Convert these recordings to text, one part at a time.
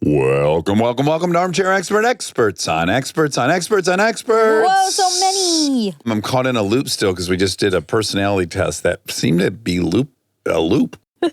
Welcome to Armchair Expert, experts on experts on experts on experts. Whoa, so many. I'm caught in a loop still because we just did a personality test that seemed to be a loop. I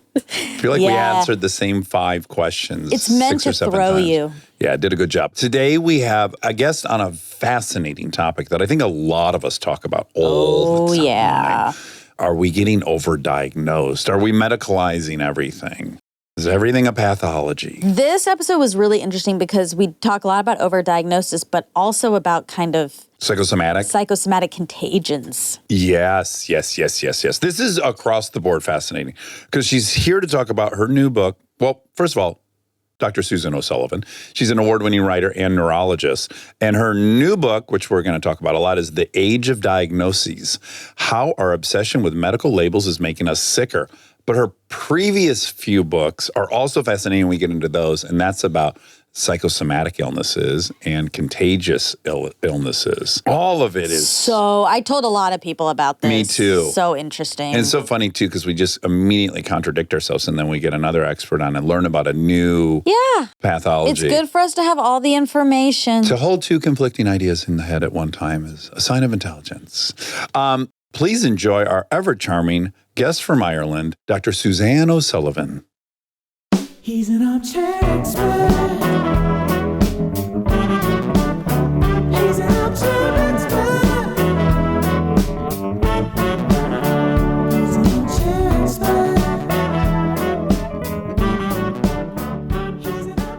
feel like we answered the same 5 questions. It's meant to throw you. Yeah, did a good job. Today we have a guest on a fascinating topic that I think a lot of us talk about all the time. Yeah. Are we getting overdiagnosed? Are we medicalizing everything? Is everything a pathology? This episode was really interesting because we talk a lot about overdiagnosis, but also about kind of psychosomatic contagions. Yes. This is across the board fascinating because she's here to talk about her new book. Well, first of all, Dr. Suzanne O'Sullivan. She's an award-winning writer and neurologist. And her new book, which we're going to talk about a lot, is The Age of Diagnoses, How Our Obsession with Medical Labels is Making Us Sicker. But her previous few books are also fascinating. We get into those, and that's about psychosomatic illnesses and contagious illnesses. All of it is. So I told a lot of people about this. Me too. So interesting. And it's so funny, too, because we just immediately contradict ourselves, and then we get another expert on and learn about a new pathology. It's good for us to have all the information. To hold 2 conflicting ideas in the head at one time is a sign of intelligence. Please enjoy our ever-charming guest from Ireland, Dr. Suzanne O'Sullivan. He's an armchair expert. He's an armchair expert. He's an armchair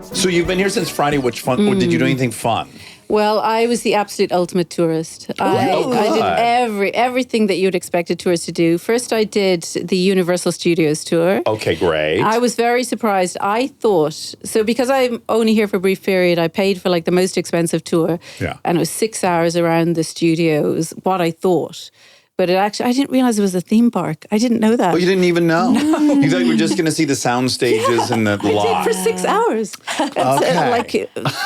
expert. So you've been here since Friday. Which fun? Did you do anything fun? Well, I was the absolute ultimate tourist. I did everything that you'd expect a tourist to do. First, I did the Universal Studios tour. Okay, great. I was very surprised. I thought, so because I'm only here for a brief period, I paid for like the most expensive tour. Yeah. And it was 6 hours around the studios, what I thought. But it actually, I didn't realize it was a theme park. I didn't know that. Oh, you didn't even know? No. You thought you were just going to see the sound stages and the lot. I did for 6 hours.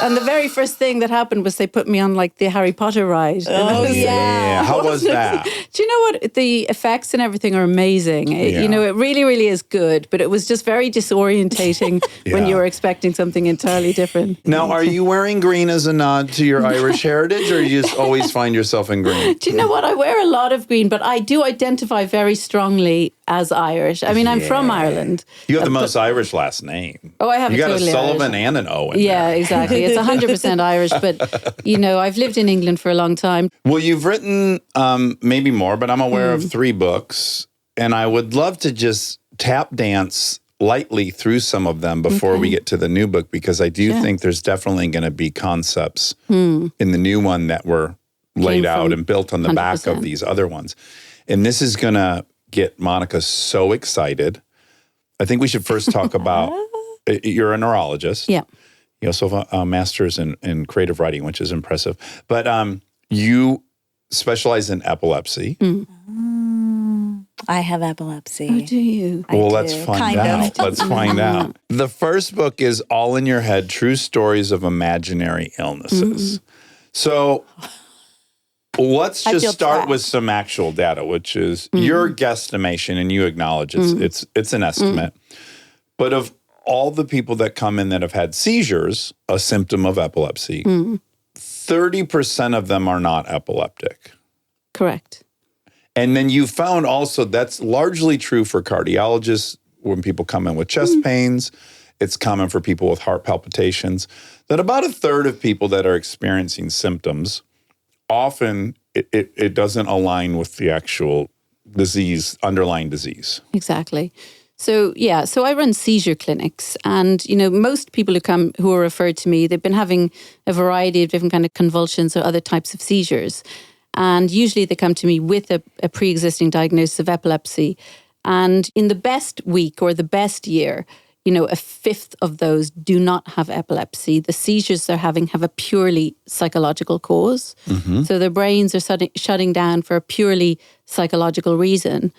And the very first thing that happened was they put me on like the Harry Potter ride. Oh, yeah. How was that? Do you know what? The effects and everything are amazing. You know, it really, really is good. But it was just very disorientating when you were expecting something entirely different. Now, are you wearing green as a nod to your Irish heritage, or you just always find yourself in green? Do you know what? I wear a lot of green, but I do identify very strongly as Irish. I mean, I'm from Ireland. You have the most Irish last name. Oh, I have You got totally a Sullivan Irish. and an O in Yeah, there. exactly. It's 100% Irish, but, you know, I've lived in England for a long time. Well, you've written maybe more, but I'm aware of 3 books, and I would love to just tap dance lightly through some of them before we get to the new book, because I do think there's definitely going to be concepts in the new one that were laid out and built on the 100%. Back of these other ones. And this is going to get Monica so excited. I think we should first talk about, you're a neurologist. Yeah. You also have a master's in creative writing, which is impressive. But you specialize in epilepsy. I have epilepsy. Oh, do you? Well, let's find out. Let's find out. The first book is All in Your Head, True Stories of Imaginary Illnesses. So let's just start with some actual data, which is your guesstimation, and you acknowledge it's an estimate. But of all the people that come in that have had seizures, a symptom of epilepsy, 30% of them are not epileptic. Correct. And then you found also that's largely true for cardiologists when people come in with chest pains. It's common for people with heart palpitations, that about a third of people that are experiencing symptoms, often it doesn't align with the actual disease, underlying disease. Exactly. So, so I run seizure clinics, and, you know, most people who are referred to me, they've been having a variety of different kind of convulsions or other types of seizures. And usually they come to me with a pre-existing diagnosis of epilepsy. And in the best week or the best year, you know, a fifth of those do not have epilepsy. The seizures they're having have a purely psychological cause. So their brains are shutting down for a purely psychological reason.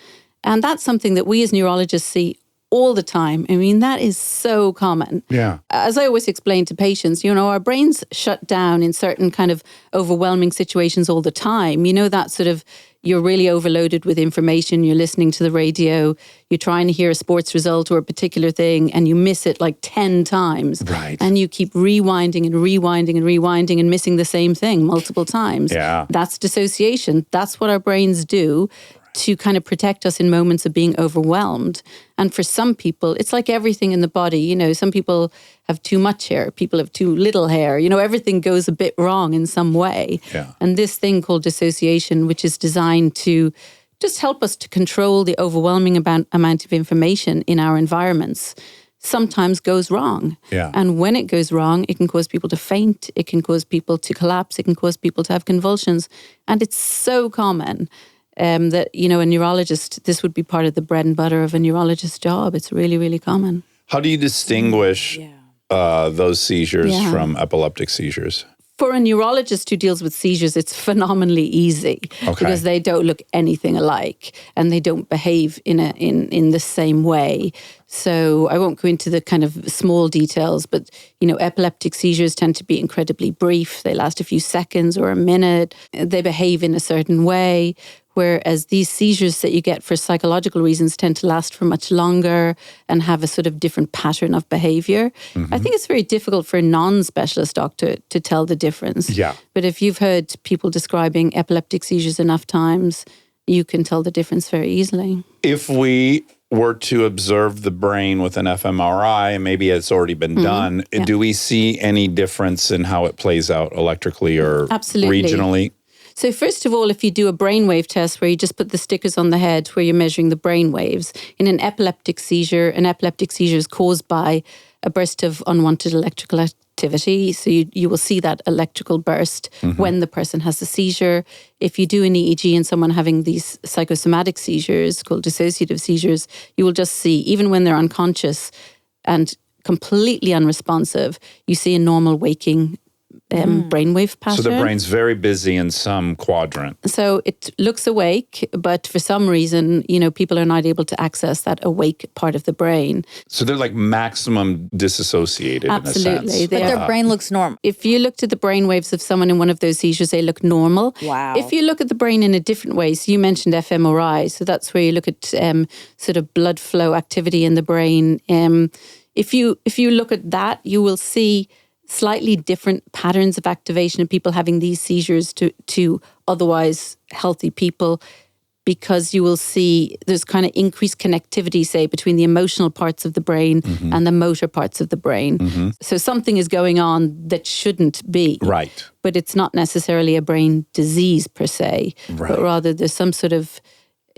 And that's something that we as neurologists see all the time. I mean, that is so common. Yeah. As I always explain to patients, you know, our brains shut down in certain kind of overwhelming situations all the time. You know, that sort of, you're really overloaded with information. You're listening to the radio. You're trying to hear a sports result or a particular thing, and you miss it like 10 times. Right. And you keep rewinding and rewinding and rewinding and missing the same thing multiple times. Yeah. That's dissociation. That's what our brains do to kind of protect us in moments of being overwhelmed. And for some people, it's like everything in the body. You know, some people have too much hair, people have too little hair. You know, everything goes a bit wrong in some way. Yeah. And this thing called dissociation, which is designed to just help us to control the overwhelming amount of information in our environments, sometimes goes wrong. Yeah. And when it goes wrong, it can cause people to faint, it can cause people to collapse, it can cause people to have convulsions. And it's so common. That, you know, a neurologist, this would be part of the bread and butter of a neurologist's job. It's really, really common. How do you distinguish those seizures from epileptic seizures? For a neurologist who deals with seizures, it's phenomenally easy because they don't look anything alike and they don't behave in the same way. So I won't go into the kind of small details, but, you know, epileptic seizures tend to be incredibly brief. They last a few seconds or a minute. They behave in a certain way. Whereas these seizures that you get for psychological reasons tend to last for much longer and have a sort of different pattern of behavior. Mm-hmm. I think it's very difficult for a non-specialist doctor to tell the difference. Yeah. But if you've heard people describing epileptic seizures enough times, you can tell the difference very easily. If we were to observe the brain with an fMRI, and maybe it's already been done, do we see any difference in how it plays out electrically or regionally? So first of all, if you do a brainwave test where you just put the stickers on the head where you're measuring the brain waves, in an epileptic seizure is caused by a burst of unwanted electrical activity. So you will see that electrical burst when the person has a seizure. If you do an EEG in someone having these psychosomatic seizures called dissociative seizures, you will just see, even when they're unconscious and completely unresponsive, you see a normal waking brainwave pattern. So the brain's very busy in some quadrant. So it looks awake, but for some reason, you know, people are not able to access that awake part of the brain. So they're like maximum disassociated Absolutely. in a sense. But their brain looks normal. If you looked at the brain waves of someone in one of those seizures, they look normal. Wow. If you look at the brain in a different way, so you mentioned fMRI, so that's where you look at sort of blood flow activity in the brain. If you look at that, you will see slightly different patterns of activation of people having these seizures to otherwise healthy people, because you will see there's kind of increased connectivity, say, between the emotional parts of the brain and the motor parts of the brain. So something is going on that shouldn't be. Right. But it's not necessarily a brain disease per se, but rather there's some sort of,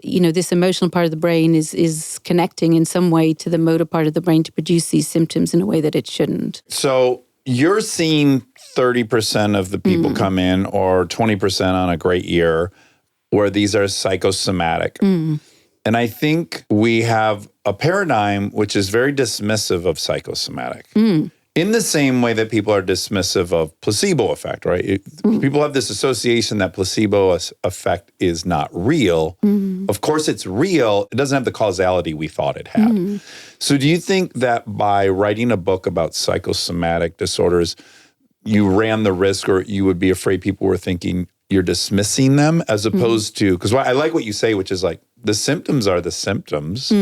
you know, this emotional part of the brain is connecting in some way to the motor part of the brain to produce these symptoms in a way that it shouldn't. So you're seeing 30% of the people come in, or 20% on a great year, where these are psychosomatic. And I think we have a paradigm which is very dismissive of psychosomatic. In the same way that people are dismissive of placebo effect, right? People have this association that placebo effect is not real. Of course it's real. It doesn't have the causality we thought it had. So do you think that by writing a book about psychosomatic disorders, you ran the risk, or you would be afraid people were thinking you're dismissing them, as opposed to, because I like what you say, which is like, the symptoms are the symptoms.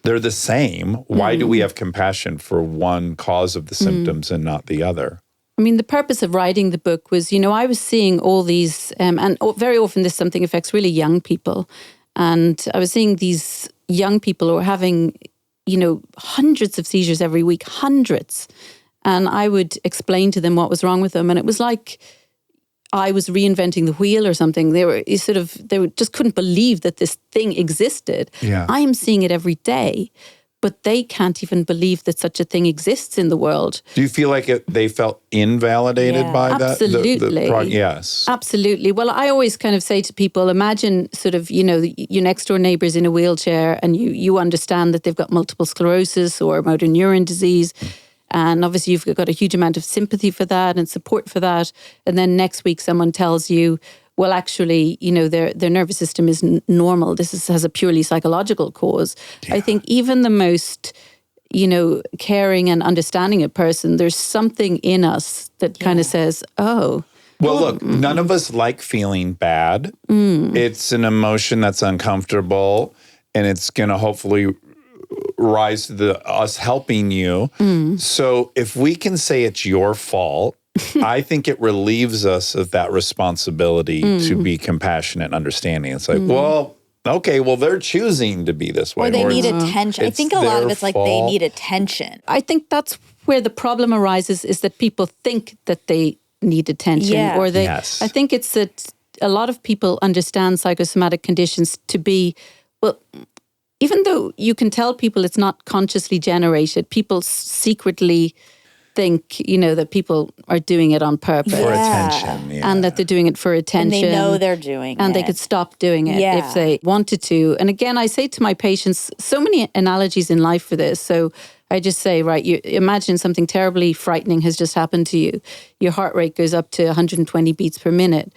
They're the same. Why do we have compassion for one cause of the symptoms and not the other? I mean, the purpose of writing the book was, you know, I was seeing all these, and very often this something affects really young people. And I was seeing these young people who are having, you know, hundreds of seizures every week, hundreds. And I would explain to them what was wrong with them. And it was like I was reinventing the wheel or something. They just couldn't believe that this thing existed. Yeah. I am seeing it every day, but they can't even believe that such a thing exists in the world. Do you feel like they felt invalidated by that? Absolutely. Yes. Absolutely. Well, I always kind of say to people, imagine sort of, you know, your next door neighbor's in a wheelchair and you understand that they've got multiple sclerosis or motor neuron disease. And obviously you've got a huge amount of sympathy for that and support for that. And then next week someone tells you, well, actually, you know, their nervous system is normal. This has a purely psychological cause. Yeah. I think even the most, you know, caring and understanding a person, there's something in us that kind of says, oh, Well, look, none of us like feeling bad. It's an emotion that's uncomfortable, and it's going to hopefully rise to us helping you. So if we can say it's your fault, I think it relieves us of that responsibility to be compassionate and understanding. It's like, well, okay, well, they're choosing to be this way. Or they need attention. I think a lot of it's like they need attention. I think that's where the problem arises, is that people think that they need attention. Yeah. Or I think it's that a lot of people understand psychosomatic conditions to be, well, even though you can tell people it's not consciously generated, people secretly think, that people are doing it on purpose. For attention, And that they're doing it for attention. And they know they're doing it. And they could stop doing it if they wanted to. And again, I say to my patients, so many analogies in life for this. So I just say, right, you imagine something terribly frightening has just happened to you. Your heart rate goes up to 120 beats per minute.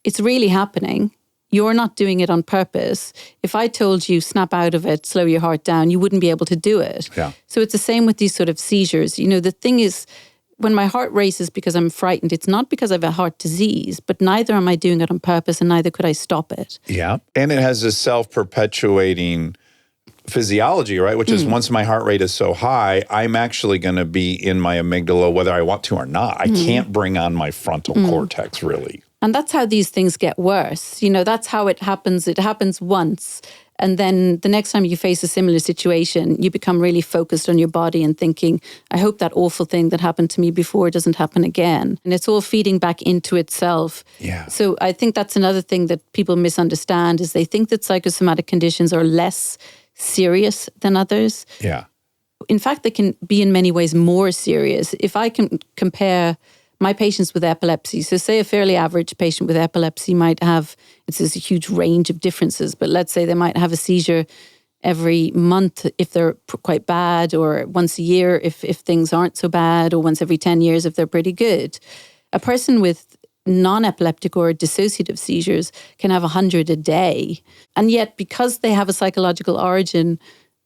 It's really happening. You're not doing it on purpose. If I told you, snap out of it, slow your heart down, you wouldn't be able to do it. Yeah. So it's the same with these sort of seizures. The thing is, when my heart races because I'm frightened, it's not because I have a heart disease, but neither am I doing it on purpose, and neither could I stop it. Yeah. And it has a self-perpetuating physiology, right? Which is once my heart rate is so high, I'm actually going to be in my amygdala whether I want to or not. I can't bring on my frontal cortex, really. And that's how these things get worse. That's how it happens. It happens once. And then the next time you face a similar situation, you become really focused on your body and thinking, I hope that awful thing that happened to me before doesn't happen again. And it's all feeding back into itself. Yeah. So I think that's another thing that people misunderstand, is they think that psychosomatic conditions are less serious than others. Yeah. In fact, they can be in many ways more serious. If I can compare my patients with epilepsy, so say a fairly average patient with epilepsy might have, it's a huge range of differences, but let's say they might have a seizure every month if they're quite bad, or once a year if things aren't so bad, or once every 10 years if they're pretty good. A person with non-epileptic or dissociative seizures can have 100 a day. And yet, because they have a psychological origin,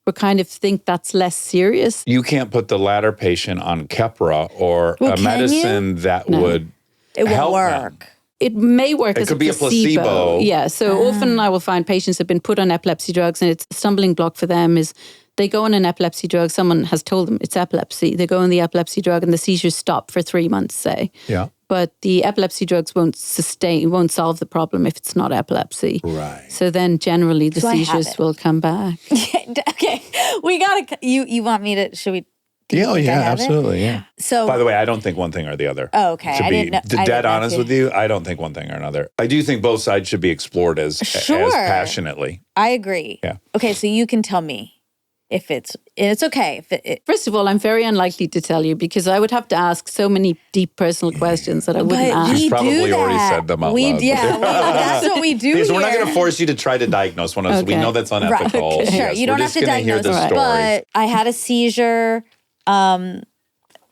we kind of think that's less serious. You can't put the latter patient on Keppra or a medicine that would It help won't them. work. It may work as could be a placebo. Yeah, so often I will find patients have been put on epilepsy drugs, and it's a stumbling block for them is they go on an epilepsy drug, someone has told them it's epilepsy. They go on the epilepsy drug and the seizures stop for 3 months, say. Yeah. But the epilepsy drugs won't solve the problem if it's not epilepsy. Right. So then generally the So I have seizures it. will come back. Okay, we gotta. You want me to? Should we? do you Yeah, think I have it? absolutely. Yeah. So, By the way, I don't think one thing or the other. Oh, okay. To I be didn't know- I dead didn't know honest if with you, I don't think one thing or another. I do think both sides should be explored as Sure. passionately. I agree. Yeah. Okay, so you can tell me if it's okay. If it, First of all, I'm very unlikely to tell you because I would have to ask so many deep personal questions that I wouldn't but ask. we She's probably do that. already said them out loud. That's what we do. Because we're not here. going to force you to try to diagnose one of us. We Okay. know that's Right. unethical. Okay. Sure, Yes, you don't we're have just to gonna hear diagnose the it. story. But I had a seizure,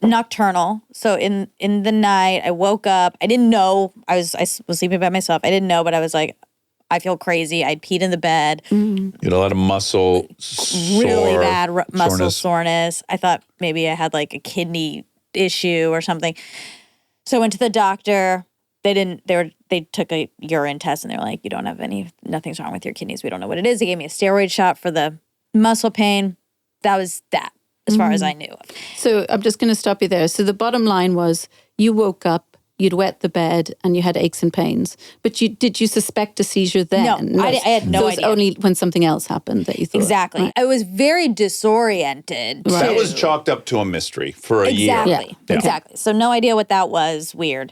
nocturnal. So in the night, I woke up. I didn't know. I was sleeping by myself. I didn't know, but I was like, I feel crazy. I'd peed in the bed. You had a lot of muscle Really bad muscle soreness. soreness. I thought maybe I had like a kidney issue or something. So I went to the doctor. They took a urine test and they were like, you don't have nothing's wrong with your kidneys. We don't know what it is. They gave me a steroid shot for the muscle pain. That was that as far as I knew of. So I'm just going to stop you there. So the bottom line was you woke up, you'd wet the bed, and you had aches and pains. But did you suspect a seizure then? No, I had no So it was idea. only when something else happened that you thought. Exactly. Right. I was very disoriented. Right. That too. was chalked up to a mystery for a year. Exactly. Yeah. Exactly. So no idea what that was. Weird.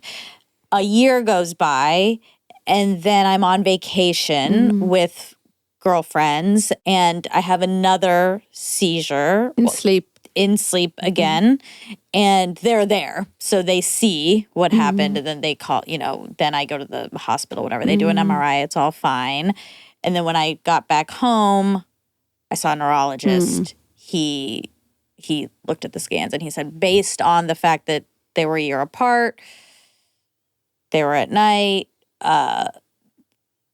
A year goes by, and then I'm on vacation with girlfriends, and I have another seizure In sleep. again, and they're there. So they see what happened, and then they call, then I go to the hospital, whatever. They do an MRI, it's all fine. And then when I got back home, I saw a neurologist. He looked at the scans and he said, based on the fact that they were a year apart, they were at night,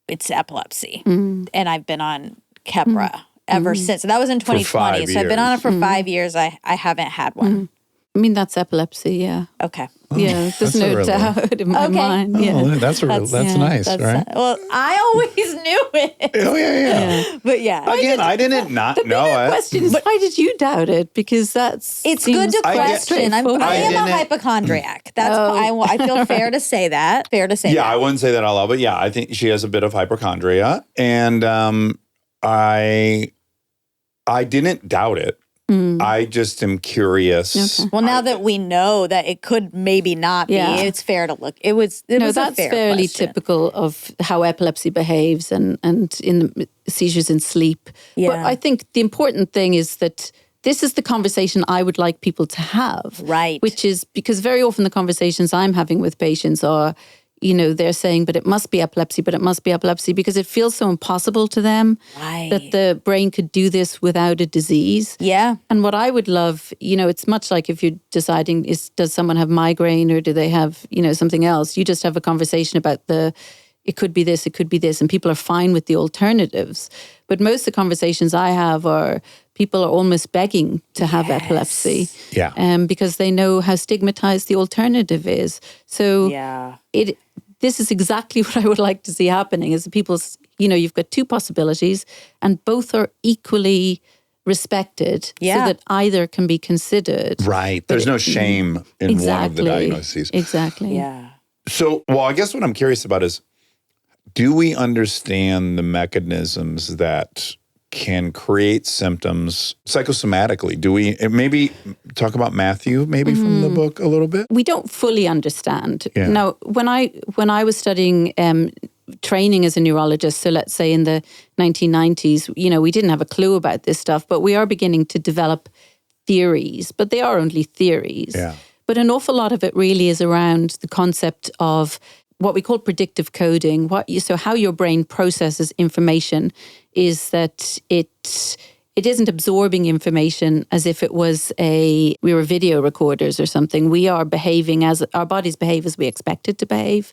it's epilepsy. And I've been on Keppra ever since. So that was in 2020. 5 So I've been on it years. for 5 years. I haven't had one. I mean, that's epilepsy, yeah. Okay. Yeah, there's that's a no relief. doubt in my Okay. mind. Yeah. Oh, that's nice, right? Well, I always knew it. Oh, yeah. But yeah. Again, I didn't not The know bigger it. question is, why did you doubt it? Because that's It's good to I get- question. I am a didn't- hypochondriac. That's I feel fair to say that. Fair to say Yeah, that. I wouldn't say that out loud, but yeah, I think she has a bit of hypochondria, and I didn't doubt it. I just am curious. Okay. Well, now that we know that it could maybe not be, Yeah. it's fair to look. It was a that's fair fairly question. typical of how epilepsy behaves and in the seizures in sleep. Yeah. But I think the important thing is that this is the conversation I would like people to have. Right. Which is because very often the conversations I'm having with patients are, they're saying, but it must be epilepsy, because it feels so impossible to them Right. that the brain could do this without a disease. Yeah. And what I would love, it's much like if you're deciding, does someone have migraine or do they have, something else? You just have a conversation about it could be this, and people are fine with the alternatives. But most of the conversations I have are people are almost begging to have epilepsy. Yeah. Because they know how stigmatized the alternative is. So Yeah. this is exactly what I would like to see happening is people's, you've got two possibilities and both are equally respected Yeah. so that either can be considered. Right. There's no shame in one of the diagnoses. Exactly. Yeah. So, I guess what I'm curious about is, do we understand the mechanisms that can create symptoms psychosomatically? Do we maybe talk about Matthew maybe from the book a little bit? We don't fully understand. Yeah. Now, when I was studying training as a neurologist, so let's say in the 1990s, we didn't have a clue about this stuff, but we are beginning to develop theories, but they are only theories. Yeah. But an awful lot of it really is around the concept of what we call predictive coding. So how your brain processes information is that it isn't absorbing information as if it was we were video recorders or something. We are behaving as our bodies behave as we expect it to behave.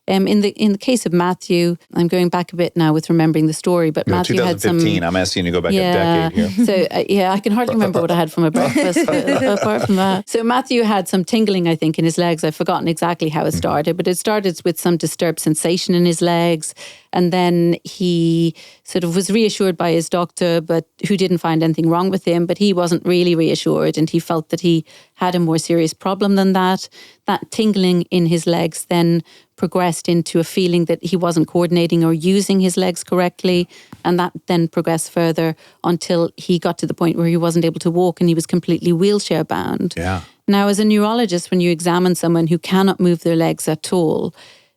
In the case of Matthew, I'm going back a bit now with remembering the story, but No, Matthew had some. 2015. I'm asking you to go back a decade here. So I can hardly remember what I had for my breakfast apart from that. So Matthew had some tingling, I think, in his legs. I've forgotten exactly how it started, but it started with some disturbed sensation in his legs. And then he sort of was reassured by his doctor, but who didn't find anything wrong with him, but he wasn't really reassured. And he felt that he had a more serious problem than that. That tingling in his legs then progressed into a feeling that he wasn't coordinating or using his legs correctly. And that then progressed further until he got to the point where he wasn't able to walk and he was completely wheelchair bound. Yeah. Now, as a neurologist, when you examine someone who cannot move their legs at all,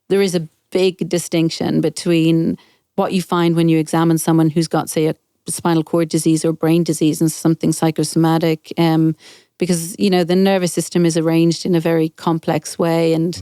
there is a big distinction between what you find when you examine someone who's got, say, a spinal cord disease or brain disease and something psychosomatic, because, the nervous system is arranged in a very complex way. And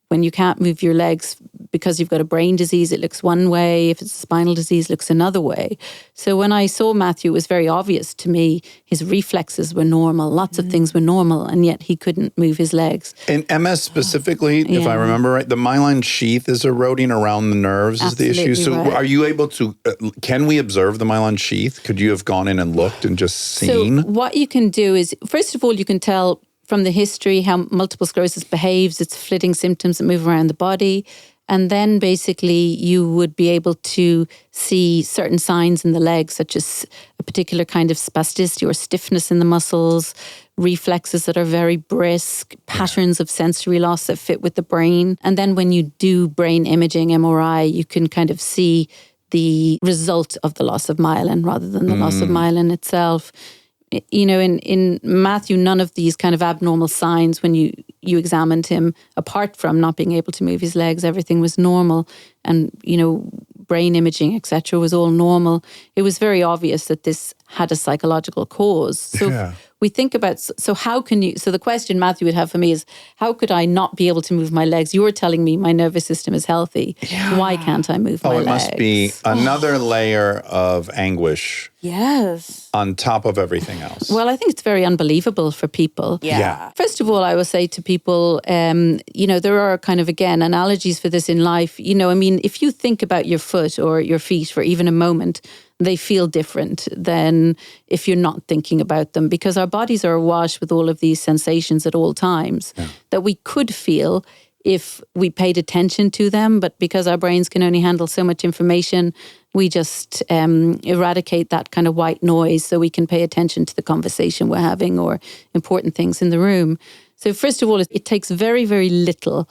when you can't move your legs because you've got a brain disease, it looks one way. If it's a spinal disease, it looks another way. So when I saw Matthew, it was very obvious to me his reflexes were normal. Lots of things were normal, and yet he couldn't move his legs. In MS specifically, if I remember right, the myelin sheath is eroding around the nerves is the issue. So Absolutely right. are you able to, can we observe the myelin sheath? Could you have gone in and looked and just seen? So what you can do is, first of all, you can tell from the history how multiple sclerosis behaves. It's flitting symptoms that move around the body. And then basically you would be able to see certain signs in the legs, such as a particular kind of spasticity or stiffness in the muscles, reflexes that are very brisk, patterns of sensory loss that fit with the brain. And then when you do brain imaging, MRI, you can kind of see the result of the loss of myelin rather than the loss of myelin itself. In Matthew, none of these kind of abnormal signs when you examined him, apart from not being able to move his legs, everything was normal. And, brain imaging, etc., was all normal. It was very obvious that this had a psychological cause. So we think about, so how can you, so the question Matthew would have for me is, how could I not be able to move my legs? You were telling me my nervous system is healthy. Why can't I move my legs? It must be another layer of anguish Yes. on top of everything else. Well, I think it's very unbelievable for people. Yeah. First of all, I will say to people, there are kind of, again, analogies for this in life. If you think about your foot or your feet for even a moment, they feel different than if you're not thinking about them, because our bodies are awash with all of these sensations at all times that we could feel if we paid attention to them. But because our brains can only handle so much information, we just eradicate that kind of white noise so we can pay attention to the conversation we're having or important things in the room. So first of all, it takes very, very little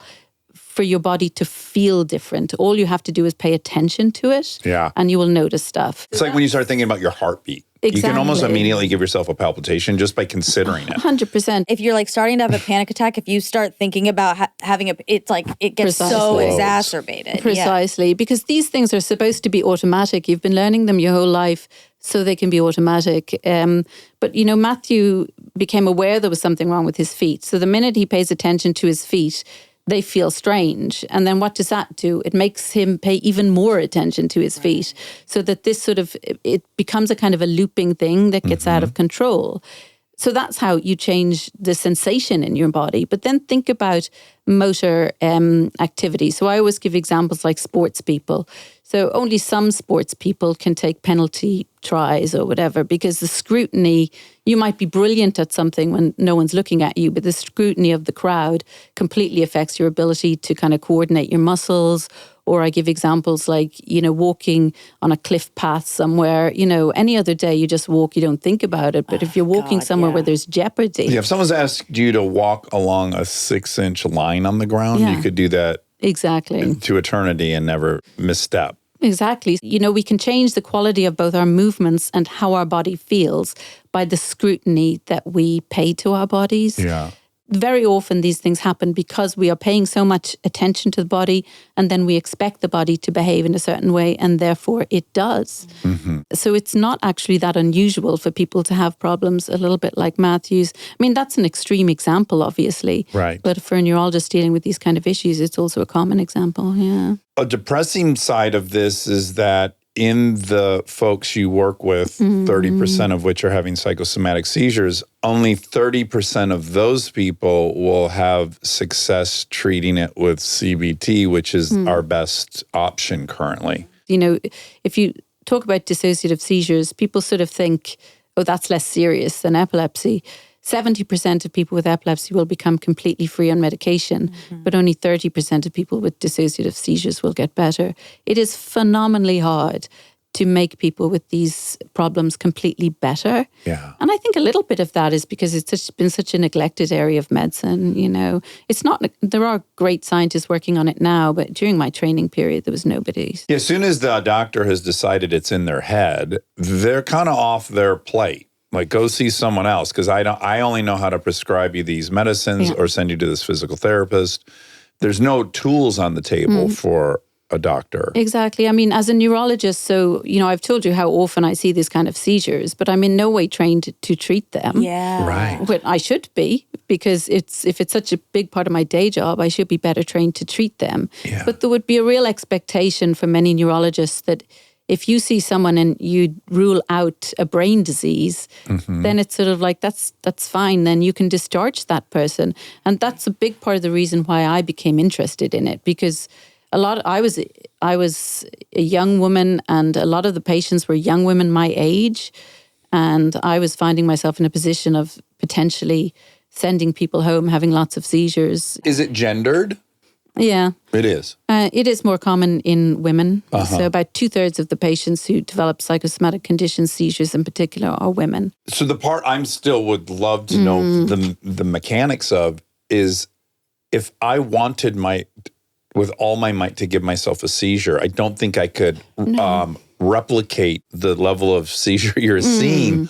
for your body to feel different. All you have to do is pay attention to it, and you will notice stuff. It's like when you start thinking about your heartbeat. You can almost immediately give yourself a palpitation just by considering it. 100%. If you're like starting to have a panic attack, if you start thinking about having it's like it gets so Precisely. exacerbated. Precisely, because these things are supposed to be automatic. You've been learning them your whole life, so they can be automatic. But, you know, Matthew became aware there was something wrong with his feet. So the minute he pays attention to his feet, they feel strange. And then what does that do? It makes him pay even more attention to his feet, so that this sort of, it becomes a kind of a looping thing that gets out of control. So that's how you change the sensation in your body. But then think about motor activity. So I always give examples like sports people. So only some sports people can take penalty tries or whatever, because the scrutiny, you might be brilliant at something when no one's looking at you, but the scrutiny of the crowd completely affects your ability to kind of coordinate your muscles. Or I give examples like, you know, walking on a cliff path somewhere. You know, any other day you just walk, you don't think about it. But if you're walking somewhere where there's jeopardy. Yeah, if someone's asked you to walk along a 6-inch line on the ground, you could do that exactly to eternity and never misstep. Exactly. You know, we can change the quality of both our movements and how our body feels by the scrutiny that we pay to our bodies. Yeah. Very often these things happen because we are paying so much attention to the body, and then we expect the body to behave in a certain way, and therefore it does. So it's not actually that unusual for people to have problems, a little bit like Matthew's. I mean, that's an extreme example, obviously. Right. But for a neurologist dealing with these kind of issues, it's also a common example, A depressing side of this is that in the folks you work with, 30% of which are having psychosomatic seizures, only 30% of those people will have success treating it with CBT, which is our best option currently. You know, if you talk about dissociative seizures, people sort of think, oh, that's less serious than epilepsy. 70% of people with epilepsy will become completely free on medication, but only 30% of people with dissociative seizures will get better. It is phenomenally hard to make people with these problems completely better. Yeah. And I think a little bit of that is because it's been such a neglected area of medicine, you know. It's not, there are great scientists working on it now, but during my training period, there was nobody. Yeah, as soon as the doctor has decided it's in their head, they're kind of off their plate. Like, go see someone else, because I only know how to prescribe you these medicines or send you to this physical therapist. There's no tools on the table for a doctor. Exactly. I mean, as a neurologist, so, you know, I've told you how often I see these kind of seizures, but I'm in no way trained to treat them. Yeah. Right. But I should be, because if it's such a big part of my day job, I should be better trained to treat them. Yeah. But there would be a real expectation for many neurologists that if you see someone and you rule out a brain disease, then it's sort of like, that's fine. Then you can discharge that person. And that's a big part of the reason why I became interested in it, because I was a young woman, and a lot of the patients were young women my age. And I was finding myself in a position of potentially sending people home having lots of seizures. Is it gendered? Yeah. It is. It is more common in women. So about 2/3 of the patients who develop psychosomatic conditions, seizures in particular, are women. So the part I'm still would love to know the mechanics of is, if I wanted with all my might to give myself a seizure, I don't think I could replicate the level of seizure you're seeing.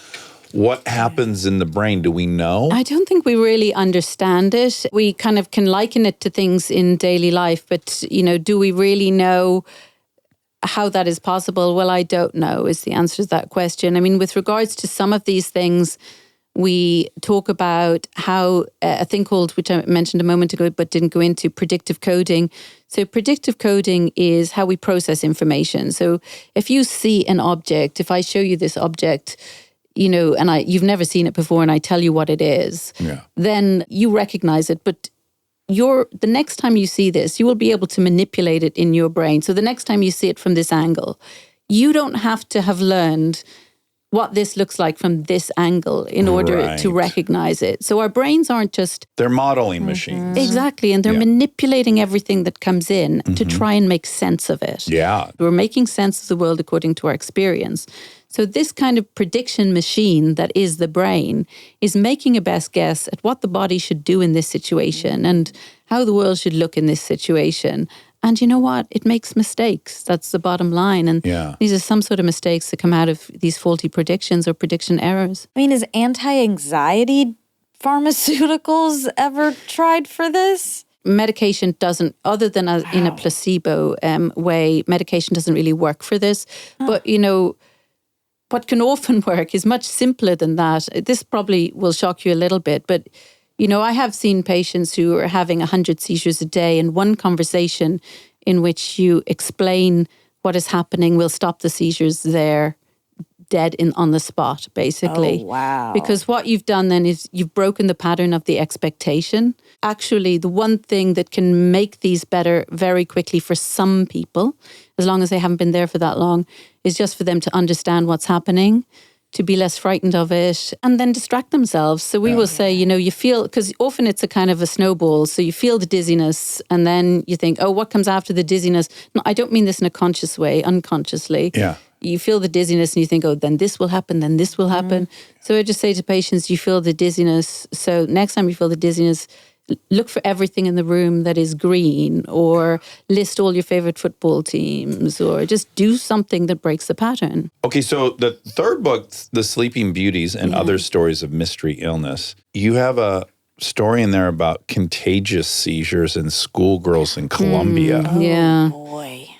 What happens in the brain? Do we know? I don't think we really understand it. We kind of can liken it to things in daily life, but, you know, do we really know how that is possible? Well, I don't know is the answer to that question. I mean, with regards to some of these things, we talk about how a thing called, which I mentioned a moment ago but didn't go into, predictive coding. So predictive coding is how we process information. So if you see an object, if I show you this object, you know, and you've never seen it before, and I tell you what it is, then you recognize it. But the next time you see this, you will be able to manipulate it in your brain. So the next time you see it from this angle, you don't have to have learned what this looks like from this angle in order to recognize it. So our brains aren't just... They're modeling machines. Exactly. And they're manipulating everything that comes in to try and make sense of it. Yeah. We're making sense of the world according to our experience. So this kind of prediction machine that is the brain is making a best guess at what the body should do in this situation and how the world should look in this situation. And you know what? It makes mistakes. That's the bottom line. And these are some sort of mistakes that come out of these faulty predictions or prediction errors. I mean, is anti-anxiety pharmaceuticals ever tried for this? Medication doesn't, other than in a placebo way, medication doesn't really work for this. But, you know, what can often work is much simpler than that. This probably will shock you a little bit, but you know, I have seen patients who are having 100 seizures a day, and one conversation in which you explain what is happening will stop the seizures there, dead on the spot, basically. Oh, wow. Because what you've done then is you've broken the pattern of the expectation. Actually, the one thing that can make these better very quickly for some people, as long as they haven't been there for that long, is just for them to understand what's happening, to be less frightened of it, and then distract themselves. So we will say, you know, you feel, because often it's a kind of a snowball. So you feel the dizziness, and then you think, oh, what comes after the dizziness? No, I don't mean this in a conscious way, unconsciously. Yeah. You feel the dizziness and you think, oh, then this will happen, then this will happen. So I just say to patients, you feel the dizziness. So next time you feel the dizziness, look for everything in the room that is green, or list all your favorite football teams, or just do something that breaks the pattern. Okay, so the third book, The Sleeping Beauties and Other Stories of Mystery Illness, you have a story in there about contagious seizures in schoolgirls in Colombia. Yeah. Boy.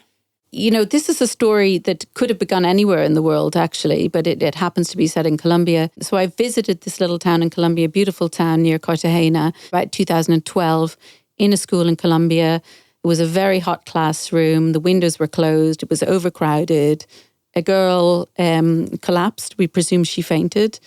You know, this is a story that could have begun anywhere in the world, actually, but it happens to be set in Colombia. So I visited this little town in Colombia, beautiful town near Cartagena, about 2012, in a school in Colombia. It was a very hot classroom. The windows were closed. It was overcrowded. A girl collapsed. We presume she fainted.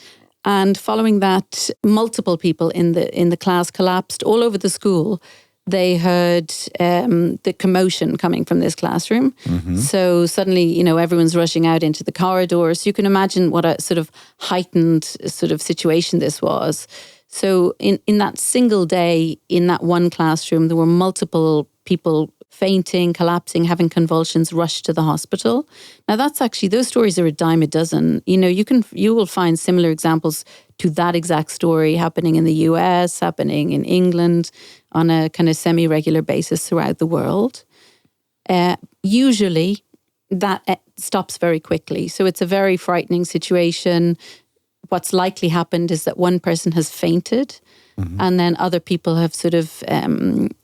And following that, multiple people in the class collapsed all over the school. They heard the commotion coming from this classroom. So suddenly, you know, everyone's rushing out into the corridors. You can imagine what a sort of heightened sort of situation this was. So in that single day, in that one classroom, there were multiple people fainting, collapsing, having convulsions, rushed to the hospital. Now that's actually, those stories are a dime a dozen. You know, you will find similar examples to that exact story happening in the US, happening in England on a kind of semi-regular basis throughout the world. Usually that stops very quickly. So it's a very frightening situation. What's likely happened is that one person has fainted, and then other people have sort of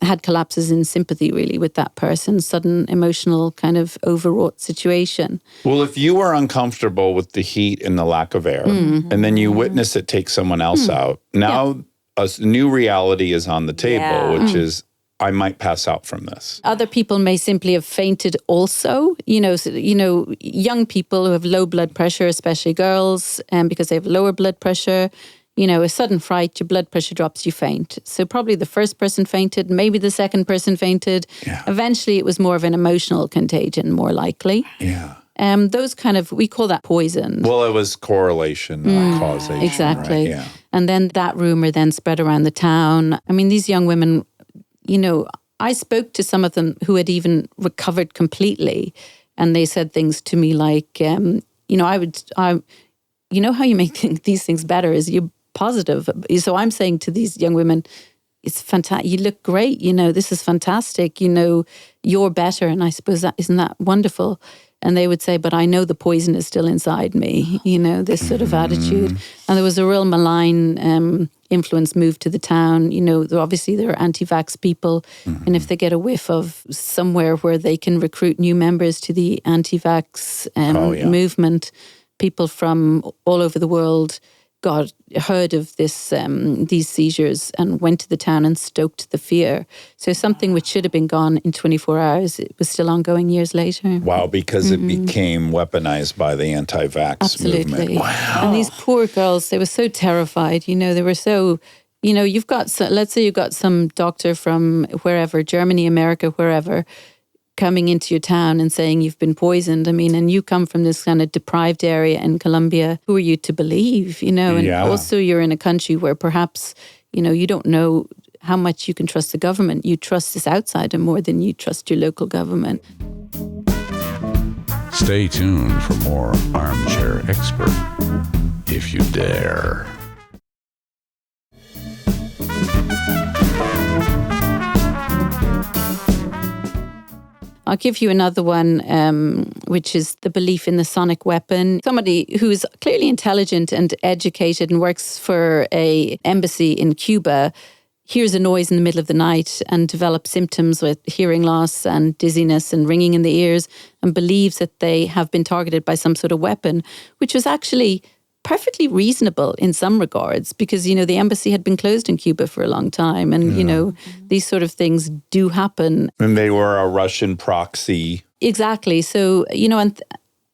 had collapses in sympathy, really, with that person. Sudden emotional kind of overwrought situation. Well, if you were uncomfortable with the heat and the lack of air, and then you witness it take someone else out, now a new reality is on the table, which is, I might pass out from this. Other people may simply have fainted also. You know, young people who have low blood pressure, especially girls, because they have lower blood pressure. You know, a sudden fright, your blood pressure drops, you faint. So probably the first person fainted, maybe the second person fainted. Yeah. Eventually it was more of an emotional contagion, more likely. Yeah. Those kind of, we call that poison. Well, it was correlation, not causation. Exactly. Right? Yeah. And then that rumor then spread around the town. I mean, these young women, you know, I spoke to some of them who had even recovered completely. And they said things to me like, you know, you know how you make these things better is you're positive. So I'm saying to these young women, it's fantastic. You look great. You know, this is fantastic. You know, you're better. And I suppose isn't that wonderful? And they would say, but I know the poison is still inside me, you know, this sort of attitude. And there was a real malign influence moved to the town. You know, obviously there are anti-vax people. And if they get a whiff of somewhere where they can recruit new members to the anti-vax movement, people from all over the world heard of these seizures and went to the town and stoked the fear. So something which should have been gone in 24 hours, it was still ongoing years later. Wow, because it became weaponized by the anti-vax movement. Wow. And these poor girls, they were so terrified. You know, they were so, you know, let's say you've got some doctor from wherever, Germany, America, wherever, coming into your town and saying you've been poisoned. I mean, and you come from this kind of deprived area in Colombia. Who are you to believe, you know? And also you're in a country where perhaps, you know, you don't know how much you can trust the government. You trust this outsider more than you trust your local government. Stay tuned for more Armchair Expert, if you dare. I'll give you another one, which is the belief in the sonic weapon. Somebody who's clearly intelligent and educated and works for an embassy in Cuba hears a noise in the middle of the night and develops symptoms with hearing loss and dizziness and ringing in the ears and believes that they have been targeted by some sort of weapon, which was actually perfectly reasonable in some regards because, you know, the embassy had been closed in Cuba for a long time and, you know, these sort of things do happen. And they were a Russian proxy. Exactly. So, you know, and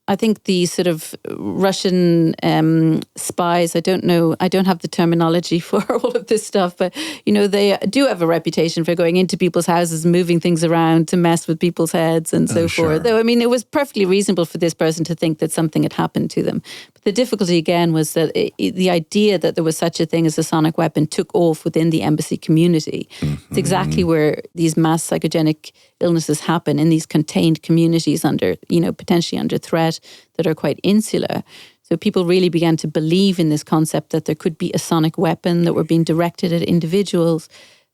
I think the sort of Russian spies, I don't know, I don't have the terminology for all of this stuff, but, you know, they do have a reputation for going into people's houses and moving things around to mess with people's heads and so forth. Though, I mean, it was perfectly reasonable for this person to think that something had happened to them. But the difficulty, again, was that the idea that there was such a thing as a sonic weapon took off within the embassy community. It's exactly where these mass psychogenic illnesses happen, in these contained communities under, you know, potentially under threat, that are quite insular. So people really began to believe in this concept that there could be a sonic weapon that were being directed at individuals.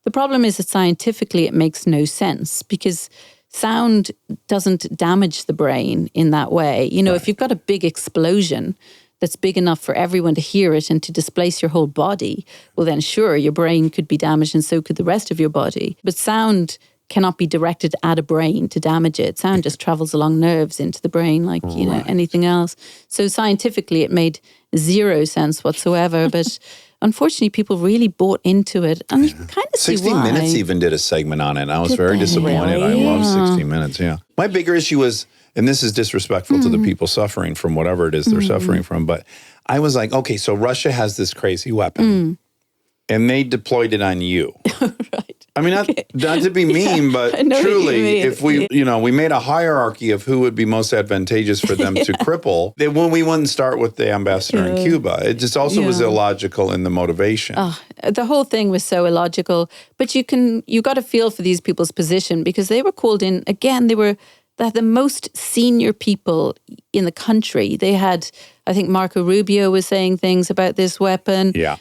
The problem is that scientifically it makes no sense because sound doesn't damage the brain in that way. You know, if you've got a big explosion that's big enough for everyone to hear it and to displace your whole body, well then sure, your brain could be damaged and so could the rest of your body. But sound cannot be directed at a brain to damage it. Sound just travels along nerves into the brain like, you know, anything else. So scientifically it made zero sense whatsoever, but unfortunately people really bought into it. And you can kind of see 60 why. Minutes even did a segment on it. And I was Did very they? disappointed. Really? I love 60 Minutes, yeah. My bigger issue was, and this is disrespectful to the people suffering from whatever it is they're suffering from, but I was like, okay, so Russia has this crazy weapon and they deployed it on you. Right. I mean, not to be mean, but I know what you truly, mean. if we, you know, we made a hierarchy of who would be most advantageous for them to cripple, then when we wouldn't start with the ambassador in Cuba. It just also was illogical in the motivation. The whole thing was so illogical, but you got to feel for these people's position because they were called in, again, they were the most senior people in the country. They had, I think Marco Rubio was saying things about this weapon. Yeah.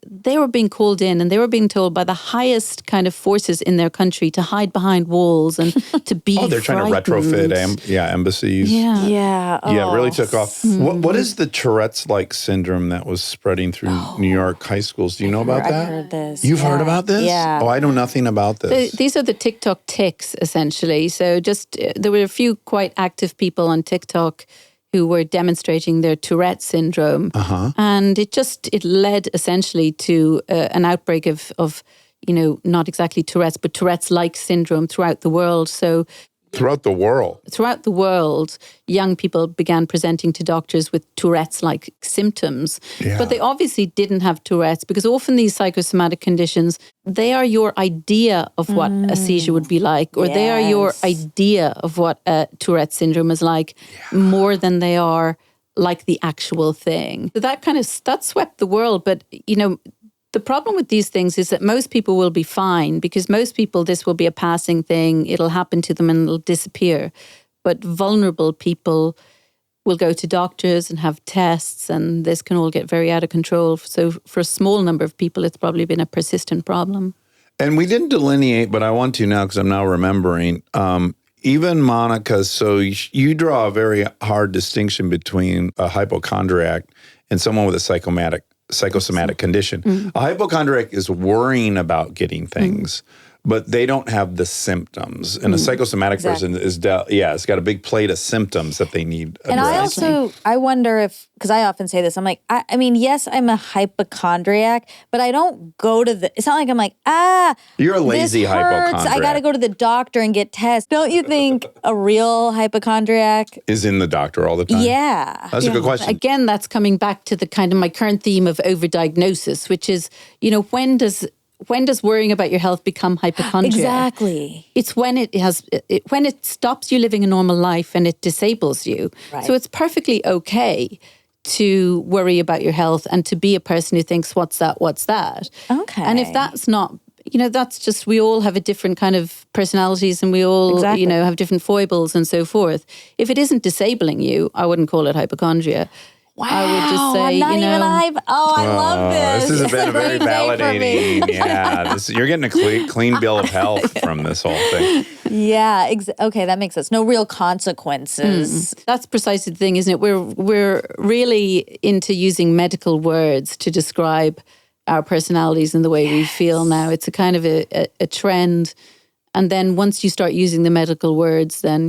They were being called in and they were being told by the highest kind of forces in their country to hide behind walls and to be Oh, they're trying to retrofit embassies. Yeah. Yeah. Yeah, it really took off. What is the Tourette's-like syndrome that was spreading through New York high schools? Do you know about that? I've heard this. You've heard about this? Yeah. Oh, I know nothing about this. These are the TikTok tics, essentially. So just there were a few quite active people on TikTok who were demonstrating their Tourette syndrome. And it led essentially to an outbreak of, you know, not exactly Tourette's, but Tourette's-like syndrome throughout the world. So Throughout the world. throughout the world, young people began presenting to doctors with Tourette's-like symptoms. Yeah. But they obviously didn't have Tourette's because often these psychosomatic conditions, they are your idea of what a seizure would be like, or they are your Yes. idea of what a Tourette syndrome is like, more than they are like the actual thing. So that swept the world. But, you know, the problem with these things is that most people will be fine because most people, this will be a passing thing. It'll happen to them and it'll disappear. But vulnerable people will go to doctors and have tests and this can all get very out of control. So for a small number of people, it's probably been a persistent problem. And we didn't delineate, but I want to now because I'm now remembering. Even Monica, so you draw a very hard distinction between a hypochondriac and someone with a psychosomatic condition. A hypochondriac is worrying about getting things, but they don't have the symptoms. And a psychosomatic person is, it's got a big plate of symptoms that they need addressed. And I wonder if, because I often say this, I'm like, I mean, yes, I'm a hypochondriac, but I don't go to it's not like I'm like, You're a lazy this hurts. hypochondriac. I got to go to the doctor and get tests. Don't you think a real hypochondriac? Is in the doctor all the time? Yeah. That's a good question. Again, that's coming back to the kind of my current theme of overdiagnosis, which is, you know, when does when does worrying about your health become hypochondria? Exactly. It's when when it stops you living a normal life and it disables you. Right. So it's perfectly okay to worry about your health and to be a person who thinks, what's that? Okay. And if that's not, that's just, we all have a different kind of personalities and we all, Exactly. have different foibles and so forth. If it isn't disabling you, I wouldn't call it hypochondria. Wow. I would just say, I'm not even I love this. This has been It's a very great day for me. validating. Yeah, you're getting a clean bill of health from this whole thing. Yeah. Okay, that makes sense. No real consequences. That's precisely the thing, isn't it? We're really into using medical words to describe our personalities and the way we feel now. It's a kind of a trend. And then once you start using the medical words, then,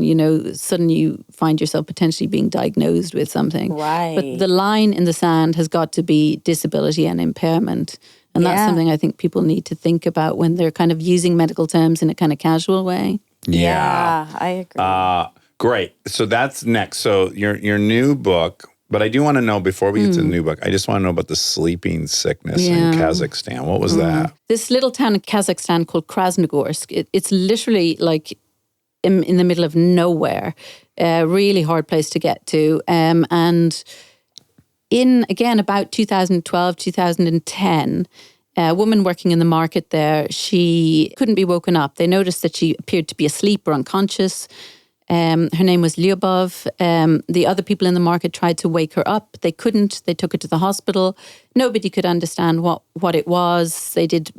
suddenly you find yourself potentially being diagnosed with something. Right. But the line in the sand has got to be disability and impairment. And that's Yeah. something I think people need to think about when they're kind of using medical terms in a kind of casual way. Yeah, I agree. Great. So that's next. So your new book, but I do want to know before we get to the new book, I just want to know about the sleeping sickness in Kazakhstan. What was that? This little town in Kazakhstan called Krasnogorsk, it's literally like in the middle of nowhere, a really hard place to get to. And in, again, about 2012, 2010, a woman working in the market there, she couldn't be woken up. They noticed that she appeared to be asleep or unconscious. Her name was Lyubov. The other people in the market tried to wake her up. They couldn't. They took her to the hospital. Nobody could understand what it was. They did,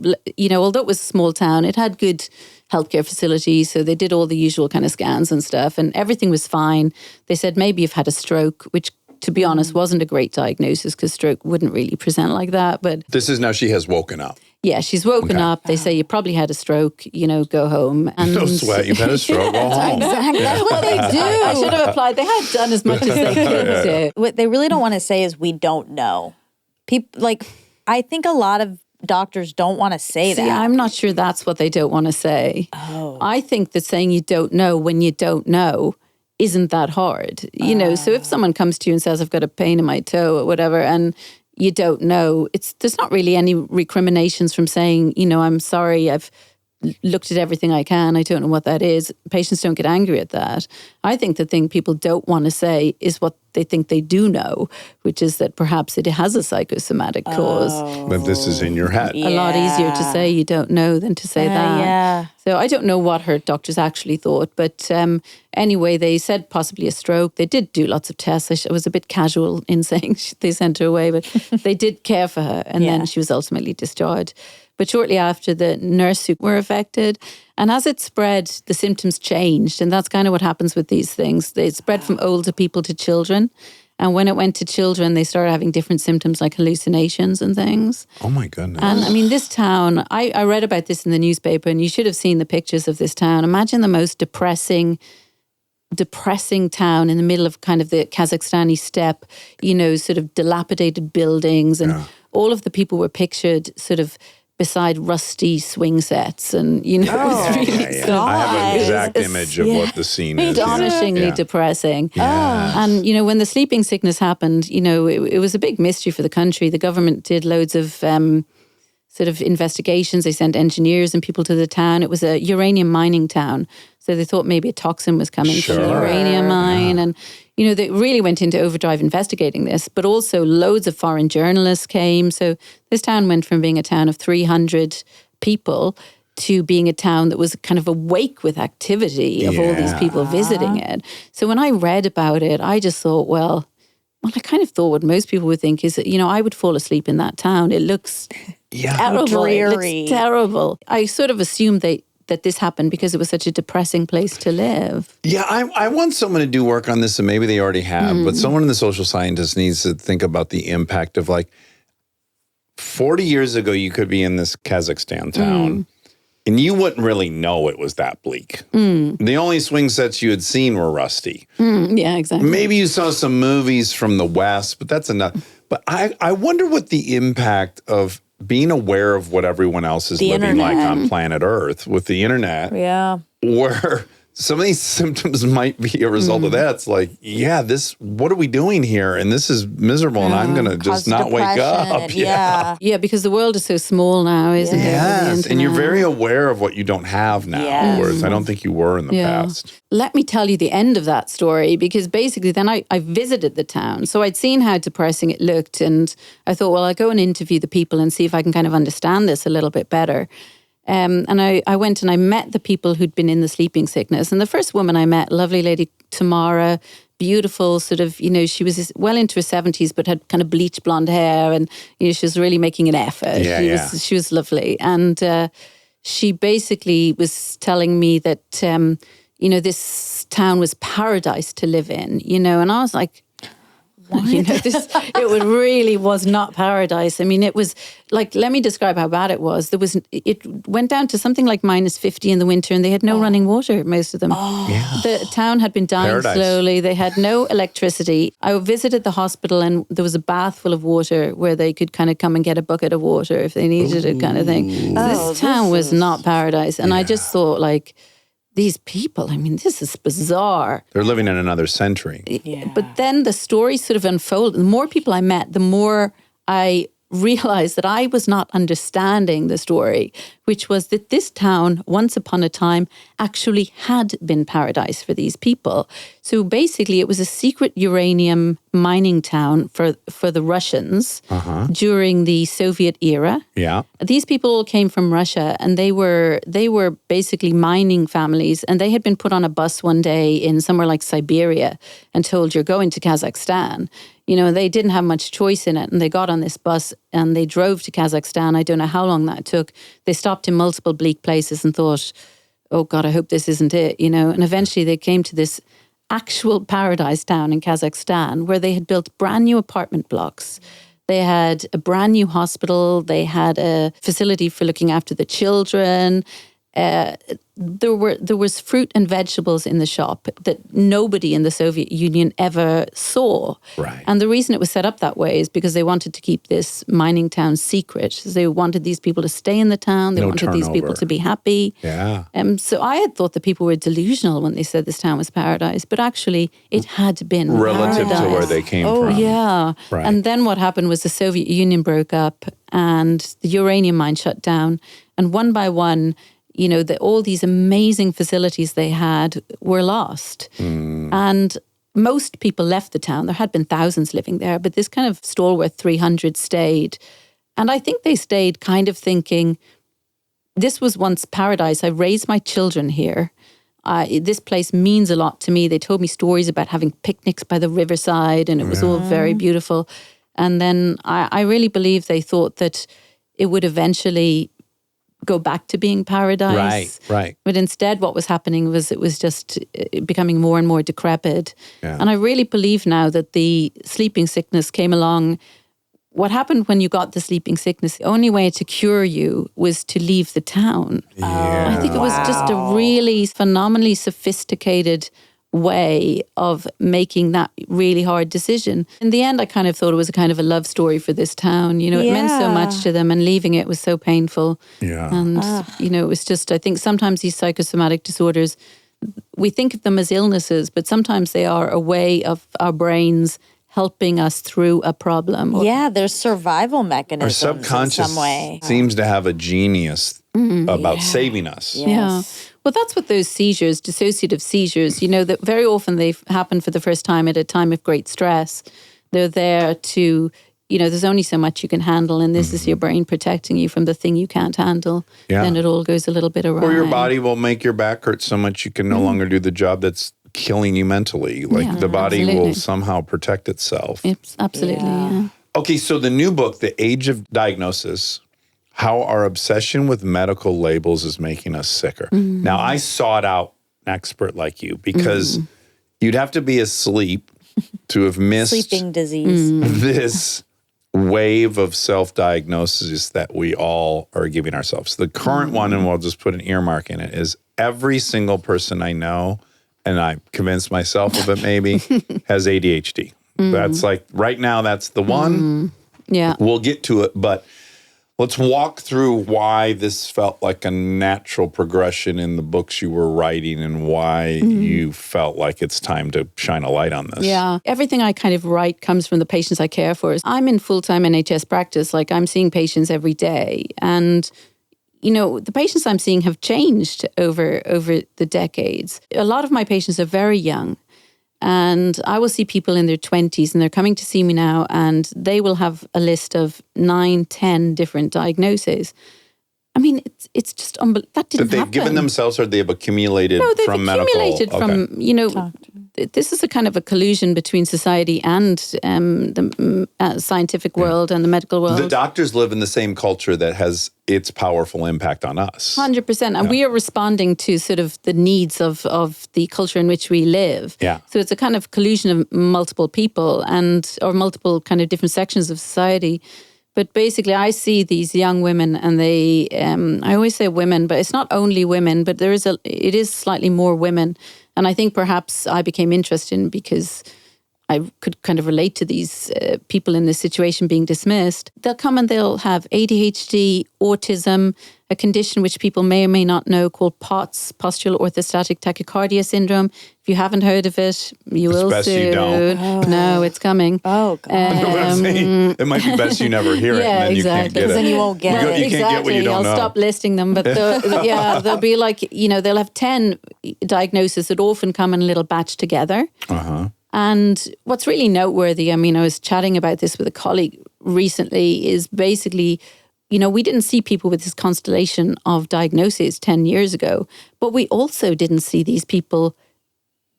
although it was a small town, it had good healthcare facilities. So they did all the usual kind of scans and stuff, and everything was fine. They said, maybe you've had a stroke, which, to be honest, wasn't a great diagnosis because stroke wouldn't really present like that. But This is now she has woken up. yeah, she's woken up. They say, you probably had a stroke, go home. And No sweat. You've had a stroke. Go home. Exactly. That's what they do. I should have applied. They had done as much as they could do. What they really don't want to say is we don't know. People I think a lot of doctors don't want to say See, that. I'm not sure that's what they don't want to say. Oh. I think that saying you don't know when you don't know isn't that hard. So if someone comes to you and says, I've got a pain in my toe or whatever, and you don't know, there's not really any recriminations from saying, I'm sorry, I've looked at everything I can, I don't know what that is. Patients don't get angry at that. I think the thing people don't want to say is what they think they do know, which is that perhaps it has a psychosomatic cause. But this is in your head. A lot easier to say you don't know than to say that. Yeah. So I don't know what her doctors actually thought, but anyway, they said possibly a stroke. They did do lots of tests. I was a bit casual in saying they sent her away, but they did care for her, and then she was ultimately discharged. But shortly after, the nurse who were affected, and as it spread, the symptoms changed, and that's kind of what happens with these things. They spread from older people to children, and when it went to children, they started having different symptoms like hallucinations and things. Oh my goodness. And I mean, this town, I read about this in the newspaper, and you should have seen the pictures of this town. Imagine the most depressing town in the middle of kind of the Kazakhstani steppe, sort of dilapidated buildings, and all of the people were pictured sort of beside rusty swing sets, and it was really I have an exact It's- image of what the scene is. astonishingly depressing. And, when the sleeping sickness happened, it was a big mystery for the country. The government did loads of sort of investigations. They sent engineers and people to the town. It was a uranium mining town. So they thought maybe a toxin was coming from the uranium mine. And, they really went into overdrive investigating this, but also loads of foreign journalists came. So this town went from being a town of 300 people to being a town that was kind of awake with activity of all these people visiting it. So when I read about it, I just thought, well, I kind of thought what most people would think is that, I would fall asleep in that town. It looks terrible. Dreary. It looks terrible. I sort of assumed that this happened because it was such a depressing place to live. Yeah, I want someone to do work on this, and maybe they already have, but someone in the social scientist needs to think about the impact of 40 years ago, you could be in this Kazakhstan town, and you wouldn't really know it was that bleak. The only swing sets you had seen were rusty. Yeah, exactly. Maybe you saw some movies from the West, but that's enough. But I wonder what the impact of being aware of what everyone else is living like on planet Earth with the internet, Yeah. where some of these symptoms might be a result of that. It's like, what are we doing here? And this is miserable, and I'm going to just not wake up. Depression, yeah. Yeah, because the world is so small now, isn't it? with the Yes, and you're internet? very aware of what you don't have now, Yes. whereas I don't think you were in the past. Let me tell you the end of that story, because basically then I visited the town. So I'd seen how depressing it looked, and I thought, well, I'll go and interview the people and see if I can kind of understand this a little bit better. And I went and I met the people who'd been in the sleeping sickness. And the first woman I met, lovely lady Tamara, beautiful, sort of, she was well into her 70s, but had kind of bleached blonde hair, and she was really making an effort. She was lovely, and she basically was telling me that this town was paradise to live in. And I was like, it really was not paradise. I mean, it was like, let me describe how bad it was. It went down to something like minus 50 in the winter, and they had no running water, most of them. The town had been dying slowly. They had no electricity. I visited the hospital, and there was a bath full of water where they could kind of come and get a bucket of water if they needed it, kind of thing. So this town was not paradise. And I just thought, like, these people, I mean, this is bizarre. They're living in another century. But then the story sort of unfolded. The more people I met, the more I realized that I was not understanding the story, which was that this town, once upon a time, actually had been paradise for these people. So basically, it was a secret uranium mining town for the Russians during the Soviet era. Yeah. These people all came from Russia, and they were basically mining families, and they had been put on a bus one day in somewhere like Siberia and told, you're going to Kazakhstan. They didn't have much choice in it, and they got on this bus and they drove to Kazakhstan. I don't know how long that took. They stopped in multiple bleak places and thought, oh God, I hope this isn't it, and eventually they came to this actual paradise town in Kazakhstan where they had built brand new apartment blocks. They had a brand new hospital. They had a facility for looking after the children. There was fruit and vegetables in the shop that nobody in the Soviet Union ever saw. Right. And the reason it was set up that way is because they wanted to keep this mining town secret. So they wanted these people to stay in the town. They wanted these people to be happy. Yeah. So I had thought that people were delusional when they said this town was paradise, but actually it had been Relative paradise. to where they came Oh, from. yeah. Right. And then what happened was the Soviet Union broke up and the uranium mine shut down. And one by one, all these amazing facilities they had were lost. And most people left the town. There had been thousands living there, but this kind of stalwart 300 stayed. And I think they stayed kind of thinking, this was once paradise. I raised my children here. This place means a lot to me. They told me stories about having picnics by the riverside, and it was all very beautiful. And then I really believe they thought that it would eventually go back to being paradise. Right. But instead what was happening was it was just becoming more and more decrepit. Yeah. And I really believe now that the sleeping sickness came along. What happened when you got the sleeping sickness, the only way to cure you was to leave the town. Yeah. I think it was just a really phenomenally sophisticated way of making that really hard decision. In the end, I kind of thought it was a kind of a love story for this town. It meant so much to them, and leaving it was so painful. Yeah. And, it was just, I think sometimes these psychosomatic disorders, we think of them as illnesses, but sometimes they are a way of our brains helping us through a problem. Yeah, there's survival Our mechanisms subconscious in some way. seems to have a genius about saving us. Yeah. Well, that's what those seizures, dissociative seizures, that very often they happen for the first time at a time of great stress. They're there to, there's only so much you can handle, and this is your brain protecting you from the thing you can't handle. Yeah. Then it all goes a little bit awry. Or your body will make your back hurt so much you can no longer do the job that's killing you mentally. Like the body will absolutely. somehow protect itself. It's absolutely, yeah. Okay, so the new book, The Age of Diagnosis, How Our Obsession with Medical Labels is Making Us Sicker. Now, I sought out an expert like you because you'd have to be asleep to have missed Sleeping disease. this wave of self-diagnosis that we all are giving ourselves. The current one, and we'll just put an earmark in it, is every single person I know, and I convinced myself of it maybe, has ADHD. That's like, right now, that's the one. Yeah. We'll get to it, but Let's walk through why this felt like a natural progression in the books you were writing and why you felt like it's time to shine a light on this. Yeah. Everything I kind of write comes from the patients I care for. I'm in full-time NHS practice. Like, I'm seeing patients every day. And, you know, the patients I'm seeing have changed over the decades. A lot of my patients are very young. And I will see people in their 20s and they're coming to see me now and they will have a list of 9, 10 different diagnoses. I mean, it's just unbelievable. That didn't That they've happen. given themselves or they've accumulated from medical? Accumulated from, you know, this is a kind of a collusion between society and the scientific world and the medical world. The doctors live in the same culture that has its powerful impact on us. 100%. And we are responding to sort of the needs of the culture in which we live. Yeah. So it's a kind of collusion of multiple people or multiple kind of different sections of society. But basically, I see these young women and they, I always say women, but it's not only women, but it is slightly more women. And I think perhaps I became interested in because I could kind of relate to these people in this situation being dismissed. They'll come and they'll have ADHD, autism, a condition which people may or may not know called POTS, postural orthostatic tachycardia syndrome. If you haven't heard of it, you will best soon. you don't. No, it's coming. Oh, God. It might be best you never hear it, Yeah, and then you exactly. can't get 'Cause it. then you won't get You it. can't get what you don't I'll know. stop listing them. But they'll be like, you know, they'll have 10 diagnoses that often come in a little batch together. Uh-huh. And what's really noteworthy, I mean, I was chatting about this with a colleague recently, is basically, you know, we didn't see people with this constellation of diagnoses 10 years ago, but we also didn't see these people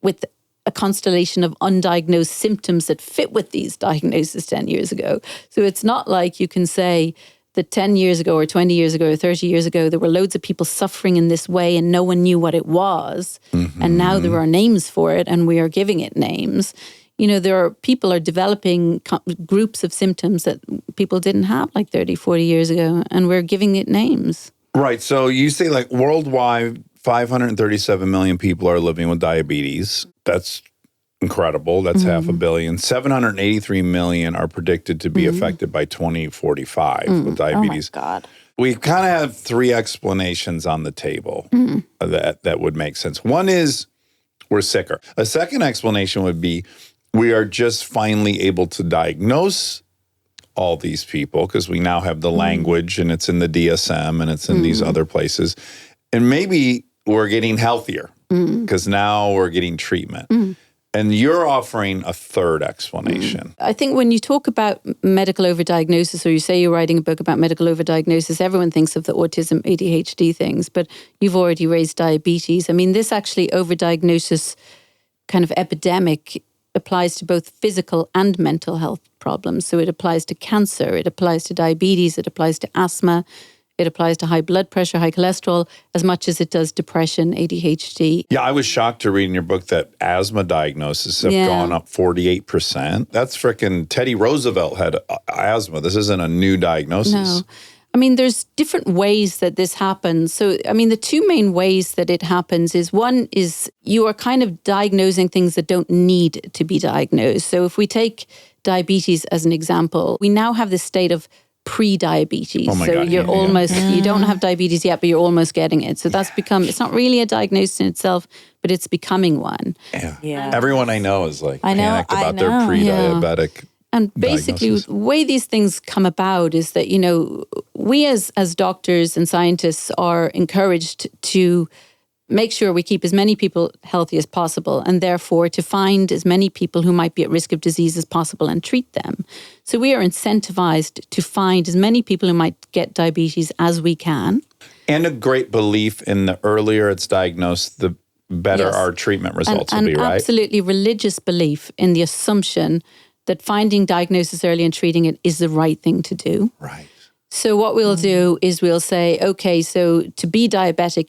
with a constellation of undiagnosed symptoms that fit with these diagnoses 10 years ago. So it's not like you can say that 10 years ago or 20 years ago or 30 years ago, there were loads of people suffering in this way and no one knew what it was. And now there are names for it and we are giving it names. You know, people are developing groups of symptoms that people didn't have like 30, 40 years ago, and we're giving it names. Right. So you say like worldwide, 537 million people are living with diabetes. That's incredible. That's 500 million. 783 million are predicted to be affected by 2045 with diabetes. Oh, my God. We kind of have three explanations on the table that would make sense. One is we're sicker. A second explanation would be we are just finally able to diagnose all these people because we now have the language and it's in the DSM and it's in these other places. And maybe we're getting healthier because now we're getting treatment. And you're offering a third explanation. I think when you talk about medical overdiagnosis, or you say you're writing a book about medical overdiagnosis, everyone thinks of the autism, ADHD things, but you've already raised diabetes. I mean, this actually overdiagnosis kind of epidemic applies to both physical and mental health problems. So it applies to cancer, it applies to diabetes, it applies to asthma, it applies to high blood pressure, high cholesterol, as much as it does depression, ADHD. Yeah, I was shocked to read in your book that asthma diagnoses have gone up 48%. That's frickin' Teddy Roosevelt had asthma. This isn't a new diagnosis. No. I mean, there's different ways that this happens. So, I mean, the two main ways that it happens is one is you are kind of diagnosing things that don't need to be diagnosed. So if we take diabetes as an example, we now have this state of pre-diabetes. Oh my so God, you're yeah. almost, you don't have diabetes yet, but you're almost getting it. So that's become, it's not really a diagnosis in itself, but it's becoming one. Yeah. Everyone I know is like I know, panicked I about their know. pre-diabetic. And basically, diagnosis. the way these things come about is that, you know, we as doctors and scientists are encouraged to make sure we keep as many people healthy as possible, and therefore to find as many people who might be at risk of disease as possible and treat them. So we are incentivized to find as many people who might get diabetes as we can. And a great belief in the earlier it's diagnosed, the better Yes. our treatment results will and be, right? absolutely religious belief in the assumption that finding diagnosis early and treating it is the right thing to do. Right. So what we'll do is we'll say, okay, so to be diabetic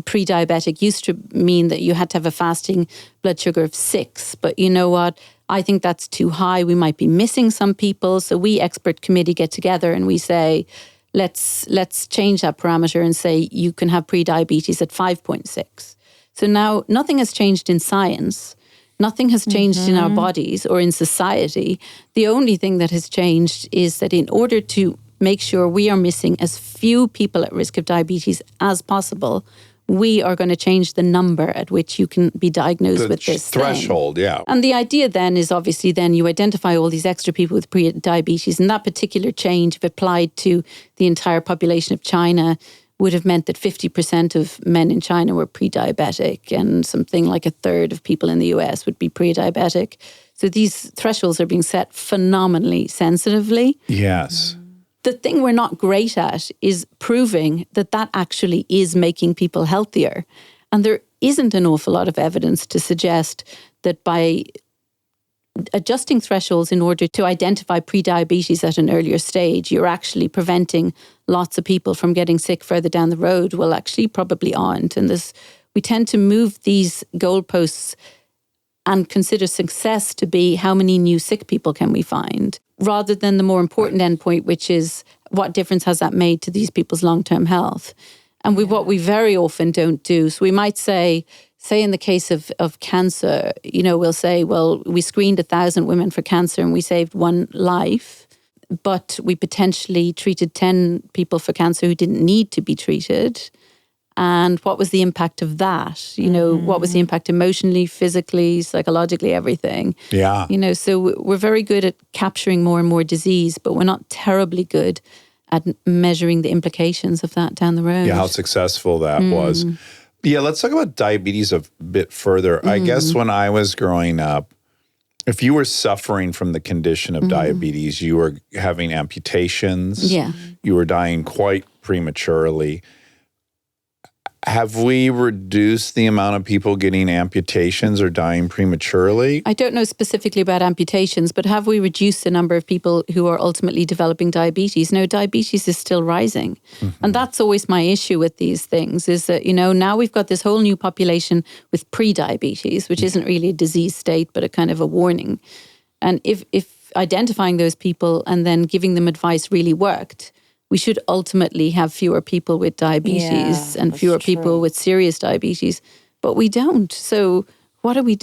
pre-diabetic used to mean that you had to have a fasting blood sugar of 6. But you know what? I think that's too high. We might be missing some people. So we expert committee get together and we say, let's change that parameter and say you can have pre-diabetes at 5.6. So now nothing has changed in science. Nothing has changed in our bodies or in society. The only thing that has changed is that in order to make sure we are missing as few people at risk of diabetes as possible, we are going to change the number at which you can be diagnosed with this threshold, thing. yeah. And the idea then is obviously then you identify all these extra people with pre-diabetes, and that particular change, if applied to the entire population of China, would have meant that 50% of men in China were pre-diabetic, and something like a third of people in the US would be pre-diabetic. So these thresholds are being set phenomenally sensitively. Yes. The thing we're not great at is proving that that actually is making people healthier. And there isn't an awful lot of evidence to suggest that by adjusting thresholds in order to identify prediabetes at an earlier stage, you're actually preventing lots of people from getting sick further down the road. Well, actually, probably aren't. And we tend to move these goalposts and consider success to be how many new sick people can we find, rather than the more important endpoint, which is what difference has that made to these people's long-term health. And what we very often don't do, so we might say in the case of cancer, we'll say, well, we screened 1,000 women for cancer and we saved one life, but we potentially treated 10 people for cancer who didn't need to be treated. And what was the impact of that? What was the impact emotionally, physically, psychologically, everything? Yeah. So we're very good at capturing more and more disease, but we're not terribly good at measuring the implications of that down the road. Yeah, how successful that was. Yeah, let's talk about diabetes a bit further. I guess when I was growing up, if you were suffering from the condition of diabetes, you were having amputations. Yeah. You were dying quite prematurely. Have we reduced the amount of people getting amputations or dying prematurely? I don't know specifically about amputations, but have we reduced the number of people who are ultimately developing diabetes? No, diabetes is still rising. And that's always my issue with these things, is that, now we've got this whole new population with pre-diabetes, which isn't really a disease state, but a kind of a warning. And if identifying those people and then giving them advice really worked, we should ultimately have fewer people with diabetes and fewer people with serious diabetes, but we don't. So what are we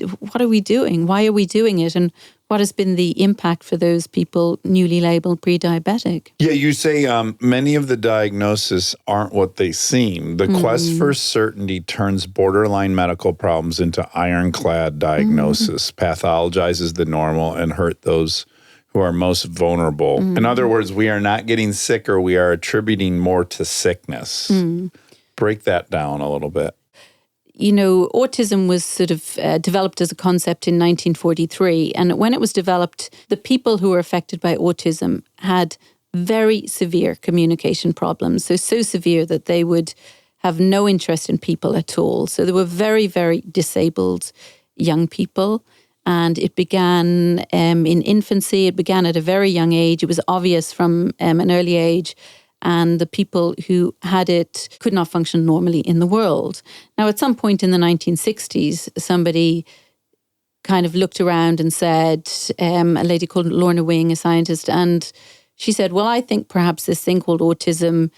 doing? Why are we doing it? And what has been the impact for those people newly labeled pre-diabetic? Yeah, you say many of the diagnoses aren't what they seem. The quest for certainty turns borderline medical problems into ironclad diagnosis, pathologizes the normal, and hurt those who are most vulnerable. In other words, we are not getting sicker, we are attributing more to sickness. Break that down a little bit. Autism was sort of developed as a concept in 1943. And when it was developed, the people who were affected by autism had very severe communication problems. So severe that they would have no interest in people at all. So they were very, very disabled young people. And it began in infancy. It began at a very young age. It was obvious from an early age. And the people who had it could not function normally in the world. Now, at some point in the 1960s, somebody kind of looked around and said, a lady called Lorna Wing, a scientist, and she said, well, I think perhaps this thing called autism,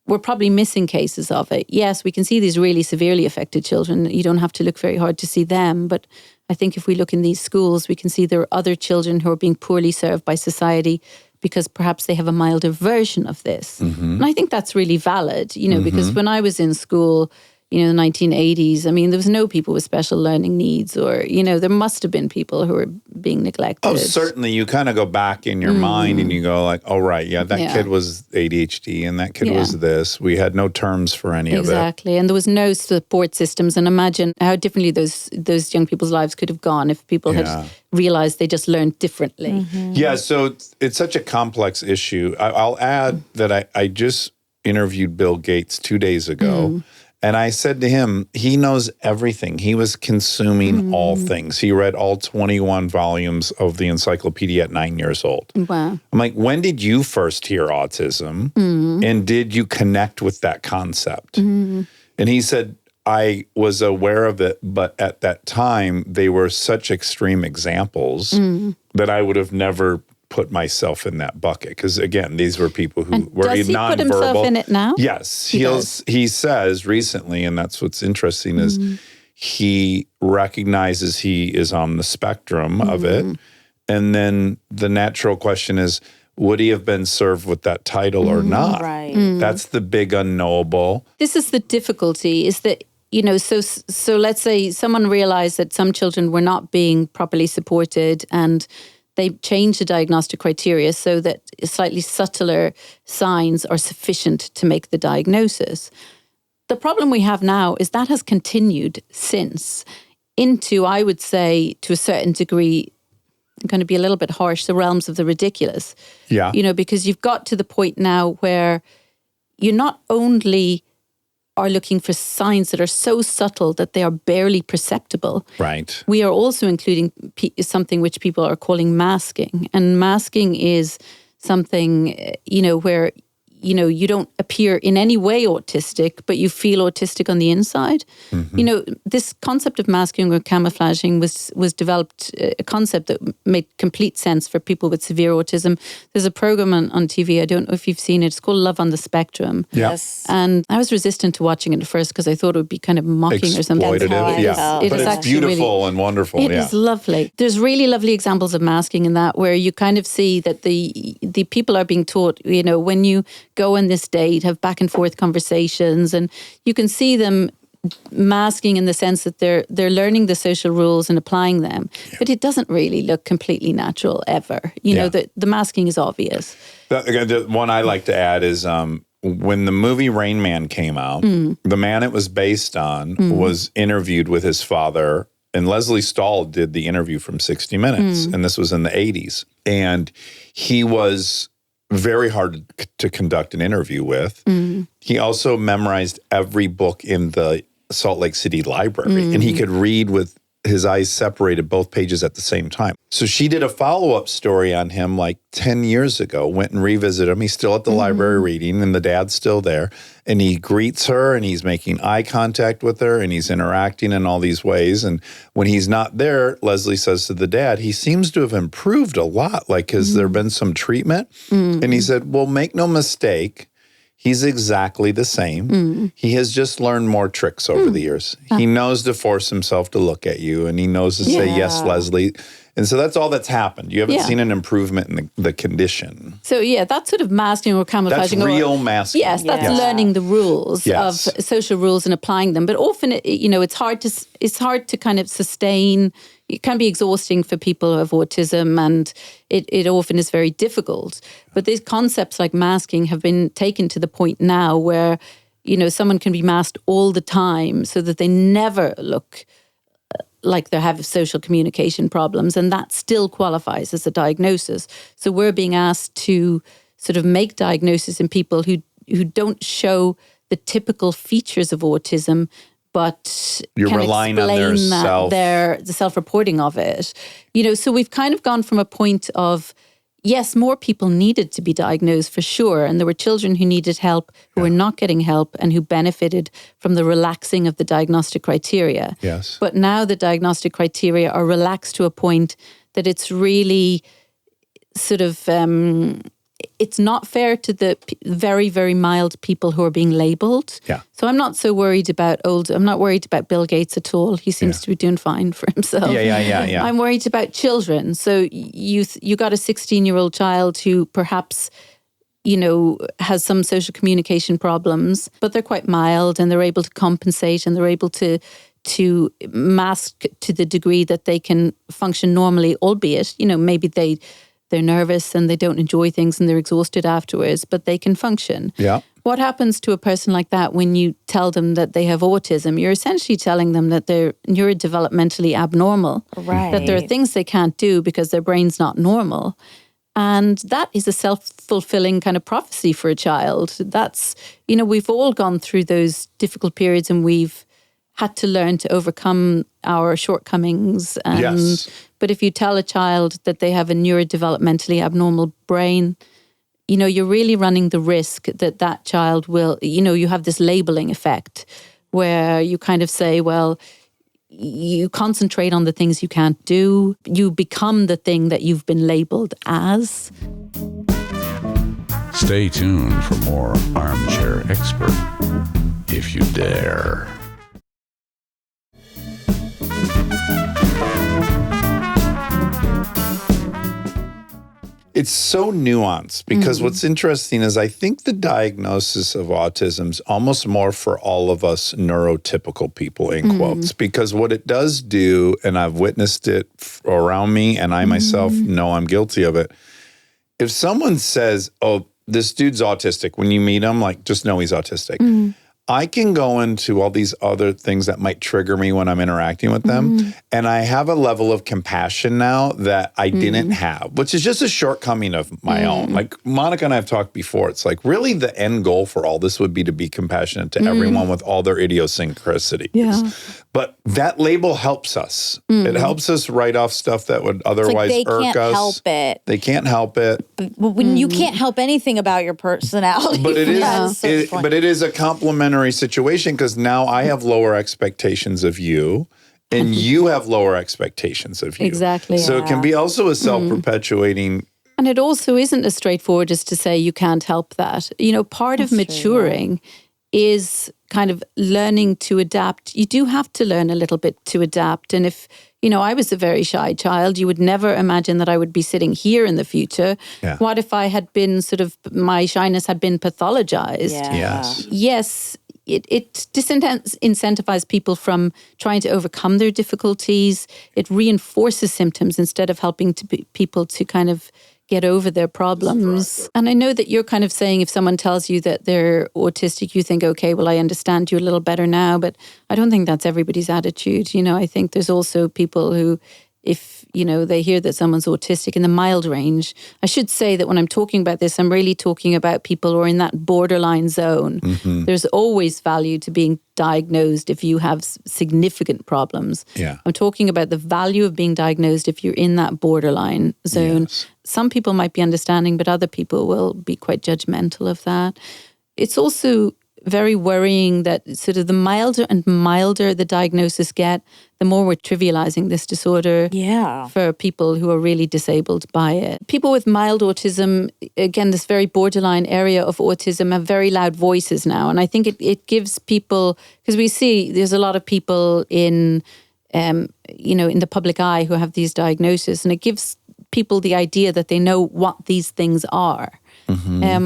we're probably missing cases of it. Yes, we can see these really severely affected children. You don't have to look very hard to see them. But I think if we look in these schools, we can see there are other children who are being poorly served by society because perhaps they have a milder version of this. And I think that's really valid, because when I was in school, the 1980s, there was no people with special learning needs or, there must have been people who were being neglected. Oh, certainly. You kind of go back in your mind and you go like, oh, right, yeah, that kid was ADHD and that kid was this. We had no terms for any of it. Exactly. And there was no support systems. And imagine how differently those young people's lives could have gone if people had realized they just learned differently. Yeah, so it's such a complex issue. I'll add that I just interviewed Bill Gates 2 days ago. And I said to him, he knows everything. He was consuming all things. He read all 21 volumes of the encyclopedia at 9 years old. Wow. I'm like, when did you first hear autism? And did you connect with that concept? And he said, I was aware of it, but at that time, they were such extreme examples that I would have never put myself in that bucket. Because again, these were people who were does he nonverbal. Put himself in it now? Yes. He He says recently, and that's what's interesting, is he recognizes he is on the spectrum of it. And then the natural question is, would he have been served with that title or not? Right. That's the big unknowable. This is the difficulty, is that, so let's say someone realized that some children were not being properly supported, and they changed the diagnostic criteria so that slightly subtler signs are sufficient to make the diagnosis. The problem we have now is that has continued since into, I would say, to a certain degree, I'm going to be a little bit harsh, the realms of the ridiculous. Yeah. Because you've got to the point now where you not only are looking for signs that are so subtle that they are barely perceptible. Right. We are also including something which people are calling masking. And masking is something, where, you don't appear in any way autistic, but you feel autistic on the inside. This concept of masking or camouflaging was developed, a concept that made complete sense for people with severe autism. There's a program on TV, I don't know if you've seen it, it's called Love on the Spectrum. Yeah. Yes. And I was resistant to watching it at first because I thought it would be kind of mocking or something. Exploitative. That's how I Yeah. felt. It But is it's actually beautiful and wonderful. It yeah. is lovely. There's really lovely examples of masking in that, where you kind of see that the people are being taught, when you go on this date, have back and forth conversations, and you can see them masking in the sense that they're learning the social rules and applying them, but it doesn't really look completely natural ever. The masking is obvious. The one I like to add is when the movie Rain Man came out, the man it was based on was interviewed with his father, and Leslie Stahl did the interview from 60 Minutes, and this was in the 80s. And he was very hard to conduct an interview with. He also memorized every book in the Salt Lake City library, and he could read with his eyes separated both pages at the same time. So she did a follow-up story on him like 10 years ago, went and revisited him. He's still at the library reading, and the dad's still there. And he greets her, and he's making eye contact with her, and he's interacting in all these ways. And when he's not there, Leslie says to the dad, he seems to have improved a lot. Like, has there been some treatment? And he said, well, make no mistake, he's exactly the same. He has just learned more tricks over the years. He knows to force himself to look at you, and he knows to say, yes, Leslie. And so that's all that's happened. You haven't seen an improvement in the condition. So that's sort of masking or camouflaging. That's real masking. Yes, that's learning the rules of social rules and applying them. But often, it's hard to kind of sustain. It can be exhausting for people who have autism, and it often is very difficult. But these concepts like masking have been taken to the point now where, someone can be masked all the time so that they never look like they have social communication problems, and that still qualifies as a diagnosis. So we're being asked to sort of make diagnoses in people who don't show the typical features of autism, but You're can relying on explain their the self-reporting of it. So we've kind of gone from a point of, yes, more people needed to be diagnosed for sure. And there were children who needed help, who were not getting help, and who benefited from the relaxing of the diagnostic criteria. Yes. But now the diagnostic criteria are relaxed to a point that it's really sort of, it's not fair to the very, very mild people who are being labeled. Yeah. So I'm not so worried about I'm not worried about Bill Gates at all. He seems to be doing fine for himself. Yeah. I'm worried about children. So you got a 16-year-old child who perhaps, has some social communication problems, but they're quite mild, and they're able to compensate, and they're able to mask to the degree that they can function normally, albeit, maybe they're nervous and they don't enjoy things and they're exhausted afterwards, but they can function. Yeah. What happens to a person like that when you tell them that they have autism? You're essentially telling them that they're neurodevelopmentally abnormal, Right. that there are things they can't do because their brain's not normal. And that is a self-fulfilling kind of prophecy for a child. That's, we've all gone through those difficult periods, and we've had to learn to overcome our shortcomings. Yes. But if you tell a child that they have a neurodevelopmentally abnormal brain, you're really running the risk that child will, you have this labeling effect where you kind of say, well, you concentrate on the things you can't do. You become the thing that you've been labeled as. Stay tuned for more Armchair Expert, if you dare. It's so nuanced because what's interesting is I think the diagnosis of autism is almost more for all of us neurotypical people, in quotes, because what it does do, and I've witnessed it around me, and I myself know I'm guilty of it. If someone says, oh, this dude's autistic, when you meet him, like, just know he's autistic. I can go into all these other things that might trigger me when I'm interacting with them. And I have a level of compassion now that I didn't have, which is just a shortcoming of my own. Like Monica and I have talked before. It's like really the end goal for all this would be to be compassionate to everyone with all their idiosyncrasies. Yeah. But that label helps us. It helps us write off stuff that would otherwise they irk can't us. help it. They can't help it. When you can't help anything about your personality. But it is, That's so funny. but it is a complementary situation because now I have lower expectations of you, and you have lower expectations of you. Exactly. So it can be also a self-perpetuating. And it also isn't as straightforward as to say you can't help that. Part of maturing is kind of learning to adapt. You do have to learn a little bit to adapt. And if, I was a very shy child, you would never imagine that I would be sitting here in the future. Yeah. What if I had been my shyness had been pathologized? Yeah. Yes. Yes, it disincentivizes people from trying to overcome their difficulties. It reinforces symptoms instead of helping people to kind of get over their problems. And I know that you're kind of saying if someone tells you that they're autistic, you think, okay, well, I understand you a little better now. But I don't think that's everybody's attitude. I think there's also people who, if, they hear that someone's autistic in the mild range. I should say that when I'm talking about this, I'm really talking about people who are in that borderline zone. There's always value to being diagnosed if you have significant problems. Yeah. I'm talking about the value of being diagnosed if you're in that borderline zone. Yes. Some people might be understanding, but other people will be quite judgmental of that. It's also very worrying that sort of the milder and milder the diagnosis get, the more we're trivializing this disorder for people who are really disabled by it. People with mild autism, again, this very borderline area of autism, have very loud voices now. And I think it gives people, because we see there's a lot of people in the public eye who have these diagnoses, and it gives people the idea that they know what these things are.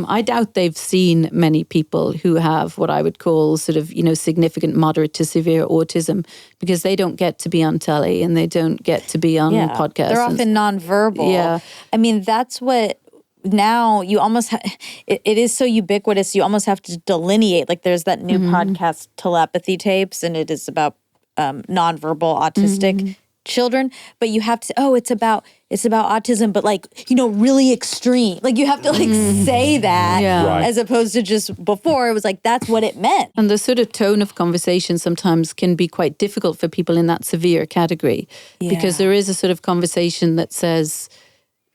I doubt they've seen many people who have what I would call sort of, significant, moderate to severe autism, because they don't get to be on telly and they don't get to be on podcasts. They're often nonverbal. Yeah. I mean, that's what now you almost it is so ubiquitous. You almost have to delineate. Like there's that new podcast, Telepathy Tapes, and it is about nonverbal autistic children, but you have to it's about autism, but really extreme. Like you have to say that Right. as opposed to just before it was like that's what it meant. And the sort of tone of conversation sometimes can be quite difficult for people in that severe category, because there is a sort of conversation that says,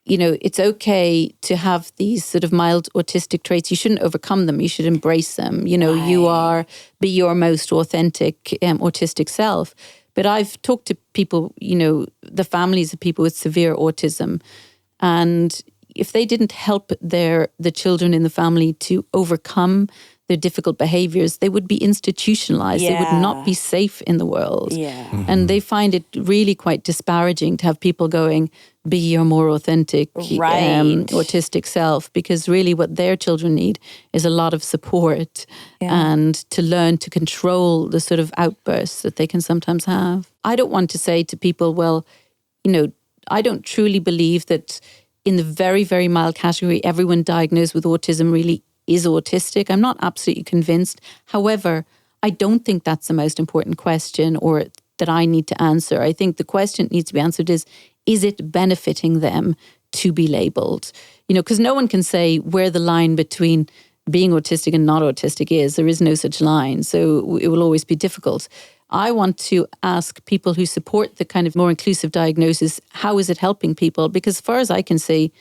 it's okay to have these sort of mild autistic traits. You shouldn't overcome them. You should embrace them. Be your most authentic autistic self. But I've talked to people, the families of people with severe autism, and if they didn't help the children in the family to overcome their difficult behaviors, they would be institutionalized. They would not be safe in the world. And they find it really quite disparaging to have people going, be your more authentic autistic self, because really what their children need is a lot of support and to learn to control the sort of outbursts that they can sometimes have. I don't want to say to people, well, I don't truly believe that in the very, very mild category, everyone diagnosed with autism really is autistic. I'm not absolutely convinced. However, I don't think that's the most important question or that I need to answer. I think the question that needs to be answered is it benefiting them to be labeled? Because no one can say where the line between being autistic and not autistic is. There is no such line. So it will always be difficult. I want to ask people who support the kind of more inclusive diagnosis, how is it helping people? Because as far as I can see,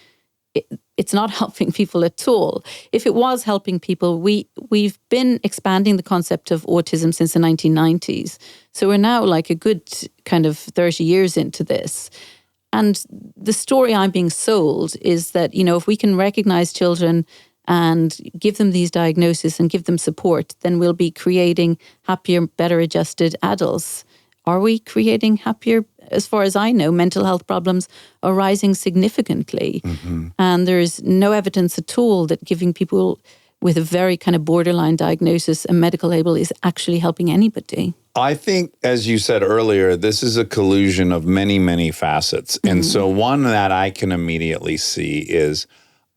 it's not helping people at all. If it was helping people, we've been expanding the concept of autism since the 1990s. So we're now like a good kind of 30 years into this. And the story I'm being sold is that, if we can recognize children and give them these diagnoses and give them support, then we'll be creating happier, better adjusted adults. Are we creating happier, as far as I know, mental health problems are rising significantly. And there's no evidence at all that giving people with a very kind of borderline diagnosis a medical label is actually helping anybody. I think, as you said earlier, this is a collusion of many, many facets. And so one that I can immediately see is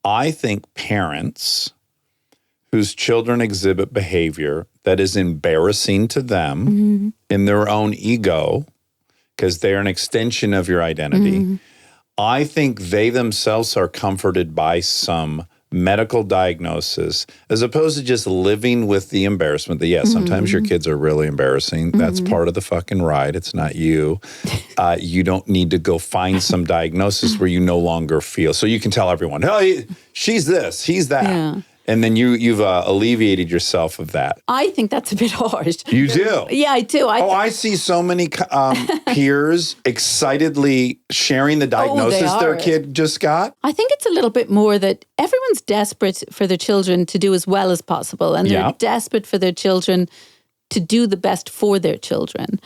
I think parents whose children exhibit behavior that is embarrassing to them in their own ego, because they're an extension of your identity, I think they themselves are comforted by some medical diagnosis as opposed to just living with the embarrassment that, yes, sometimes your kids are really embarrassing. That's part of the fucking ride. It's not you. You don't need to go find some diagnosis where you no longer feel. So you can tell everyone, oh, she's this, he's that. Yeah. And then you've alleviated yourself of that. I think that's a bit harsh. You do? Yeah, I do. I see so many peers excitedly sharing the diagnosis their kid just got. I think it's a little bit more that everyone's desperate for their children to do as well as possible. And they're desperate for their children to do the best for their children.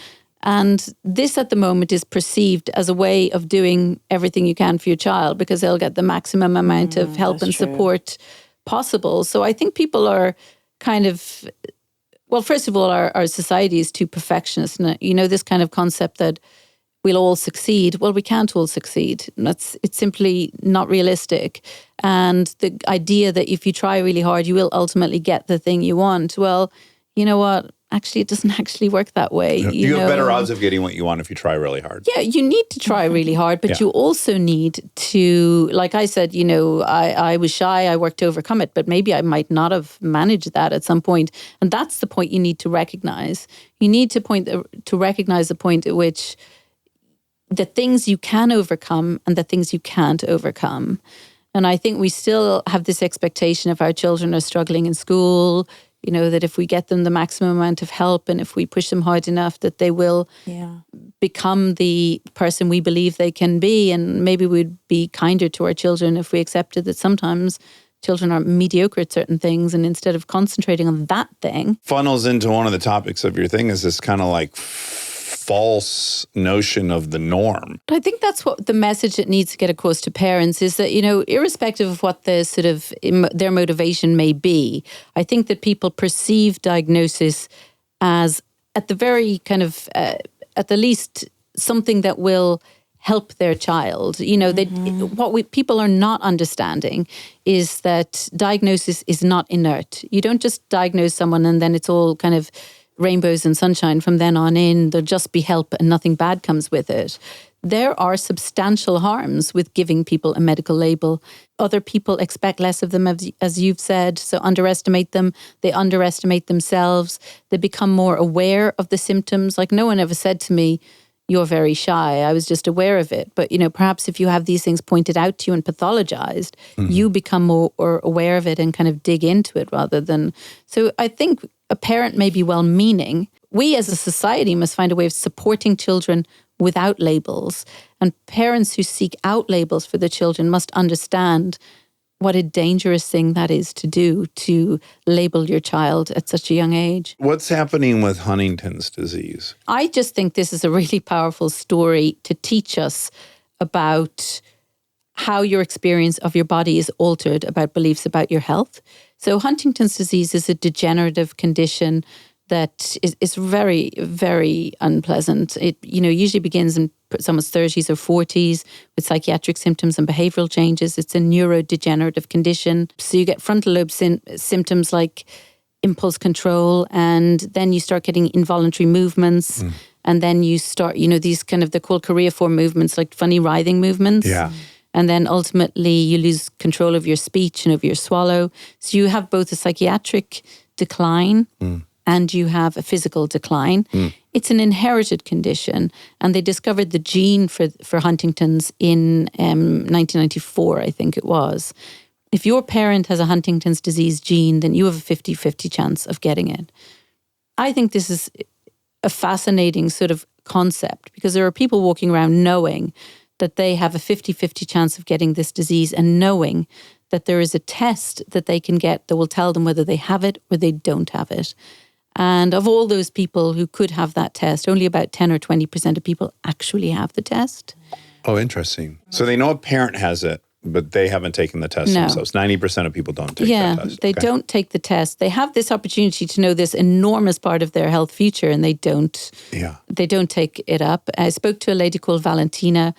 And this at the moment is perceived as a way of doing everything you can for your child because they'll get the maximum amount of help and support possible. So I think people are kind of, well, first of all, our society is too perfectionist. And, you know, this kind of concept that we'll all succeed. Well, we can't all succeed. It's simply not realistic. And the idea that if you try really hard, you will ultimately get the thing you want. Well, you know what? Actually, it doesn't actually work that way. You have better odds of getting what you want if you try really hard. Yeah, you need to try really hard, but you also need to, like I said, you know, I was shy, I worked to overcome it, but maybe I might not have managed that at some point. And that's the point you need to recognize. You need to recognize the point at which the things you can overcome and the things you can't overcome. And I think we still have this expectation if our children are struggling in school, you know, that if we get them the maximum amount of help and if we push them hard enough that they will become the person we believe they can be. And maybe we'd be kinder to our children if we accepted that sometimes children are mediocre at certain things, and instead of concentrating on that thing. Funnels into one of the topics of your thing is this kind of like false notion of the norm. I think that's what the message that needs to get across to parents is that, you know, irrespective of what the sort of their motivation may be, I think that people perceive diagnosis as at the very kind of, at the least, something that will help their child. You know, people are not understanding is that diagnosis is not inert. You don't just diagnose someone and then it's all kind of rainbows and sunshine from then on in. There'll just be help and nothing bad comes with it. There are substantial harms with giving people a medical label. Other people expect less of them, as you've said, so underestimate them. They underestimate themselves. They become more aware of the symptoms. Like no one ever said to me, you're very shy. I was just aware of it. But, you know, perhaps if you have these things pointed out to you and pathologized, you become more aware of it and kind of dig into it rather than... So I think a parent may be well-meaning. We as a society must find a way of supporting children without labels. And parents who seek out labels for their children must understand what a dangerous thing that is to do, to label your child at such a young age. What's happening with Huntington's disease? I just think this is a really powerful story to teach us about how your experience of your body is altered, about beliefs about your health. So Huntington's disease is a degenerative condition that is very, very unpleasant. It, you know, usually begins in someone's 30s or 40s with psychiatric symptoms and behavioral changes. It's a neurodegenerative condition. So you get frontal lobe symptoms like impulse control, and then you start getting involuntary movements. And then you start, you know, these kind of, they're called choreiform movements, like funny writhing movements. Yeah. And then ultimately you lose control of your speech and of your swallow. So you have both a psychiatric decline and you have a physical decline. It's an inherited condition. And they discovered the gene for Huntington's in 1994, I think it was. If your parent has a Huntington's disease gene, then you have a 50-50 chance of getting it. I think this is a fascinating sort of concept because there are people walking around knowing that they have a 50-50 chance of getting this disease and knowing that there is a test that they can get that will tell them whether they have it or they don't have it. And of all those people who could have that test, only about 10 or 20% of people actually have the test. Oh, interesting. So they know a parent has it, but they haven't taken the test No. themselves. 90% of people don't take Yeah, that test. they Okay. don't take the test. They have this opportunity to know this enormous part of their health future, and they don't. Yeah. They don't take it up. I spoke to a lady called Valentina.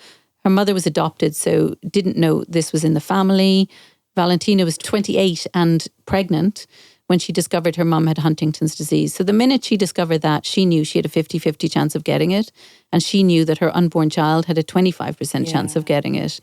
Her mother was adopted, so didn't know this was in the family. Valentina was 28 and pregnant when she discovered her mum had Huntington's disease. So the minute she discovered that, she knew she had a 50-50 chance of getting it. And she knew that her unborn child had a 25% chance of getting it.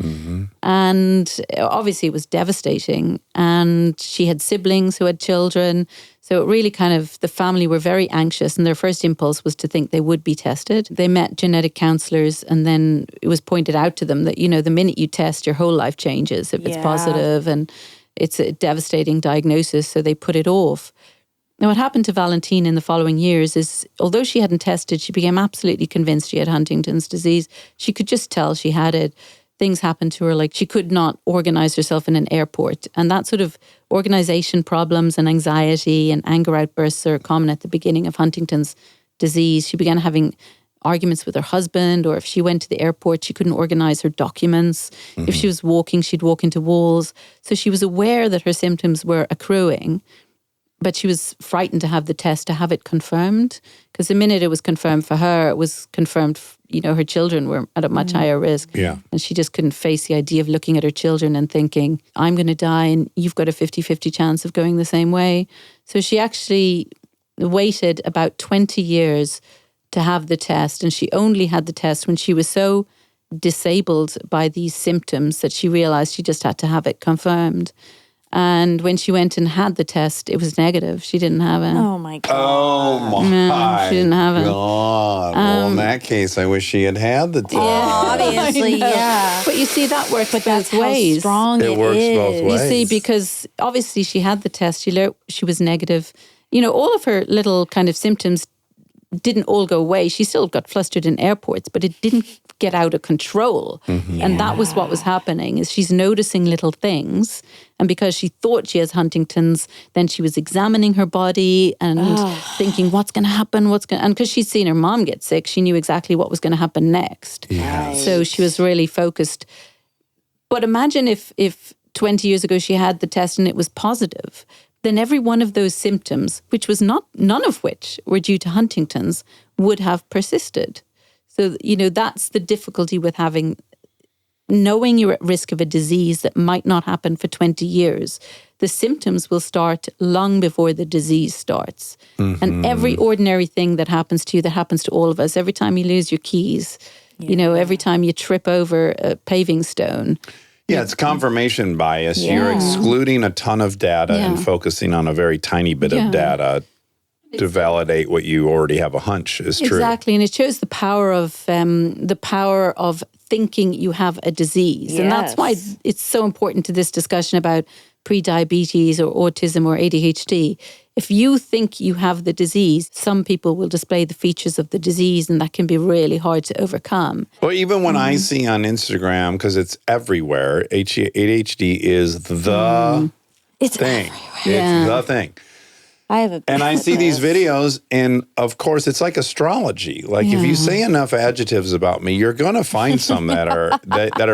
And obviously it was devastating. And she had siblings who had children. So it really kind of, the family were very anxious. And their first impulse was to think they would be tested. They met genetic counselors, and then it was pointed out to them that, you know, the minute you test, your whole life changes if it's Yeah. positive. And it's a devastating diagnosis, so they put it off. Now, what happened to Valentine in the following years is, although she hadn't tested, she became absolutely convinced she had Huntington's disease. She could just tell she had it. Things happened to her, like she could not organize herself in an airport. And that sort of organization problems and anxiety and anger outbursts are common at the beginning of Huntington's disease. She began having arguments with her husband, or if she went to the airport, she couldn't organize her documents. If she was walking, she'd walk into walls. So she was aware that her symptoms were accruing, but she was frightened to have the test, to have it confirmed. Because the minute it was confirmed for her, it was confirmed, you know, her children were at a much higher risk. Yeah. And she just couldn't face the idea of looking at her children and thinking, I'm going to die and you've got a 50-50 chance of going the same way. So she actually waited about 20 years to have the test, and she only had the test when she was so disabled by these symptoms that she realized she just had to have it confirmed. And when she went and had the test, it was negative. She didn't have it. Oh my God. Oh my No, she didn't have it. God. Well, in that case, I wish she had had the test. Obviously, I know. yeah. But you see, that works But both that's how ways. strong It it works is. both ways. You see, because obviously she had the test, she learned she was negative. You know, all of her little kind of symptoms didn't all go away. She still got flustered in airports, but it didn't get out of control. And that was what was happening, is she's noticing little things. And because she thought she has Huntington's, then she was examining her body and thinking, what's going to happen? And because she'd seen her mom get sick, she knew exactly what was going to happen next. So she was really focused. But imagine if 20 years ago she had the test and it was positive, then every one of those symptoms, which was none of which were due to Huntington's, would have persisted. So, you know, that's the difficulty with knowing you're at risk of a disease that might not happen for 20 years. The symptoms will start long before the disease starts. And every ordinary thing that happens to you, that happens to all of us, every time you lose your keys, you know, every time you trip over a paving stone. Yeah, it's confirmation bias. You're Yeah. excluding a ton of data and Yeah. focusing on a very tiny bit Yeah. of data to validate what you already have a hunch is true. Exactly, and it shows the power of thinking you have a disease, and that's why Yes. it's so important to this discussion about pre-diabetes or autism or ADHD. If you think you have the disease, some people will display the features of the disease, and that can be really hard to overcome. Well, even when I see on Instagram, because it's everywhere, ADHD is the It's thing. Yeah. It's the thing. I have a And I see these videos, and of course, it's like astrology. Like if you say enough adjectives about me, you're going to find some that are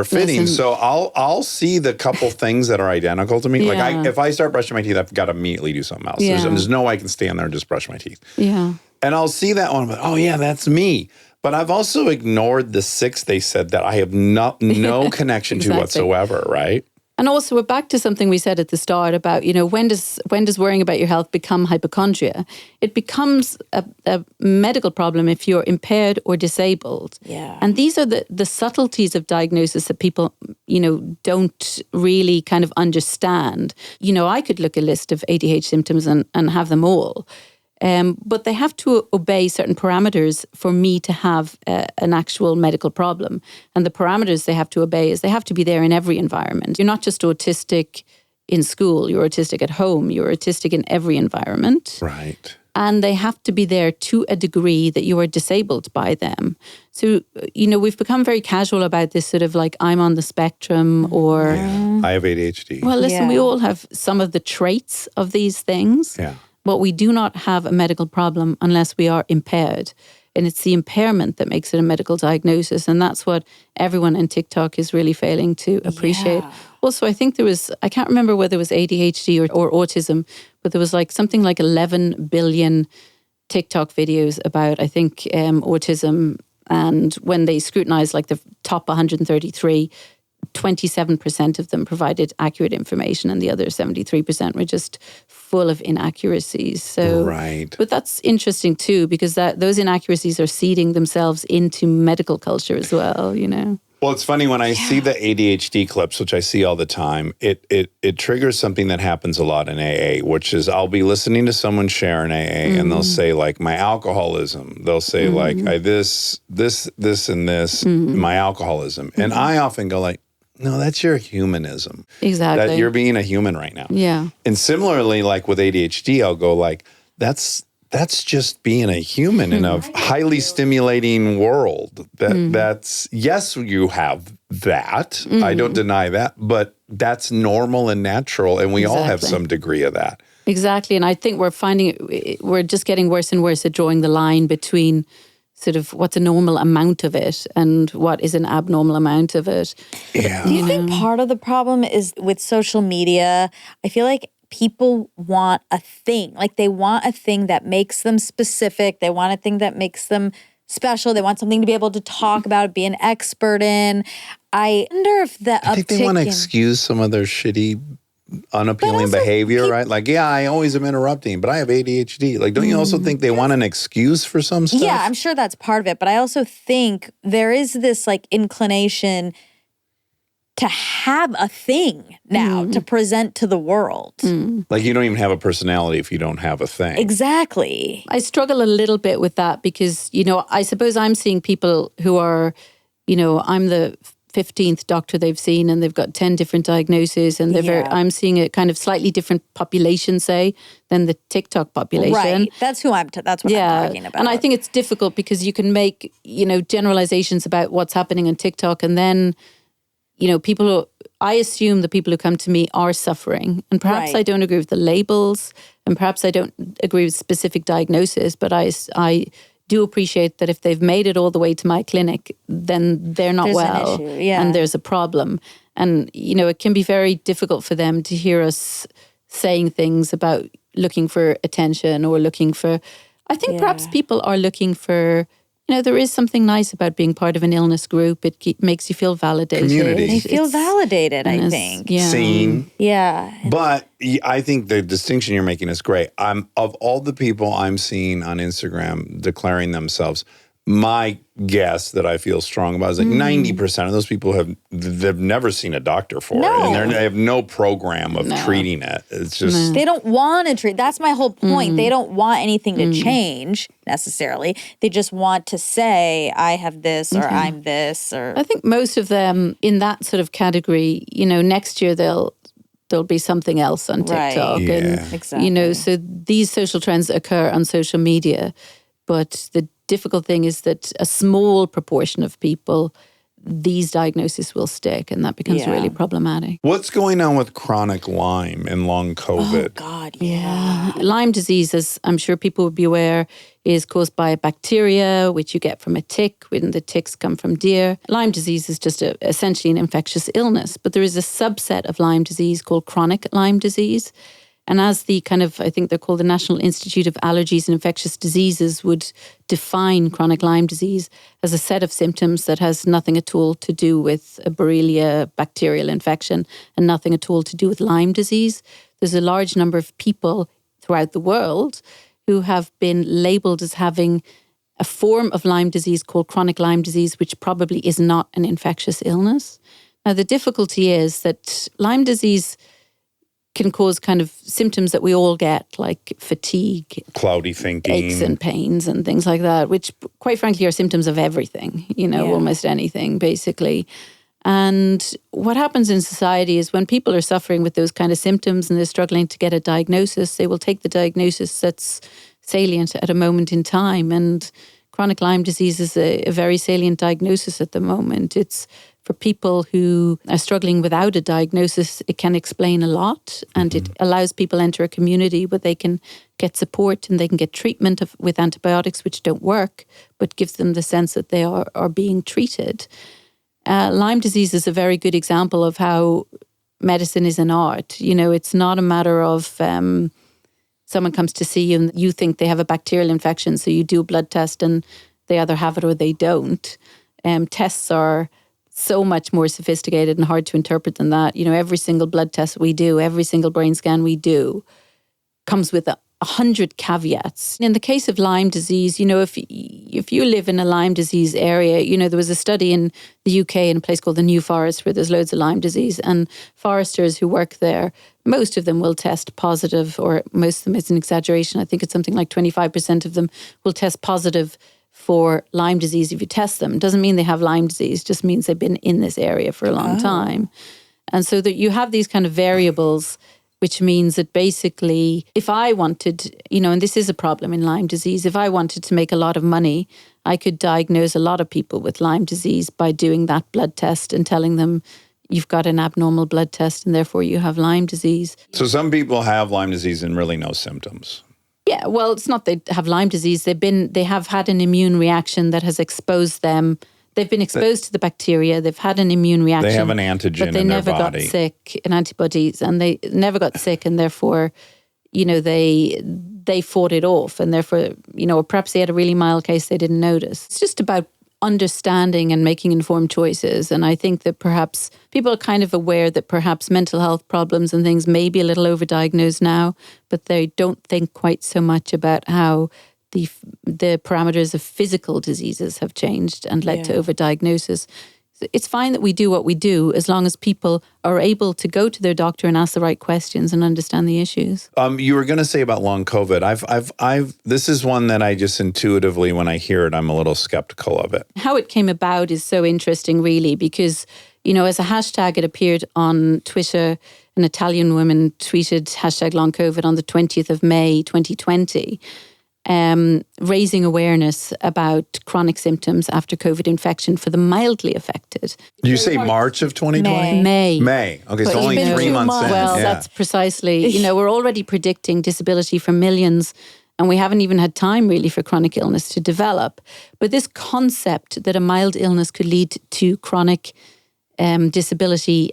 fitting. Listen. So I'll see the couple things that are identical to me. Yeah. Like if I start brushing my teeth, I've got to immediately do something else. Yeah. There's no way I can stand there and just brush my teeth. Yeah. And I'll see that one. I'm like, oh yeah, that's me. But I've also ignored the 6 they said that I have no connection to Exactly. whatsoever. Right? And also, we're back to something we said at the start about, you know, when does worrying about your health become hypochondria? It becomes a medical problem if you're impaired or disabled. Yeah. And these are the subtleties of diagnosis that people, you know, don't really kind of understand. You know, I could look a list of ADHD symptoms and have them all. But they have to obey certain parameters for me to have an actual medical problem. And the parameters they have to obey is they have to be there in every environment. You're not just autistic in school, you're autistic at home, you're autistic in every environment. Right. And they have to be there to a degree that you are disabled by them. So, you know, we've become very casual about this sort of like, I'm on the spectrum or, I have ADHD. well, listen, Yeah. we all have some of the traits of these things. Yeah. But we do not have a medical problem unless we are impaired. And it's the impairment that makes it a medical diagnosis. And that's what everyone in TikTok is really failing to appreciate. Yeah. Also, I think I can't remember whether it was ADHD or autism, but there was like something like 11 billion TikTok videos about, I think, autism. And when they scrutinized like the top 133, 27% of them provided accurate information and the other 73% were just full of inaccuracies. So, Right. But that's interesting too, because those inaccuracies are seeding themselves into medical culture as well, you know. Well, it's funny when I see the ADHD clips, which I see all the time, it triggers something that happens a lot in AA, which is I'll be listening to someone share in AA and they'll say like my alcoholism. They'll say like this, and this, my alcoholism. And I often go like, no, that's your humanism. Exactly. That you're being a human right now. Yeah. And similarly, like with ADHD, I'll go like, that's just being a human in a highly stimulating world. That's, yes, you have that. I don't deny that, but that's normal and natural. And we all have Exactly. some degree of that. Exactly. And I think we're just getting worse and worse at drawing the line between sort of what's a normal amount of it and what is an abnormal amount of it. Yeah. Do you think part of the problem is with social media? I feel like people want a thing. Like they want a thing that makes them specific. They want a thing that makes them special. They want something to be able to talk about, be an expert in. I wonder if the I think they want to excuse some of their shitty, unappealing behavior, right? Like, yeah, I always am interrupting, but I have ADHD. Like, don't you also think they want an excuse for some stuff? Yeah, I'm sure that's part of it. But I also think there is this like inclination to have a thing now to present to the world. Like, you don't even have a personality if you don't have a thing. Exactly. I struggle a little bit with that because, you know, I suppose I'm seeing people who are, you know, I'm the 15th doctor they've seen and they've got 10 different diagnoses and I'm seeing a kind of slightly different population, say, than the TikTok population. Right. That's what I'm talking about. And I think it's difficult because you can make, you know, generalizations about what's happening on TikTok and then, you know, I assume the people who come to me are suffering. And perhaps Right. I don't agree with the labels and perhaps I don't agree with specific diagnosis, but I do appreciate that if they've made it all the way to my clinic, then they're not There's an well issue, yeah. and there's a problem. And, you know, it can be very difficult for them to hear us saying things about looking for attention or looking for, I think perhaps people are looking for, you know, there is something nice about being part of an illness group. It makes you feel validated. Community. They feel validated, I think. Yeah. Seen. Yeah. But I think the distinction you're making is great. Of all the people I'm seeing on Instagram declaring themselves, my guess that I feel strong about is like 90% of those people they've never seen a doctor for it. And they have no program of treating it. It's just They don't want to treat. That's my whole point. They don't want anything to change necessarily. They just want to say, I have this or I'm this or. I think most of them in that sort of category, you know, next year there'll be something else on TikTok. Right. And, Exactly. you know, so these social trends occur on social media. But the difficult thing is that a small proportion of people, these diagnoses will stick, and that becomes really problematic. what's going on with chronic Lyme and long COVID? Oh God, yeah. Lyme disease, as I'm sure people would be aware, is caused by a bacteria, which you get from a tick, when the ticks come from deer. Lyme disease is just essentially an infectious illness, but there is a subset of Lyme disease called chronic Lyme disease. And as the kind of, I think they're called the National Institute of Allergies and Infectious Diseases would define chronic Lyme disease as a set of symptoms that has nothing at all to do with a Borrelia bacterial infection and nothing at all to do with Lyme disease. There's a large number of people throughout the world who have been labeled as having a form of Lyme disease called chronic Lyme disease, which probably is not an infectious illness. Now, the difficulty is that Lyme disease can cause kind of symptoms that we all get, like fatigue, Cloudy thinking. aches and pains and things like that, which quite frankly are symptoms of everything, you know, almost anything basically. And what happens in society is when people are suffering with those kind of symptoms and they're struggling to get a diagnosis, they will take the diagnosis that's salient at a moment in time and chronic Lyme disease is a very salient diagnosis at the moment. It's for people who are struggling without a diagnosis, it can explain a lot, and it allows people enter a community where they can get support and they can get treatment with antibiotics which don't work, but gives them the sense that they are being treated. Lyme disease is a very good example of how medicine is an art. You know, it's not a matter of someone comes to see you and you think they have a bacterial infection, so you do a blood test and they either have it or they don't. Tests are so much more sophisticated and hard to interpret than that. You know, every single blood test we do, every single brain scan we do comes with 100 caveats. In the case of Lyme disease, you know, if you live in a Lyme disease area, you know, there was a study in the UK in a place called the New Forest where there's loads of Lyme disease, and foresters who work there, most of them will test positive, or most of them, it's an exaggeration, I think it's something like 25% of them will test positive for Lyme disease if you test them. It doesn't mean they have Lyme disease, just means they've been in this area for a long time. And so that you have these kind of variables, which means that basically if I wanted, you know, and this is a problem in Lyme disease, if I wanted to make a lot of money, I could diagnose a lot of people with Lyme disease by doing that blood test and telling them you've got an abnormal blood test and therefore you have Lyme disease. So some people have Lyme disease and really no symptoms. Yeah, well, it's not they have Lyme disease. They have had an immune reaction that has exposed them. They've been exposed to the bacteria. They've had an immune reaction. They have an antigen but they in their never body. got sick, and antibodies, and they never got sick, and therefore, you know, they fought it off, and therefore, you know, or perhaps they had a really mild case they didn't notice. It's just about understanding and making informed choices. And I think that perhaps people are kind of aware that perhaps mental health problems and things may be a little overdiagnosed now, but they don't think quite so much about how the parameters of physical diseases have changed and led to overdiagnosis. It's fine that we do what we do as long as people are able to go to their doctor and ask the right questions and understand the issues. You were going to say about long COVID. This is one that I just intuitively, when I hear it, I'm a little skeptical of it. How it came about is so interesting, really, because, you know, as a hashtag, it appeared on Twitter. An Italian woman tweeted hashtag long COVID on the 20th of May, 2020. Raising awareness about chronic symptoms after COVID infection for the mildly affected. You say March of 2020? May. Okay, But so only even 3 2 months in. Well, yeah. that's precisely, you know, we're already predicting disability for millions, and we haven't even had time really for chronic illness to develop. But this concept that a mild illness could lead to chronic disability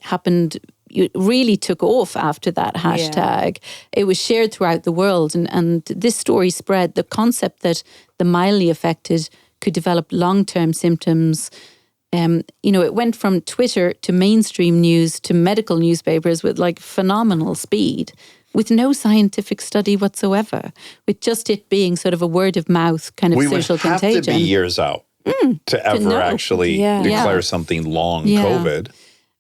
really took off after that hashtag. It was shared throughout the world, and this story spread. The concept that the mildly affected could develop long-term symptoms. You know, it went from Twitter to mainstream news to medical newspapers with like phenomenal speed, with no scientific study whatsoever, with just it being sort of a word of mouth kind of We would social have contagion. to be years out to ever know. actually declare something long COVID.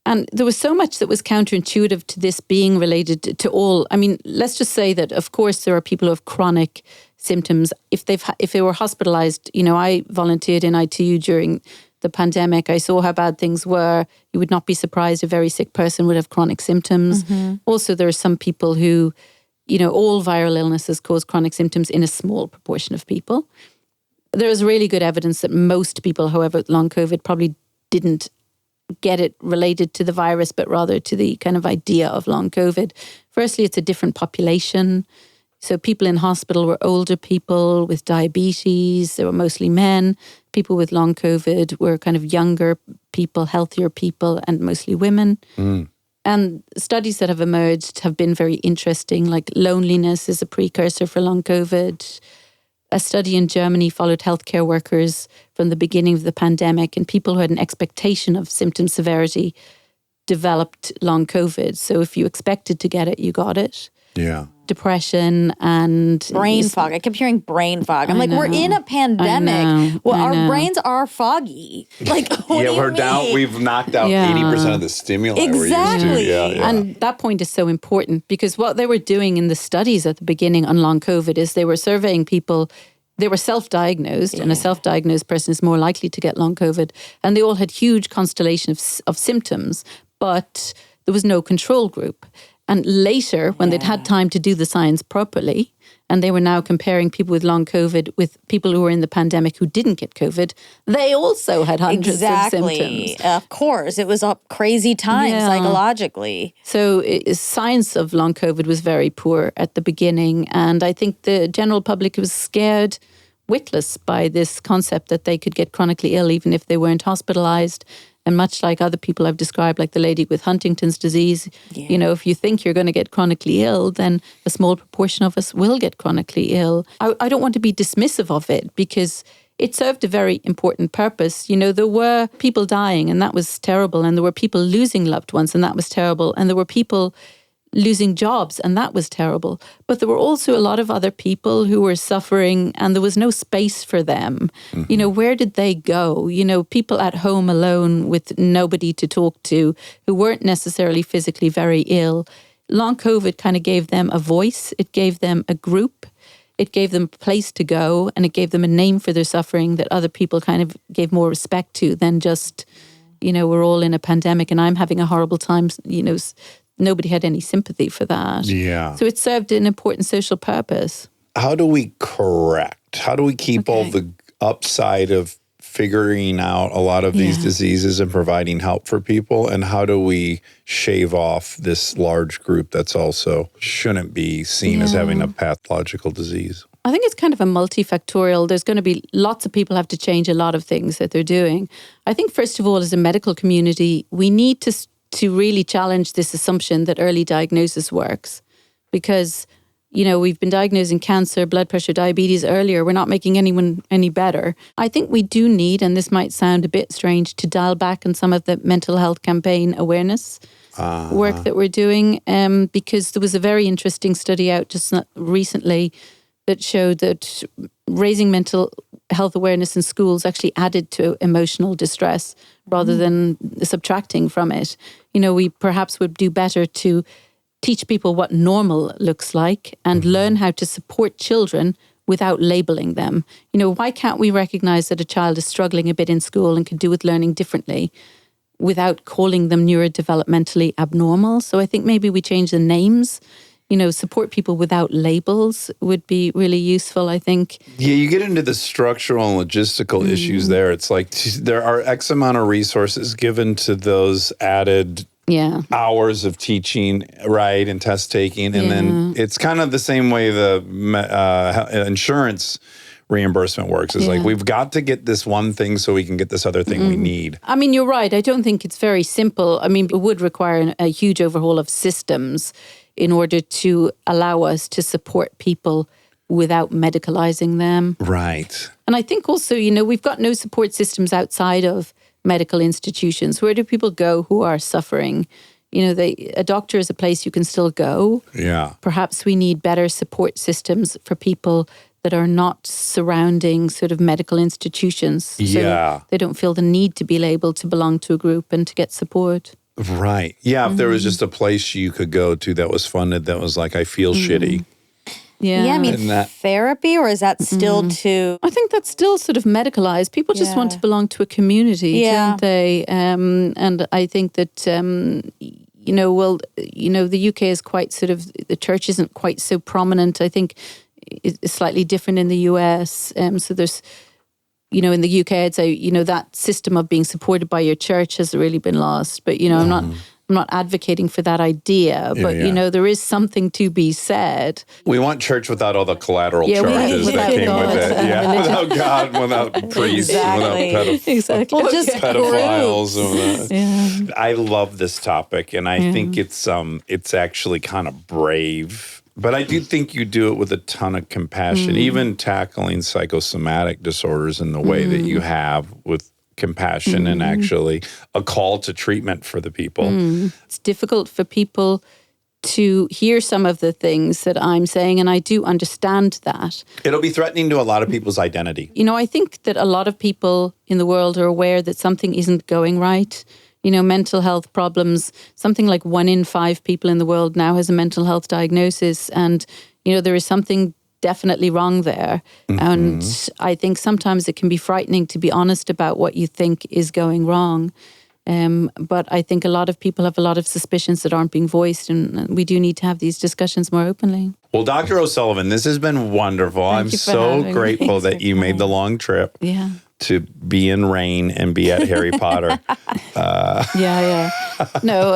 And there was so much that was counterintuitive to this being related to all. I mean, let's just say that, of course, there are people who have chronic symptoms. If they were hospitalized, you know, I volunteered in ITU during the pandemic. I saw how bad things were. You would not be surprised a very sick person would have chronic symptoms. Also, there are some people who, you know, all viral illnesses cause chronic symptoms in a small proportion of people. There is really good evidence that most people, however, with long COVID probably didn't get it related to the virus, but rather to the kind of idea of long COVID. Firstly, it's a different population. So people in hospital were older people with diabetes. They were mostly men. People with long COVID were kind of younger people, healthier people, and mostly women. And studies that have emerged have been very interesting, like loneliness is a precursor for long COVID. A study in Germany followed healthcare workers from the beginning of the pandemic, and people who had an expectation of symptom severity developed long COVID. So if you expected to get it, you got it. Yeah. Depression and brain fog. I kept hearing brain fog. I'm like, we're in a pandemic. Well, our brains are foggy. Like, what do you we're mean? down. We've knocked out 80% of the stimuli we're used Exactly. to. Yeah. And that point is so important because what they were doing in the studies at the beginning on long COVID is they were surveying people. They were self-diagnosed, and a self-diagnosed person is more likely to get long COVID. And they all had huge constellation of symptoms, but there was no control group. And later, when they'd had time to do the science properly And they were now comparing people with long COVID with people who were in the pandemic who didn't get COVID. They also had hundreds of symptoms. Of course. It was a crazy time Yeah. psychologically. So science of long COVID was very poor at the beginning. And I think the general public was scared witless by this concept that they could get chronically ill even if they weren't hospitalized. And much like other people I've described, like the lady with Huntington's disease, you know, if you think you're going to get chronically ill, then a small proportion of us will get chronically ill. I don't want to be dismissive of it because it served a very important purpose. You know, there were people dying and that was terrible. And there were people losing loved ones and that was terrible. And there were people losing jobs and that was terrible. But there were also a lot of other people who were suffering and there was no space for them. You know, where did they go? You know, people at home alone with nobody to talk to who weren't necessarily physically very ill. Long COVID kind of gave them a voice. It gave them a group. It gave them a place to go and it gave them a name for their suffering that other people kind of gave more respect to than just, you know, we're all in a pandemic and I'm having a horrible time, you know. Nobody had any sympathy for that. Yeah. So it served an important social purpose. How do we correct? How do we keep all Okay. the upside of figuring out a lot of these Yeah. diseases and providing help for people? And how do we shave off this large group that's also shouldn't be seen as having a pathological disease? I think it's kind of a multifactorial. There's going to be lots of people have to change a lot of things that they're doing. I think, first of all, as a medical community, we need to really challenge this assumption that early diagnosis works. Because, you know, we've been diagnosing cancer, blood pressure, diabetes earlier. We're not making anyone any better. I think we do need, and this might sound a bit strange, to dial back on some of the mental health campaign awareness work that we're doing. Because there was a very interesting study out just recently that showed that raising mental health awareness in schools actually added to emotional distress rather than subtracting from it. You know, we perhaps would do better to teach people what normal looks like and learn how to support children without labeling them. You know, why can't we recognize that a child is struggling a bit in school and could do with learning differently without calling them neurodevelopmentally abnormal? So I think maybe we change the names. You know, support people without labels would be really useful, I think. Yeah, you get into the structural and logistical issues there. It's like there are X amount of resources given to those added hours of teaching, right, and test taking. And then it's kind of the same way the insurance reimbursement works. It's like, we've got to get this one thing so we can get this other thing we need. I mean, you're right. I don't think it's very simple. I mean, it would require a huge overhaul of systems in order to allow us to support people without medicalizing them. Right. And I think also, you know, we've got no support systems outside of medical institutions. Where do people go who are suffering? You know, a doctor is a place you can still go. Yeah. Perhaps we need better support systems for people that are not surrounding sort of medical institutions. So they don't feel the need to be labeled to belong to a group and to get support. Right. Yeah, if there was just a place you could go to that was funded that was like, I feel shitty. Yeah, I mean, therapy, or is that still too... I think that's still sort of medicalized. People just want to belong to a community, don't they? And I think that, you know, well, you know, the UK is quite sort of, the church isn't quite so prominent. I think it's slightly different in the US. So there's, you know, in the UK, I'd say, you know, that system of being supported by your church has really been lost. But, you know, I'm not advocating for that idea, but, you know, there is something to be said. We want church without all the collateral charges that came with it. Yeah, without God, without priests, without Just pedophiles. I love this topic, and I think it's actually kind of brave. But I do think you do it with a ton of compassion, even tackling psychosomatic disorders in the way that you have with compassion and actually a call to treatment for the people. It's difficult for people to hear some of the things that I'm saying, and I do understand that. It'll be threatening to a lot of people's identity. You know, I think that a lot of people in the world are aware that something isn't going right. You know, mental health problems, something like 1 in 5 people in the world now has a mental health diagnosis. And, you know, there is something definitely wrong there. And I think sometimes it can be frightening to be honest about what you think is going wrong. But I think a lot of people have a lot of suspicions that aren't being voiced, and we do need to have these discussions more openly. Well, Dr. O'Sullivan, this has been wonderful. I'm you for so having me. grateful Thanks that for you made the coming. long trip Yeah. to be in rain and be at Harry Potter. Yeah. No,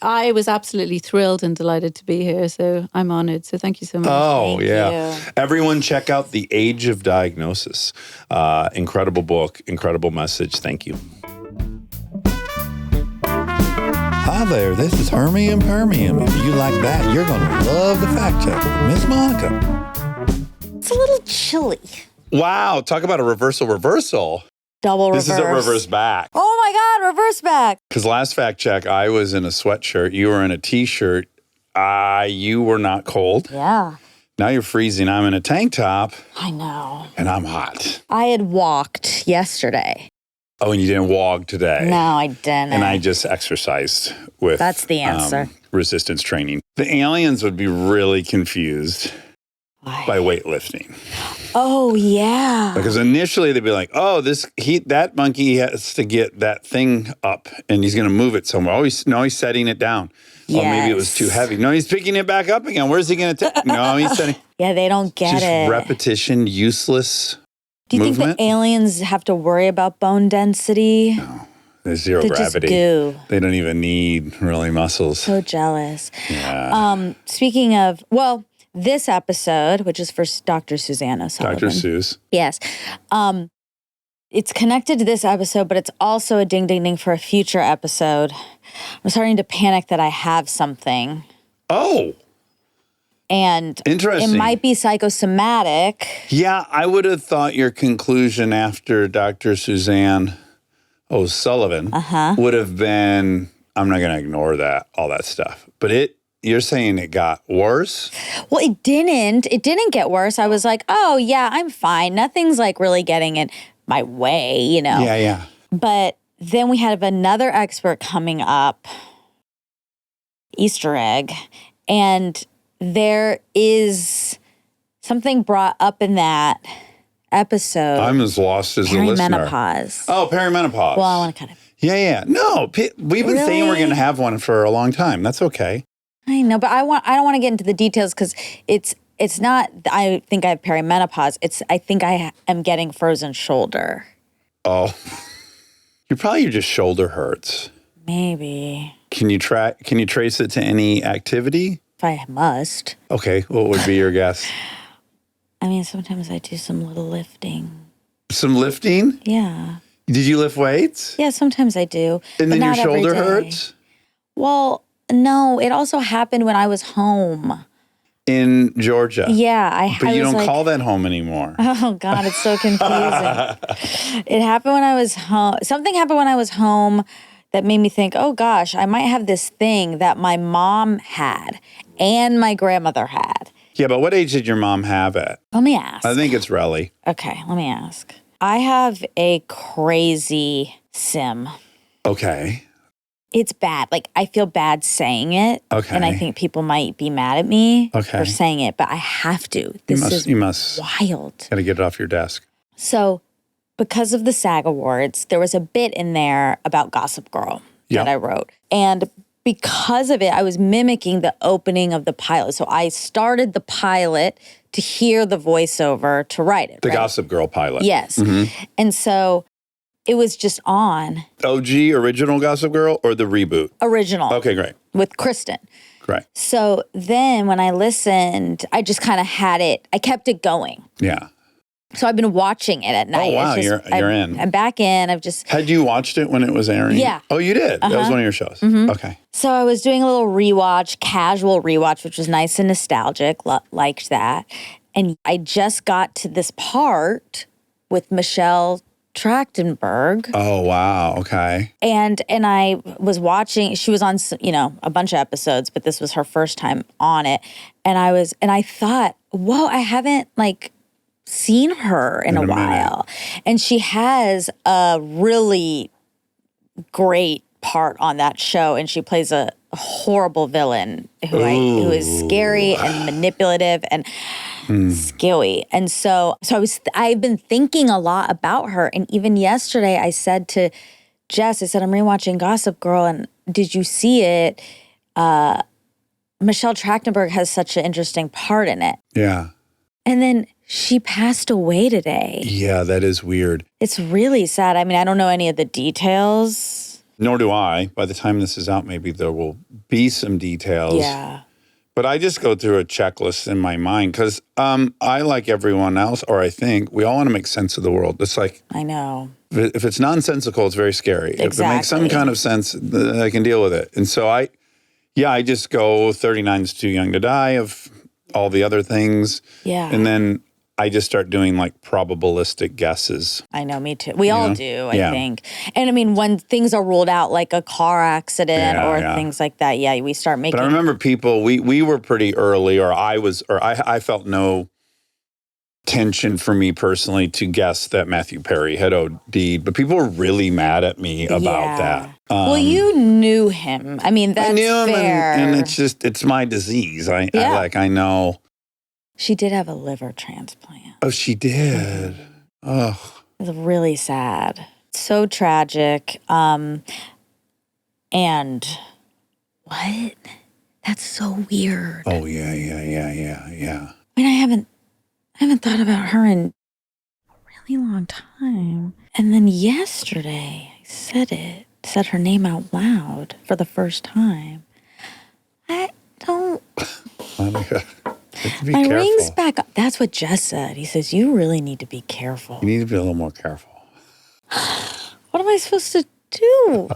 I was absolutely thrilled and delighted to be here. So I'm honored. So thank you so much. Oh, Thank yeah. you. Everyone check out The Age of Diagnosis. Incredible book, incredible message. Thank you. Hi there, this is Hermie and Permium. If you like that, you're going to love the fact check with Miss Monica. It's a little chilly. Wow, talk about a reversal. Double reverse. This is a reverse back. Oh my God, reverse back. Because last fact check, I was in a sweatshirt. You were in a t-shirt. You were not cold. Yeah, Now you're freezing. I'm in a tank top I know. and I'm hot. I had walked yesterday. Oh, and you didn't walk today. No, I didn't. And I just exercised with That's the answer. Resistance training. The aliens would be really confused Why? by weightlifting. Oh, yeah. Because initially they'd be like, oh, that monkey has to get that thing up and he's going to move it somewhere. Oh, he's setting it down. Oh, maybe it was too Yes. heavy. No, he's picking it back up again. Where's he going to take? No, he's setting. Yeah, they don't get Just it. repetition, useless Do you movement. think the aliens have to worry about bone density? There's zero They're gravity. just goo. They don't even need really muscles. So jealous. Yeah. Speaking of, well, this episode, which is for Dr. Suzanne O'Sullivan. Dr. Seuss. Yes. It's connected to this episode, but it's also a ding ding ding for a future episode. I'm starting to panic that I have something. Oh, And interesting. it might be psychosomatic. Yeah, I would have thought your conclusion after Dr. Suzanne O'Sullivan would have been, I'm not going to ignore all that stuff. But you're saying it got worse? Well, it didn't. It didn't get worse. I was like, oh, yeah, I'm fine. Nothing's like really getting in my way, you know. Yeah. But then we have another expert coming up, Easter egg, and there is something brought up in that episode. I'm as lost as the listener. Perimenopause. Oh, perimenopause. Well, I want to kind of. Yeah. No, we've been saying we're Really? going to have one for a long time. That's okay. I know, but I don't want to get into the details because it's not. I think I have perimenopause. I think I am getting frozen shoulder. Oh, your shoulder hurts. Maybe Can you trace it to any activity? if I must. Okay, what would be your guess? I mean, sometimes I do some little lifting. Some lifting? Yeah, Did you lift weights? yeah. Sometimes I do. And but then your not every shoulder day. hurts? Well, no. It also happened when I was home. In Georgia. Yeah, But I you was don't like, call that home anymore. oh God, it's so confusing. It happened when I was home. Something happened when I was home that made me think, oh gosh, I might have this thing that my mom had and my grandmother had. Yeah, but what age did your mom have it? Let me ask. I think it's Relly. Okay, let me ask. I have a crazy sim. Okay. It's bad. Like, I feel bad saying it. Okay. And I think people might be mad at me Okay. for saying it, but I have to. This You is must wild. gotta get it off your desk. So, because of the SAG Awards, there was a bit in there about Gossip Girl Yeah. that I wrote. And because of it, I was mimicking the opening of the pilot. So I started the pilot to hear the voiceover to write it. The right? Gossip Girl pilot. Yes. And so it was just on OG original Gossip Girl or the reboot? original Okay, great. with Kristen. Great. So then when I listened, I just kind of had it, I kept it going. Yeah. So I've been watching it at night. Oh, wow, It's just- you're in. I'm back in. I've just, Had you watched it when it was airing? Yeah. Oh, you did? That was one of your shows. Okay. so I was doing a little rewatch, casual rewatch, which was nice and nostalgic, liked that. And I just got to this part with Michelle Trachtenberg. Oh, wow. Okay. And I was watching, she was on, a bunch of episodes, but this was her first time on it. And I thought, whoa, I haven't seen her in a minute. while. And she has a really great part on that show. And she plays a horrible villain who is scary and manipulative and skilly. And so I've been thinking a lot about her. And even yesterday I said to Jess, I'm rewatching Gossip Girl, and did you see it? Michelle Trachtenberg has such an interesting part in it. Yeah. And then she passed away today. Yeah, that is weird. It's really sad. I mean, I don't know any of the details. Nor do I. By the time this is out, maybe there will be some details. Yeah. But I just go through a checklist in my mind because I, like everyone else, or I think, we all want to make sense of the world. It's like, I know. if it's nonsensical, it's very scary. If it makes some Exactly. kind of sense, I can deal with it. And so I just go 39 is too young to die of all the other things. Yeah. And then I just start doing like probabilistic guesses. I know, me too. We all know? do, I Yeah. think. And I mean, when things are ruled out, like a car accident Yeah, or yeah. things like that, yeah, we start making. But I remember people, we were pretty early, or I felt no tension for me personally to guess that Matthew Perry had OD'd, but people were really mad at me about Yeah. that. Well, you knew him. I mean, that's I knew him, fair. and it's my disease. I know. She did have a liver transplant. Oh, she did. Oh, It was really sad. So tragic. And what? That's so weird. oh yeah. I mean, I haven't thought about her in a really long time. And then yesterday, I said her name out loud for the first time. I don't. Be My careful. ring's back up. That's what Jess said. He says, you really need to be careful. You need to be a little more careful. What am I supposed to do?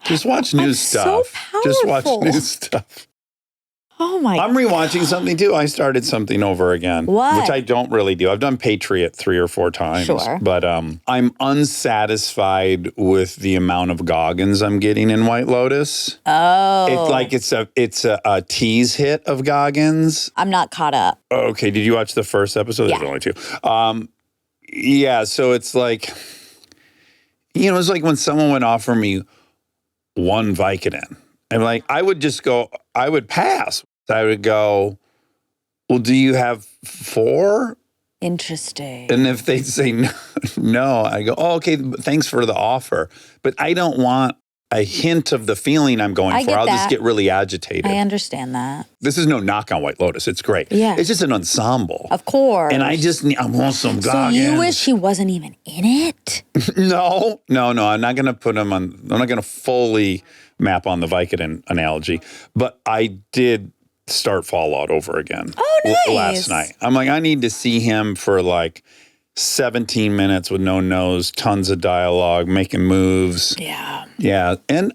Just watch new I'm stuff. so Just watch powerful. new stuff. Oh my I'm rewatching something too. I started something over again, What? which I don't really do. I've done Patriot 3 or 4 times, Sure. but I'm unsatisfied with the amount of Goggins I'm getting in White Lotus. Oh. It's like it's a tease hit of Goggins. I'm not caught up. Okay, did you watch the first episode? There's Yeah. only 2. Yeah, so it's like, it's like when someone would offer me 1 Vicodin. And like, I would pass. I would go, well, do you have 4? Interesting. And if they'd say no, I go, oh, okay, thanks for the offer. But I don't want a hint of the feeling I'm going I for. get I'll just that. get really agitated. I understand that. This is no knock on White Lotus. It's great. Yeah. It's just an ensemble. Of course. And I want some So Goggins. you wish he wasn't even in it? No. I'm not going to put him on. I'm not going to fully map on the Vicodin analogy. But I did start Fallout over again. Oh, nice. Last night. I'm like, I need to see him for like 17 minutes with no nose, tons of dialogue, making moves. Yeah. Yeah. And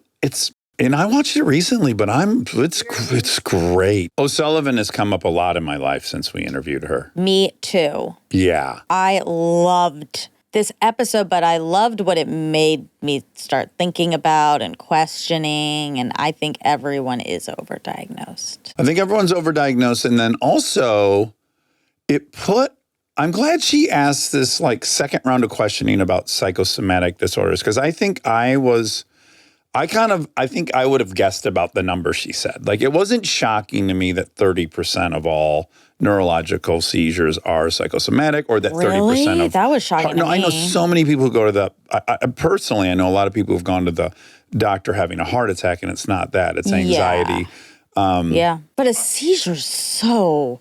I watched it recently, but it's great. O'Sullivan has come up a lot in my life since we interviewed her. Me too. Yeah. I loved this episode, but I loved what it made me start thinking about and questioning. And I think everyone is overdiagnosed. I think everyone's overdiagnosed. And then also I'm glad she asked this like second round of questioning about psychosomatic disorders, because I think I would have guessed about the number she said. Like, it wasn't shocking to me that 30% of all neurological seizures are psychosomatic, or that 30% of That was shocking No, to I know me. so many people who go to the personally, I know a lot of people who've gone to the doctor having a heart attack, and it's not that. It's anxiety. Yeah. But a seizure's so...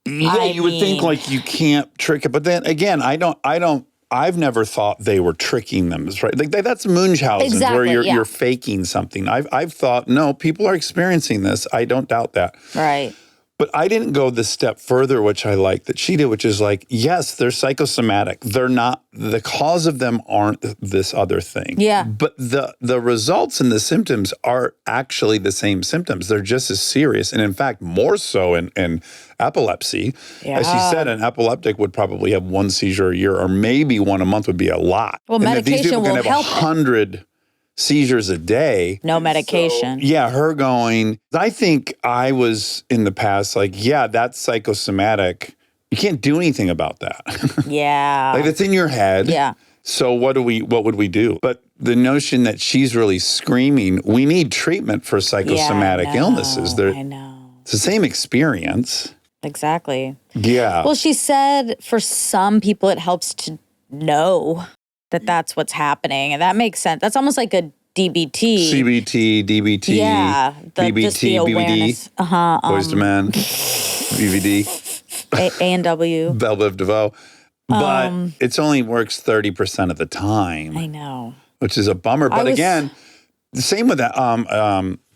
Yeah, you would think like you can't trick it. But then again, I've never thought they were tricking them. Right? Like that's Munchausen, where Exactly, you're faking something. I've thought, no, people are experiencing this. I don't doubt that. Right. But I didn't go the step further, which I like that she did, which is like, yes, they're psychosomatic. They're not, the cause of them aren't this other thing. Yeah. But the results and the symptoms are actually the same symptoms. They're just as serious. And in fact, more so in epilepsy. As she said, an epileptic would probably have 1 seizure a year, or maybe 1 a month would be a lot. Well, and that these medication people can will have help it. 100 seizures a day. No medication. Yeah, her going, I think I was in the past like, yeah, that's psychosomatic. You can't do anything about that. Yeah. Like, it's in your head. Yeah. So what would we do? But the notion that she's really screaming, we need treatment for psychosomatic illnesses. I know. It's the same experience. Exactly. Yeah. Well, she said for some people it helps to know that that's what's happening. And that makes sense. That's almost like a DBT. CBT, DBT, Yeah, just the BBT, awareness. BBD, Boys to Men, BVD, A&W. Belle Biv DeVoe. But it's only works 30% of the time, I know. which is a bummer. But was- again, the same with that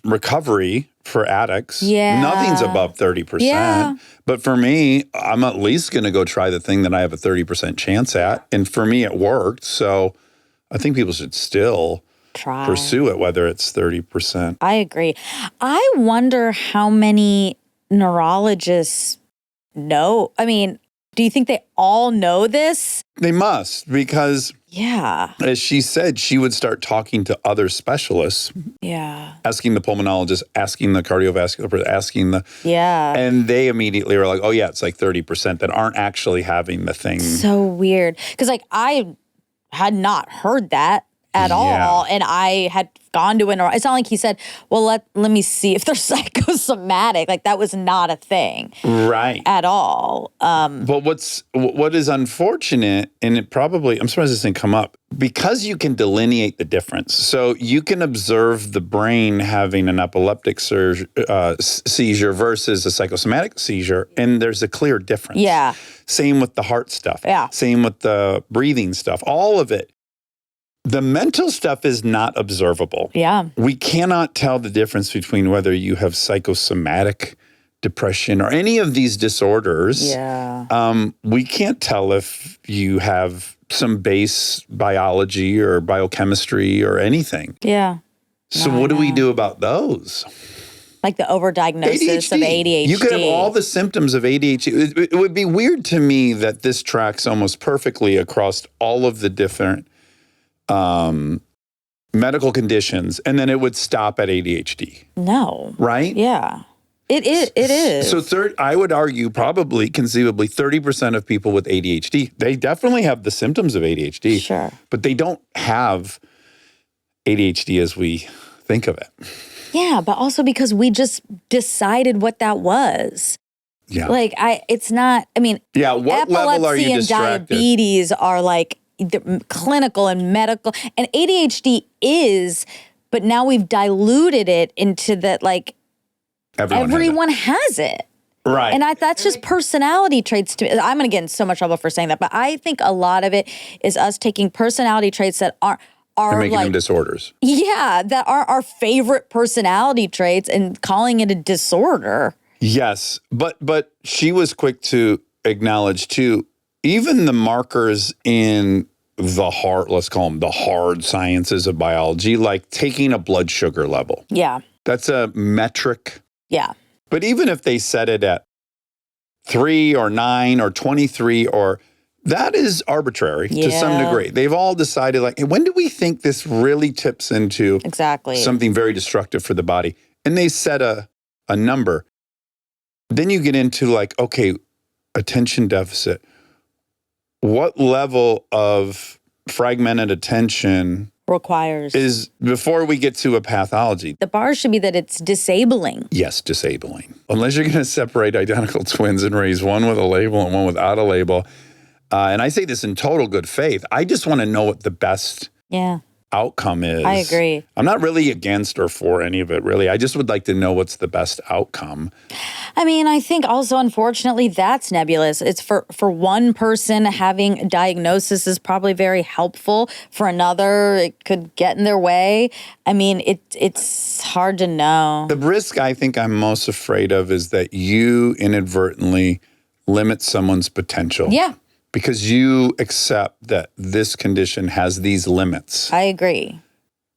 recovery for addicts. Yeah. Nothing's above 30%. Yeah. But for me, I'm at least going to go try the thing that I have a 30% chance at. And for me, it worked. So I think people should still Try. pursue it, whether it's 30%. I agree. I wonder how many neurologists know. I mean, do you think they all know this? They must, because Yeah. as she said, she would start talking to other specialists, Yeah. asking the pulmonologist, asking the cardiovascular person, asking the, Yeah. and they immediately were like, oh yeah, it's like 30% that aren't actually having the thing. So weird. Because like I had not heard that at all. And I had gone to it's not like he said, well, let me see if they're psychosomatic. Like that was not a thing Right. at all. But what is unfortunate, and it probably, I'm surprised this didn't come up, because you can delineate the difference. So you can observe the brain having an epileptic seizure versus a psychosomatic seizure, and there's a clear difference. Yeah. Same with the heart stuff. Yeah. Same with the breathing stuff. All of it. The mental stuff is not observable. Yeah. We cannot tell the difference between whether you have psychosomatic depression or any of these disorders. Yeah. We can't tell if you have some base biology or biochemistry or anything. Yeah. So what do we do about those? Like the overdiagnosis of ADHD. You could have all the symptoms of ADHD. It would be weird to me that this tracks almost perfectly across all of the different medical conditions, and then it would stop at ADHD. No. Right? Yeah. It is. So I would argue probably conceivably 30% of people with ADHD, they definitely have the symptoms of ADHD. Sure. But they don't have ADHD as we think of it. Yeah, but also because we just decided what that was. Yeah. Like it's not, I mean, Yeah, what level are you epilepsy and distracted? diabetes are like the clinical and medical, and ADHD is, but now we've diluted it into that like everyone has it. Right. And that's just personality traits to me. I'm going to get in so much trouble for saying that, but I think a lot of it is us taking personality traits that are and making like, them disorders. yeah, that are our favorite personality traits and calling it a disorder. Yes, but she was quick to acknowledge too, even the markers in the hard, let's call them the hard sciences of biology, like taking a blood sugar level. Yeah. That's a metric. Yeah. But even if they set it at 3 or 9 or 23, or that is arbitrary to some Yeah. degree. They've all decided like, hey, when do we think this really tips into Exactly. something very destructive for the body? And they set a number. Then you get into like, okay, attention deficit. What level of fragmented attention requires is before we get to a pathology? the bar should be that it's disabling. Yes, disabling. Unless you're going to separate identical twins and raise one with a label and one without a label. And I say this in total good faith. I just want to know what the best Yeah. outcome is. I agree. I'm not really against or for any of it, really. I just would like to know what's the best outcome. I mean, I think also, unfortunately, that's nebulous. It's for one person, having a diagnosis is probably very helpful. For another, it could get in their way. I mean, it's hard to know. The risk I think I'm most afraid of is that you inadvertently limit someone's potential. Yeah, Because you accept that this condition has these limits. I agree.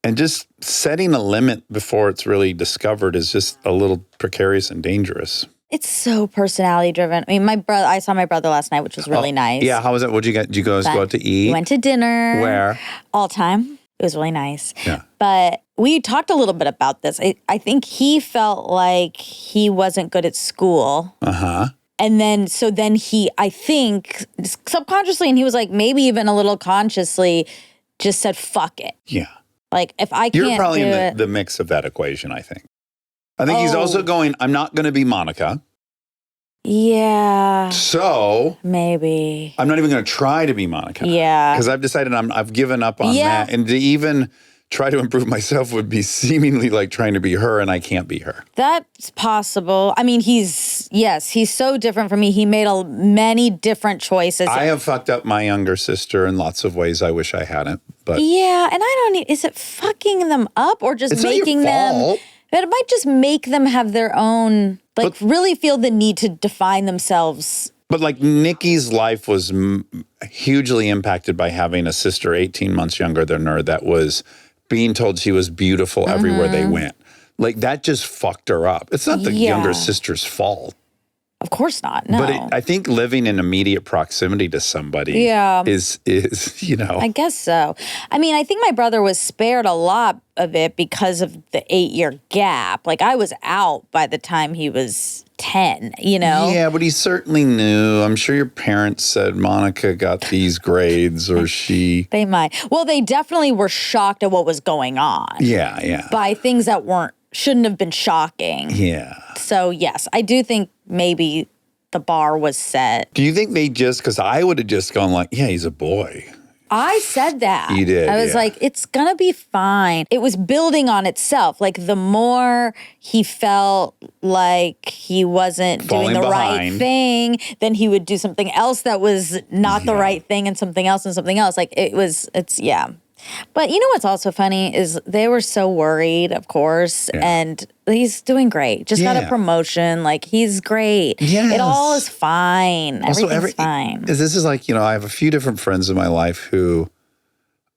And just setting a limit before it's really discovered is just a little precarious and dangerous. It's so personality driven. I mean, I saw my brother last night, which was really nice. Yeah, how was that? What'd you get? Did you guys go out to eat? We went to dinner. Where? All time. It was really nice. Yeah. But we talked a little bit about this. I think he felt like he wasn't good at school. Uh-huh. And then he, I think, subconsciously, and he was like, maybe even a little consciously, just said, fuck it. Yeah. Like, if I can't You're probably do in it. the mix of that equation, I think. I think he's also going, I'm not going to be Monica. Yeah, So maybe. I'm not even going to try to be Monica. Yeah. Because I've decided I've given up on Yeah. that. And to even try to improve myself would be seemingly like trying to be her, and I can't be her. That's possible. I mean, he's so different from me. He made many different choices. I have fucked up my younger sister in lots of ways I wish I hadn't. But yeah, and I don't need, is it fucking them up or just it's not your making them, fault. but it might just make them have their own, like really feel the need to define themselves. But like Nikki's life was hugely impacted by having a sister 18 months younger than her that was being told she was beautiful everywhere they went. Like that just fucked her up. It's not the younger sister's fault. Of course not. No. But I think living in immediate proximity to somebody is I guess so. I mean, I think my brother was spared a lot of it because of the 8-year gap. Like I was out by the time he was 10, Yeah, but he certainly knew. I'm sure your parents said Monica got these grades or she... They might. Well, they definitely were shocked at what was going on. Yeah. By things that shouldn't have been shocking. Yeah. So, yes, I do think maybe the bar was set. Do you think they because I would have just gone like, yeah, he's a boy. I said that. You did, I was like, it's going to be fine. It was building on itself. Like the more he felt like he wasn't doing the right thing, then he would do something else that was not the right thing and something else and something else. Like yeah. But you know what's also funny is they were so worried, of course, and he's doing great. Just got a promotion. Like, he's great. Yes. It all is fine. Also, Everything's fine. This is like, I have a few different friends in my life who,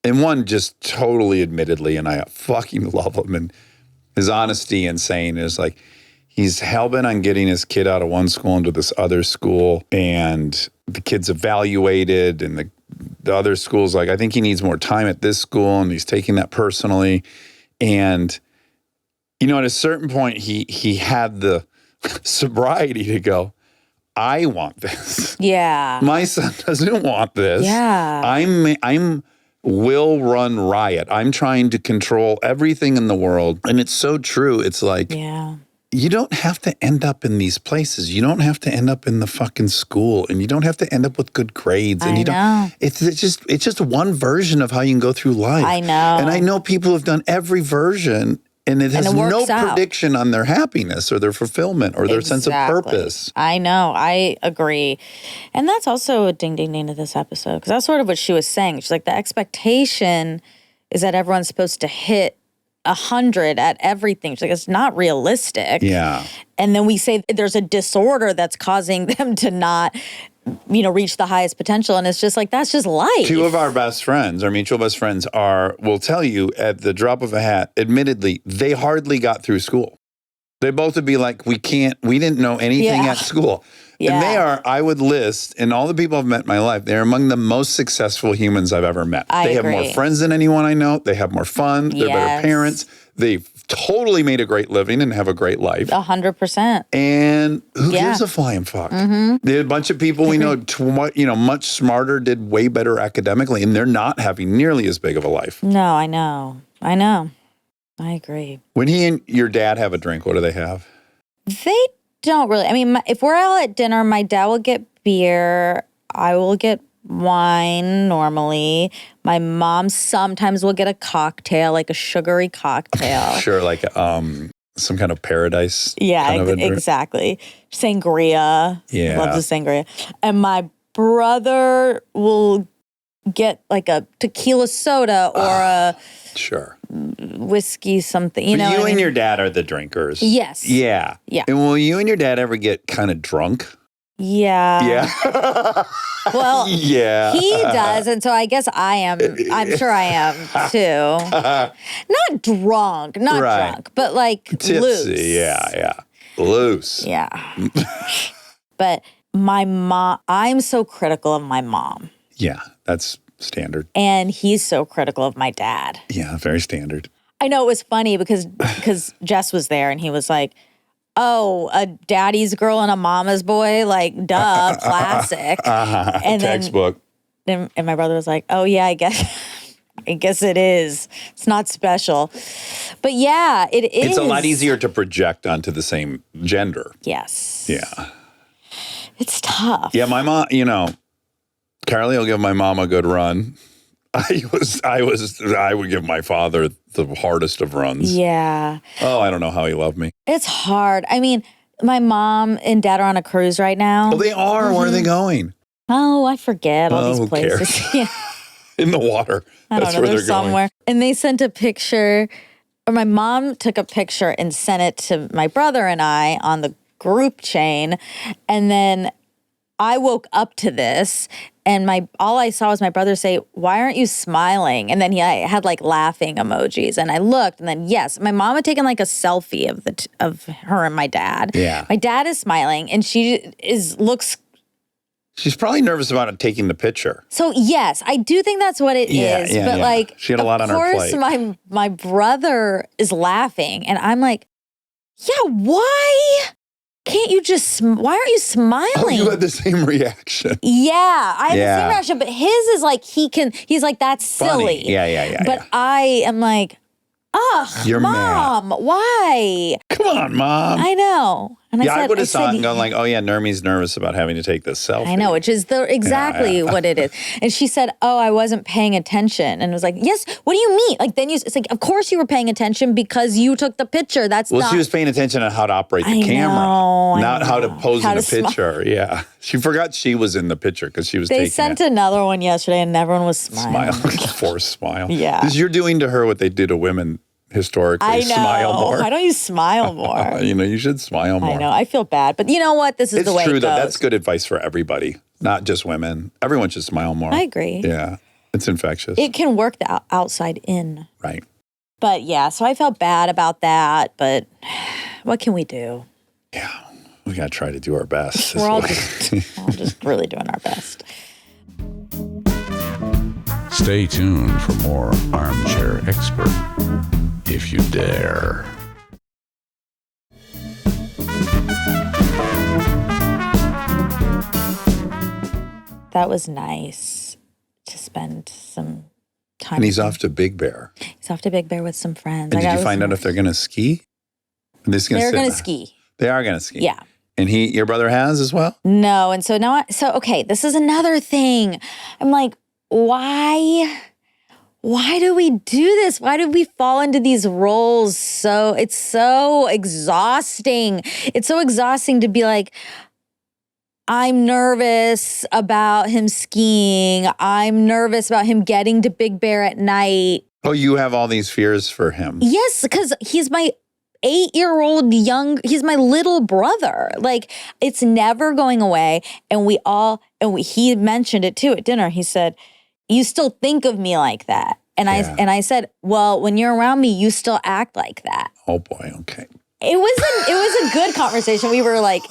and one just totally admittedly, and I fucking love him, and his honesty and saying is like, he's hell-bent on getting his kid out of one school into this other school, and the kid's evaluated, and the other school's like, I think he needs more time at this school, and he's taking that personally. And, at a certain point, he had the sobriety to go, I want this. Yeah. My son doesn't want this. Yeah. I'm will run riot. I'm trying to control everything in the world. And it's so true. It's like, you don't have to end up in these places. You don't have to end up in the fucking school, and you don't have to end up with good grades. And it's just one version of how you can go through life. I know. And I know people have done every version, and it has no prediction on their happiness or their fulfillment or their sense of purpose. I know. I agree. And that's also a ding, ding, ding to this episode, because that's sort of what she was saying. She's like, the expectation is that everyone's supposed to hit 100 at everything. She's like, it's not realistic. Yeah. And then we say there's a disorder that's causing them to not, reach the highest potential. And it's just like, that's just life. Two of our best friends, our mutual best friends, will tell you at the drop of a hat, admittedly, they hardly got through school. They both would be like, we didn't know anything at school. And they are, I would list, and all the people I've met in my life, they're among the most successful humans I've ever met. They have more friends than anyone I know. They have more fun. They're better parents. They've totally made a great living and have a great life. 100%. And who gives a flying fuck? Mm-hmm. There are a bunch of people we know, much smarter, did way better academically, and they're not having nearly as big of a life. No, I know. I agree. When he and your dad have a drink, what do they have? They don't really. I mean, if we're out at dinner, my dad will get beer. I will get wine normally. My mom sometimes will get a cocktail, like a sugary cocktail. Sure, like some kind of paradise. Yeah, kind of a drink. exactly. Sangria. Yeah. Loves the sangria. And my brother will get like a tequila soda or a whiskey something. You and your dad are the drinkers. Yes. Yeah. Yeah. And will you and your dad ever get kind of drunk? Yeah. Yeah. Well, yeah. He does, and so I guess I am. I'm sure I am too. Not drunk, but like tipsy. Loose. Yeah. Loose. Yeah. But my mom, I'm so critical of my mom. Yeah, that's standard. And he's so critical of my dad. Yeah, very standard. I know it was funny because Jess was there and he was like, oh, a daddy's girl and a mama's boy, like, duh, classic. And textbook. And my brother was like, oh, yeah, I guess it is. It's not special. But yeah, it is. It's a lot easier to project onto the same gender. Yes. Yeah. It's tough. Yeah, my mom, Carly will give my mom a good run. I would give my father the hardest of runs. Yeah. Oh, I don't know how he loved me. It's hard. I mean, my mom and dad are on a cruise right now. Oh, they are. Where are they going? Oh, I forget all Oh, who these places. cares? Yeah. In the water. I don't That's know. where They're they're going. somewhere. And they sent a picture, or my mom took a picture and sent it to my brother and I on the group chain. And then I woke up to this, and all I saw was my brother say, "Why aren't you smiling?" And then he had like laughing emojis, and I looked, and then yes, my mom had taken like a selfie of her and my dad. Yeah. My dad is smiling, and she looks. She's probably nervous about taking the picture. So yes, I do think that's what it is. But like, she had a lot on her plate. Of course, my brother is laughing, and I'm like, yeah, why can't you just? Why aren't you smiling? Oh, you had the same reaction. Yeah, I have the Yeah. same reaction, but his is like he's like, that's silly. Funny. Yeah. But I am like, ugh, You're Mom, why? Come on, Mom. I know. And I would have saw it said, and gone like, oh yeah, Nermie's nervous about having to take this selfie. I know, which is exactly what it is. And she said, oh, I wasn't paying attention. And it was like, yes, what do you mean? Like, then it's like, of course you were paying attention because you took the picture. That's Well, not. she was paying attention on how to operate the I camera, know, I not how to know. pose How in to the smile. picture. Yeah. She forgot she was in the picture because she was They taking sent it. another one yesterday and everyone was smiling. Forced smile. Yeah. Because you're doing to her what they do to women historically. I know. Smile more. Why don't you smile more? You should smile more. I know. I feel bad. But you know what? This is It's the way true it though. goes. That's good advice for everybody, not just women. Everyone should smile more. I agree. Yeah. It's infectious. It can work the outside in. Right. But yeah, so I felt bad about that. But what can we do? Yeah. We got to try to do our best. We're all just really doing our best. Stay tuned for more Armchair Expert, if you dare. That was nice to spend some time. And he's off to Big Bear. He's off to Big Bear with some friends. And did you find out if they're going to ski? They're going to ski? They are going to ski. Yeah. And your brother has as well? No. And so now, okay, this is another thing. I'm like, why do we do this? Why do we fall into these roles? It's so exhausting. It's so exhausting to be like, I'm nervous about him skiing. I'm nervous about him getting to Big Bear at night. Oh, you have all these fears for him. Yes, because he's my 8-year-old he's my little brother. Like, it's never going away. And he mentioned it too at dinner. He said, you still think of me like that. And I said, well, when you're around me, you still act like that. Oh boy, okay. It was a good conversation. We were like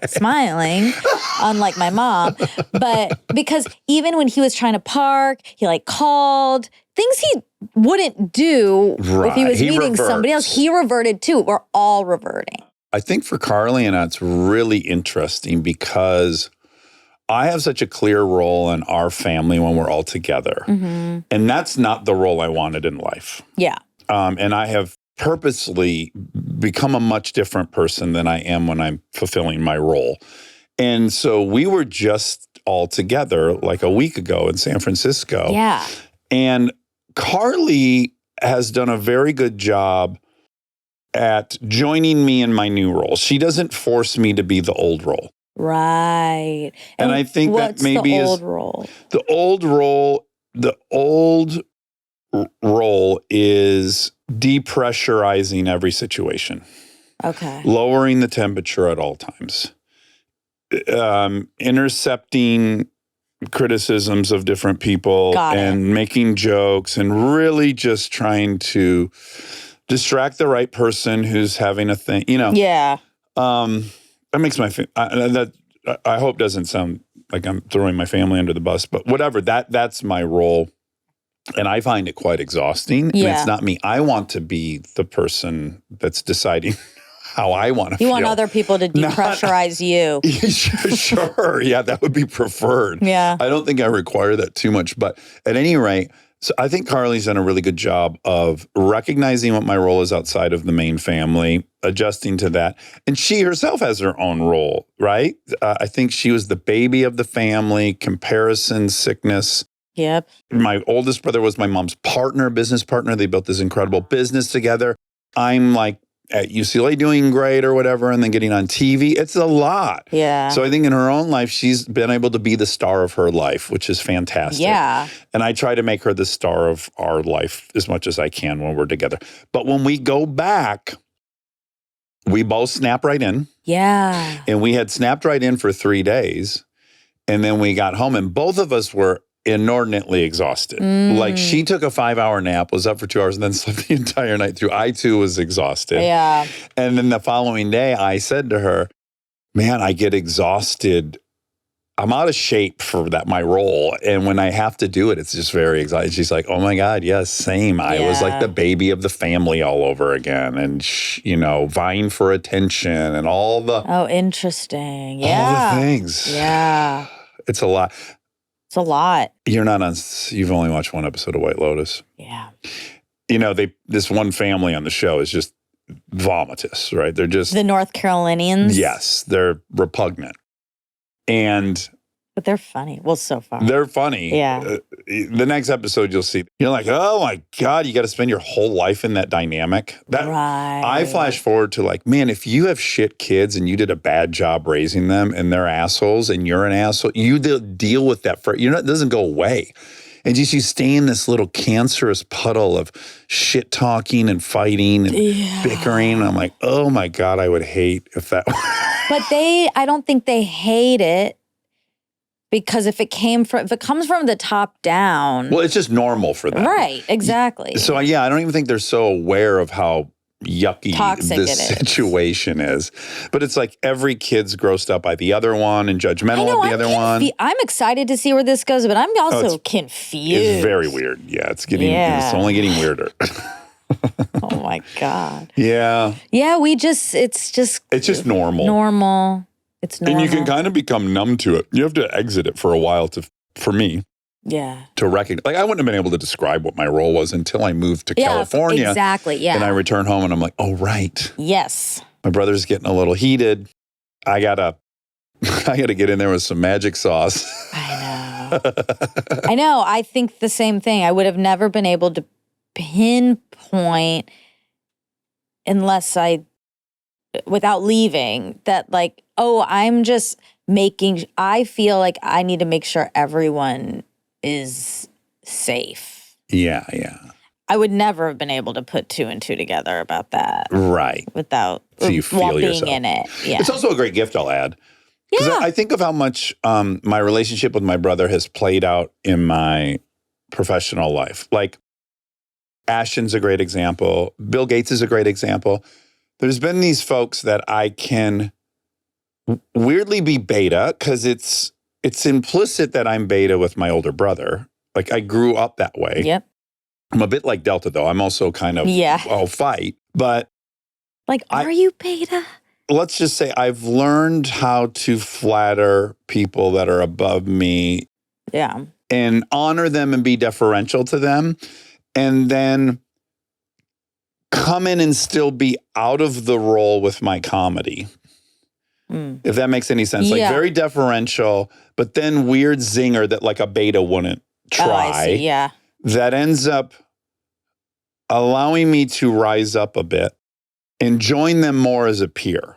smiling, unlike my mom. But because even when he was trying to park, he like called things he wouldn't do if he was meeting somebody else. He reverted too. We're all reverting. I think for Carly and I, it's really interesting because I have such a clear role in our family when we're all together. Mm-hmm. And that's not the role I wanted in life. Yeah. And I have purposely become a much different person than I am when I'm fulfilling my role. And so we were just all together like a week ago in San Francisco. Yeah. And Carly has done a very good job at joining me in my new role. She doesn't force me to be the old role. Right. And I think that maybe the old role? The old role is depressurizing every situation. Okay. Lowering the temperature at all times. Intercepting criticisms of different people and making jokes and really just trying to distract the right person who's having a thing, Yeah. That makes I hope doesn't sound like I'm throwing my family under the bus, but whatever, that's my role. And I find it quite exhausting. Yeah. And it's not me. I want to be the person that's deciding how I want to feel. You want other people to depressurize you. Sure. Yeah, that would be preferred. Yeah. I don't think I require that too much. But at any rate, so I think Carly's done a really good job of recognizing what my role is outside of the main family, adjusting to that. And she herself has her own role, right? I think she was the baby of the family, comparison, sickness. Yep. My oldest brother was my mom's partner, business partner. They built this incredible business together. I'm like at UCLA doing great or whatever, and then getting on TV. It's a lot. Yeah. So I think in her own life, she's been able to be the star of her life, which is fantastic. Yeah. And I try to make her the star of our life as much as I can when we're together. But when we go back, we both snap right in. Yeah. And we had snapped right in for 3 days. And then we got home, and both of us were inordinately exhausted. Like she took a 5-hour nap, was up for 2 hours, and then slept the entire night through. I too was exhausted. Yeah. And then the following day, I said to her, man, I get exhausted. I'm out of shape for my role. And when I have to do it, it's just very exciting. She's like, oh my God, yes, same. I was like the baby of the family all over again. And, vying for attention and all the Oh, interesting. Yeah. all the things. Yeah. It's a lot. It's a lot. You've only watched one episode of White Lotus. Yeah. This one family on the show is just vomitous, right? They're just, The North Carolinians. yes, they're repugnant. And But they're funny. Well, so far. they're funny. Yeah. The next episode you'll see, you're like, oh my God, you got to spend your whole life in that dynamic. Right. I flash forward to like, man, if you have shit kids and you did a bad job raising them and they're assholes and you're an asshole, you deal with that it doesn't go away. And you stay in this little cancerous puddle of shit talking and fighting and bickering. And I'm like, oh my God, I would hate if that. But I don't think they hate it because if it comes from the top down. Well, it's just normal for them. Right, exactly. So yeah, I don't even think they're so aware of how yucky Toxic this it is. situation is. But it's like every kid's grossed up by the other one and judgmental of the other one. I'm excited to see where this goes, but I'm also confused. It's very weird. Yeah, it's only getting weirder. Oh my God. Yeah. Yeah, it's just normal. Normal. It's normal. And you can kind of become numb to it. You have to exit it for a while for me. Yeah. To recognize, like I wouldn't have been able to describe what my role was until I moved to California. Exactly. Yeah. And I return home and I'm like, oh, right. Yes. My brother's getting a little heated. I gotta get in there with some magic sauce. I know. I think the same thing. I would have never been able to pinpoint without leaving that like, oh, I feel like I need to make sure everyone is safe. Yeah. I would never have been able to put 2 and 2 together about that. Right. Without So you feel while being yourself. in it. Yeah. It's also a great gift, I'll add. Because I think of how much my relationship with my brother has played out in my professional life. Like Ashton's a great example. Bill Gates is a great example. There's been these folks that I can weirdly be beta because it's implicit that I'm beta with my older brother. Like I grew up that way. Yep. I'm a bit like Delta though. I'm also kind of, I'll fight. But like, are you beta? Let's just say I've learned how to flatter people that are above me. Yeah. And honor them and be deferential to them. And then come in and still be out of the role with my comedy. If that makes any sense. Like very deferential, but then weird zinger that like a beta wouldn't try. Oh, I see. Yeah. That ends up allowing me to rise up a bit and join them more as a peer.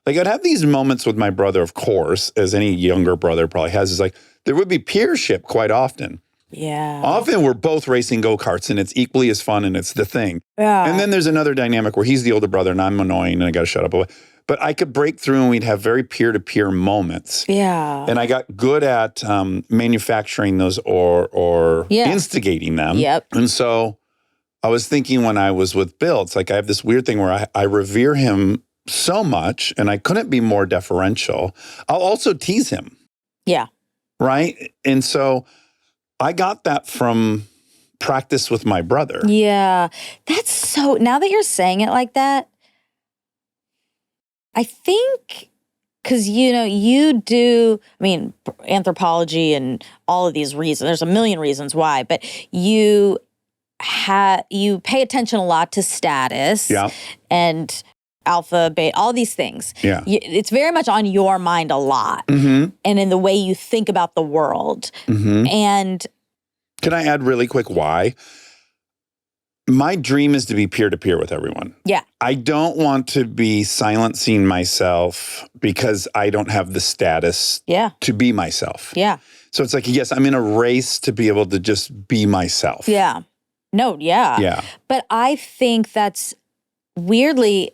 Like I'd have these moments with my brother, of course, as any younger brother probably has, is like there would be peership quite often. Yeah. Often we're both racing go-karts and it's equally as fun and it's the thing. Yeah. And then there's another dynamic where he's the older brother and I'm annoying and I got to shut up. But I could break through and we'd have very peer-to-peer moments. Yeah. And I got good at manufacturing those or instigating them. Yep. And so I was thinking when I was with Bill, it's like I have this weird thing where I revere him so much and I couldn't be more deferential. I'll also tease him. Yeah. Right? And so I got that from practice with my brother. Yeah. That's so, now that you're saying it like that, I think, because, you do, Anthropology and all of these reasons, there's a million reasons why, but you pay attention a lot to status and alpha, beta, all these things. Yeah. It's very much on your mind a lot and in the way you think about the world. And Can I add really quick why? My dream is to be peer-to-peer with everyone. Yeah. I don't want to be silencing myself because I don't have the status Yeah. to be myself. Yeah. So it's like, yes, I'm in a race to be able to just be myself. Yeah. No, yeah. Yeah. But I think that's weirdly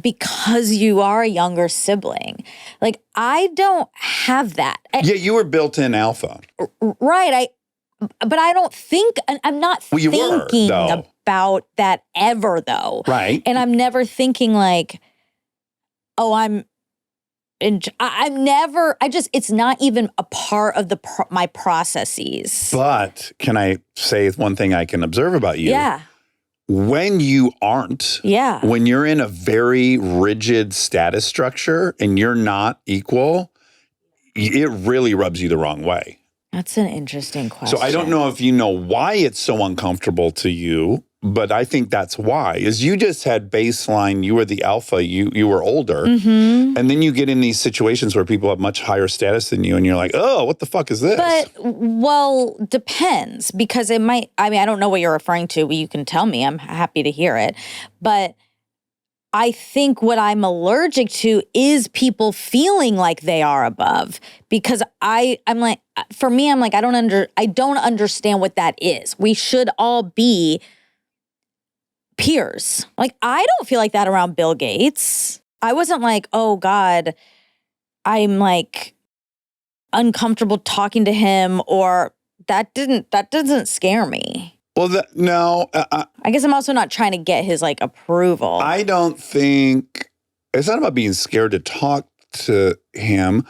because you are a younger sibling. Like, I don't have that. Yeah, you were built-in alpha. Right. But I don't think, I'm not Well, you were, thinking though. about that ever, though. Right. And I'm never thinking like, oh, I'm never, it's not even a part of my processes. But can I say one thing I can observe about you? Yeah. When you aren't, Yeah. when you're in a very rigid status structure and you're not equal, it really rubs you the wrong way. That's an interesting question. So I don't know if you know why it's so uncomfortable to you, but I think that's why. Is you just had baseline, you were the alpha, you were older, Mm-hmm. and then you get in these situations where people have much higher status than you, and you're like, oh, what the fuck is this? But, well, depends because it might, I don't know what you're referring to. You can tell me. I'm happy to hear it. But I think what I'm allergic to is people feeling like they are above because I'm like, for me, I'm like, I don't understand what that is. We should all be peers. Like, I don't feel like that around Bill Gates. I wasn't like, oh God, I'm like uncomfortable talking to him, or that doesn't scare me. Well, no. I guess I'm also not trying to get his like approval. I don't think it's not about being scared to talk to him.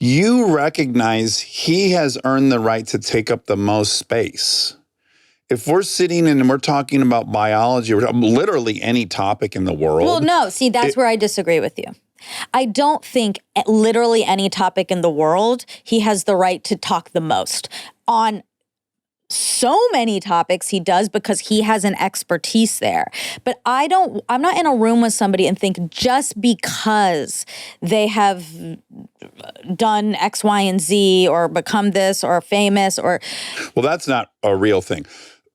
You recognize he has earned the right to take up the most space. If we're sitting and we're talking about biology or literally any topic in the world. Well, no, see, that's where I disagree with you. I don't think literally any topic in the world he has the right to talk the most. On so many topics he does because he has an expertise there. But I'm not in a room with somebody and think just because they have done X, Y, and Z or become this or famous or. Well, that's not a real thing.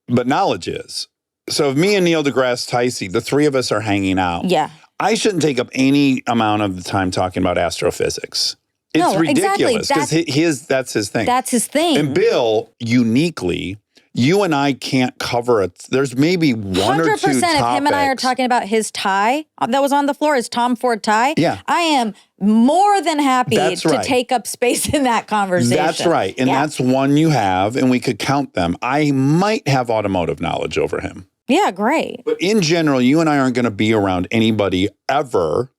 But knowledge is. So if me and Neil deGrasse Tyson, the three of us are hanging out. Yeah. I shouldn't take up any amount of the time talking about astrophysics. It's No, exactly. ridiculous because that's his thing. That's his thing. And Bill, uniquely, you and I can't cover it. There's maybe one or two 100% topics. if him and I are talking about his tie that was on the floor, his Tom Ford tie, Yeah. I am more than happy That's to right. take up space in that conversation. That's right. And Yeah. that's one you have, and we could count them. I might have automotive knowledge over him. Yeah, great. But in general, you and I aren't going to be around anybody ever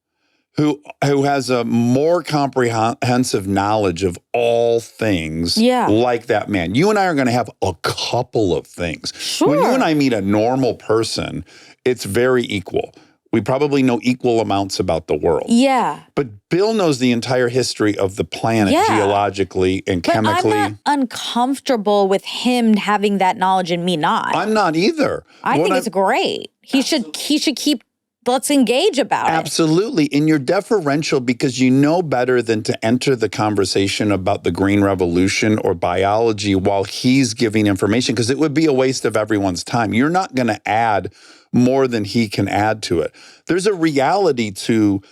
who has a more comprehensive knowledge of all things like that man. You and I are going to have a couple of things. Sure. When you and I meet a normal person, it's very equal. We probably know equal amounts about the world. Yeah. But Bill knows the entire history of the planet geologically and But chemically. I'm not uncomfortable with him having that knowledge and me not. I'm not either. I think it's great. He should keep, let's engage about it. Absolutely. And you're deferential because you know better than to enter the conversation about the Green Revolution or biology while he's giving information, because it would be a waste of everyone's time. You're not going to add more than he can add to it. There's a reality to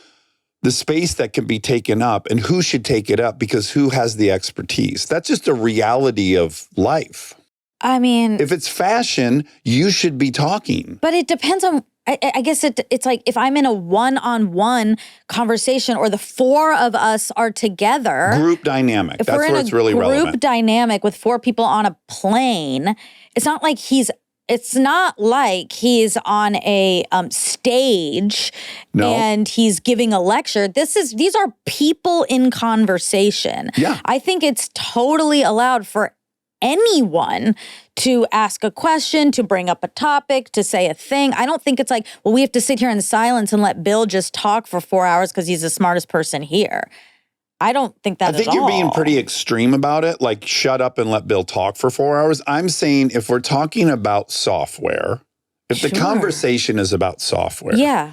the space that can be taken up and who should take it up because who has the expertise. That's just a reality of life. I mean, If it's fashion, you should be talking. but it depends on, I guess it's like if I'm in a one-on-one conversation or the four of us are together. Group dynamic. If That's we're in where a it's really group relevant. dynamic with four people on a plane, it's not like he's on a stage No. and he's giving a lecture. These are people in conversation. Yeah. I think it's totally allowed for anyone to ask a question, to bring up a topic, to say a thing. I don't think it's like, well, we have to sit here in silence and let Bill just talk for 4 hours because he's the smartest person here. I don't think that I think at you're all. being pretty extreme about it, like shut up and let Bill talk for 4 hours. I'm saying if we're talking about software, if the Sure. conversation is about software, Yeah.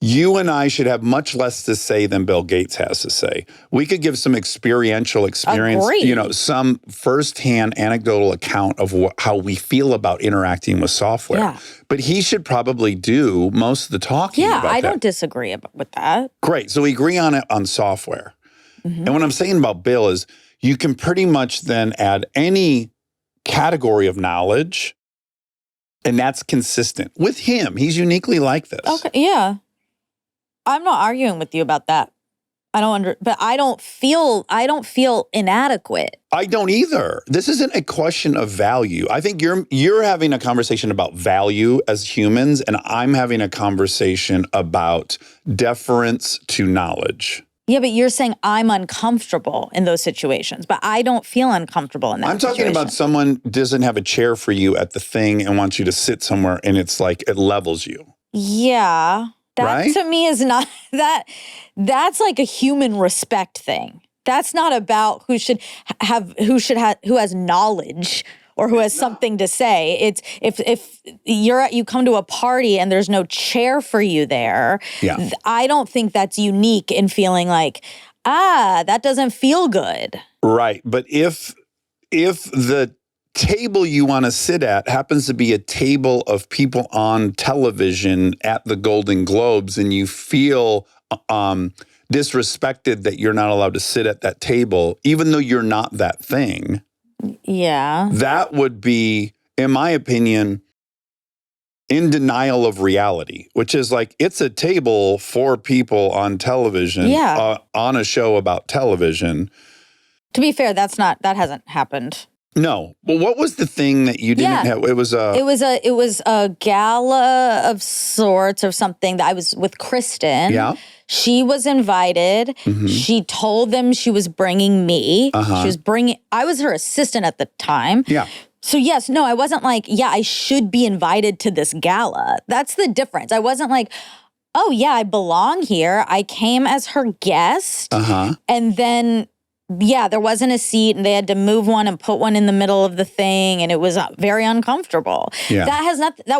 You and I should have much less to say than Bill Gates has to say. We could give some experiential experience, Agreed. some firsthand anecdotal account of how we feel about interacting with software. Yeah. But he should probably do most of the talking Yeah, about I that. don't disagree with that. Great. So we agree on it on software. Mm-hmm. And what I'm saying about Bill is you can pretty much then add any category of knowledge, and that's consistent with him. He's uniquely like this. Okay, yeah. I'm not arguing with you about that. But I don't feel inadequate. I don't either. This isn't a question of value. I think you're having a conversation about value as humans, and I'm having a conversation about deference to knowledge. Yeah, but you're saying I'm uncomfortable in those situations, but I don't feel uncomfortable in that I'm talking situation. about someone doesn't have a chair for you at the thing and wants you to sit somewhere, and it's like it levels you. Yeah. That Right? to me is not that's like a human respect thing. That's not about who has knowledge or who has something to say. It's if you come to a party and there's no chair for you there, Yeah. I don't think that's unique in feeling like, that doesn't feel good. Right. But if the table you want to sit at happens to be a table of people on television at the Golden Globes, and you feel disrespected that you're not allowed to sit at that table, even though you're not that thing, Yeah. that would be, in my opinion, in denial of reality, which is like it's a table for people on television, Yeah. on a show about television. To be fair, that hasn't happened. No. Well, what was the thing that you didn't Yeah. have? It was It was a gala of sorts or something that I was with Kristen. Yeah. She was invited. She told them she was bringing me. I was her assistant at the time. Yeah. So yes, no, I wasn't like, I should be invited to this gala. That's the difference. I wasn't like, oh yeah, I belong here. I came as her guest. And then there wasn't a seat and they had to move one and put one in the middle of the thing, and it was very uncomfortable. Yeah. I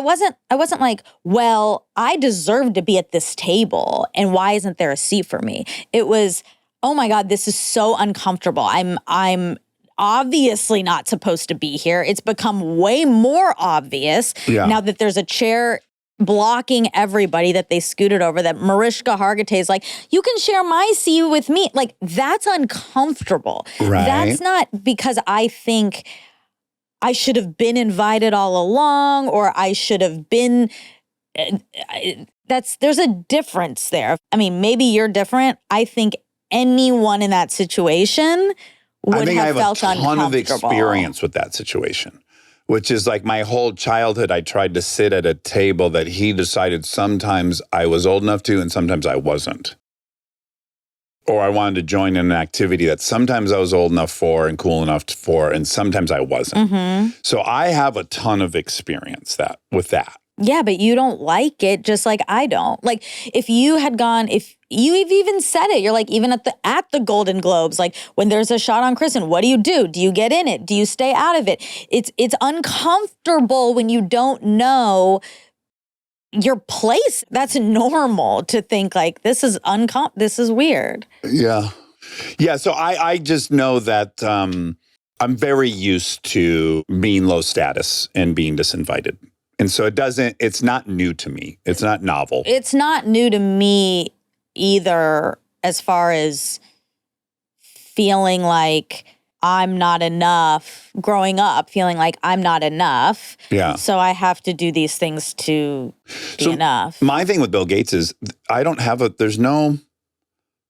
wasn't like, well, I deserve to be at this table and why isn't there a seat for me? It was, oh my God, this is so uncomfortable. I'm obviously not supposed to be here. It's become way more obvious now that there's a chair blocking everybody that they scooted over, that Mariska Hargitay is like, you can share my seat with me. Like, that's uncomfortable. Right. That's not because I think I should have been invited all along or I should have been, there's a difference there. I mean, maybe you're different. I think anyone in that situation would have felt uncomfortable. I have a ton of experience with that situation, which is like my whole childhood, I tried to sit at a table that he decided sometimes I was old enough to and sometimes I wasn't. Or I wanted to join in an activity that sometimes I was old enough for and cool enough for, and sometimes I wasn't. So I have a ton of experience with that. Yeah, but you don't like it just like I don't. Like if you've even said it, you're like, even at the Golden Globes, like when there's a shot on Kristen, what do? Do you get in it? Do you stay out of it? It's uncomfortable when you don't know your place. That's normal to think like this is weird. Yeah. Yeah. So I just know that I'm very used to being low status and being disinvited. And so it's not new to me. It's not novel. It's not new to me either, as far as feeling like I'm not enough, growing up feeling like I'm not enough. Yeah. So I have to do these things to be enough. My thing with Bill Gates is I don't have there's no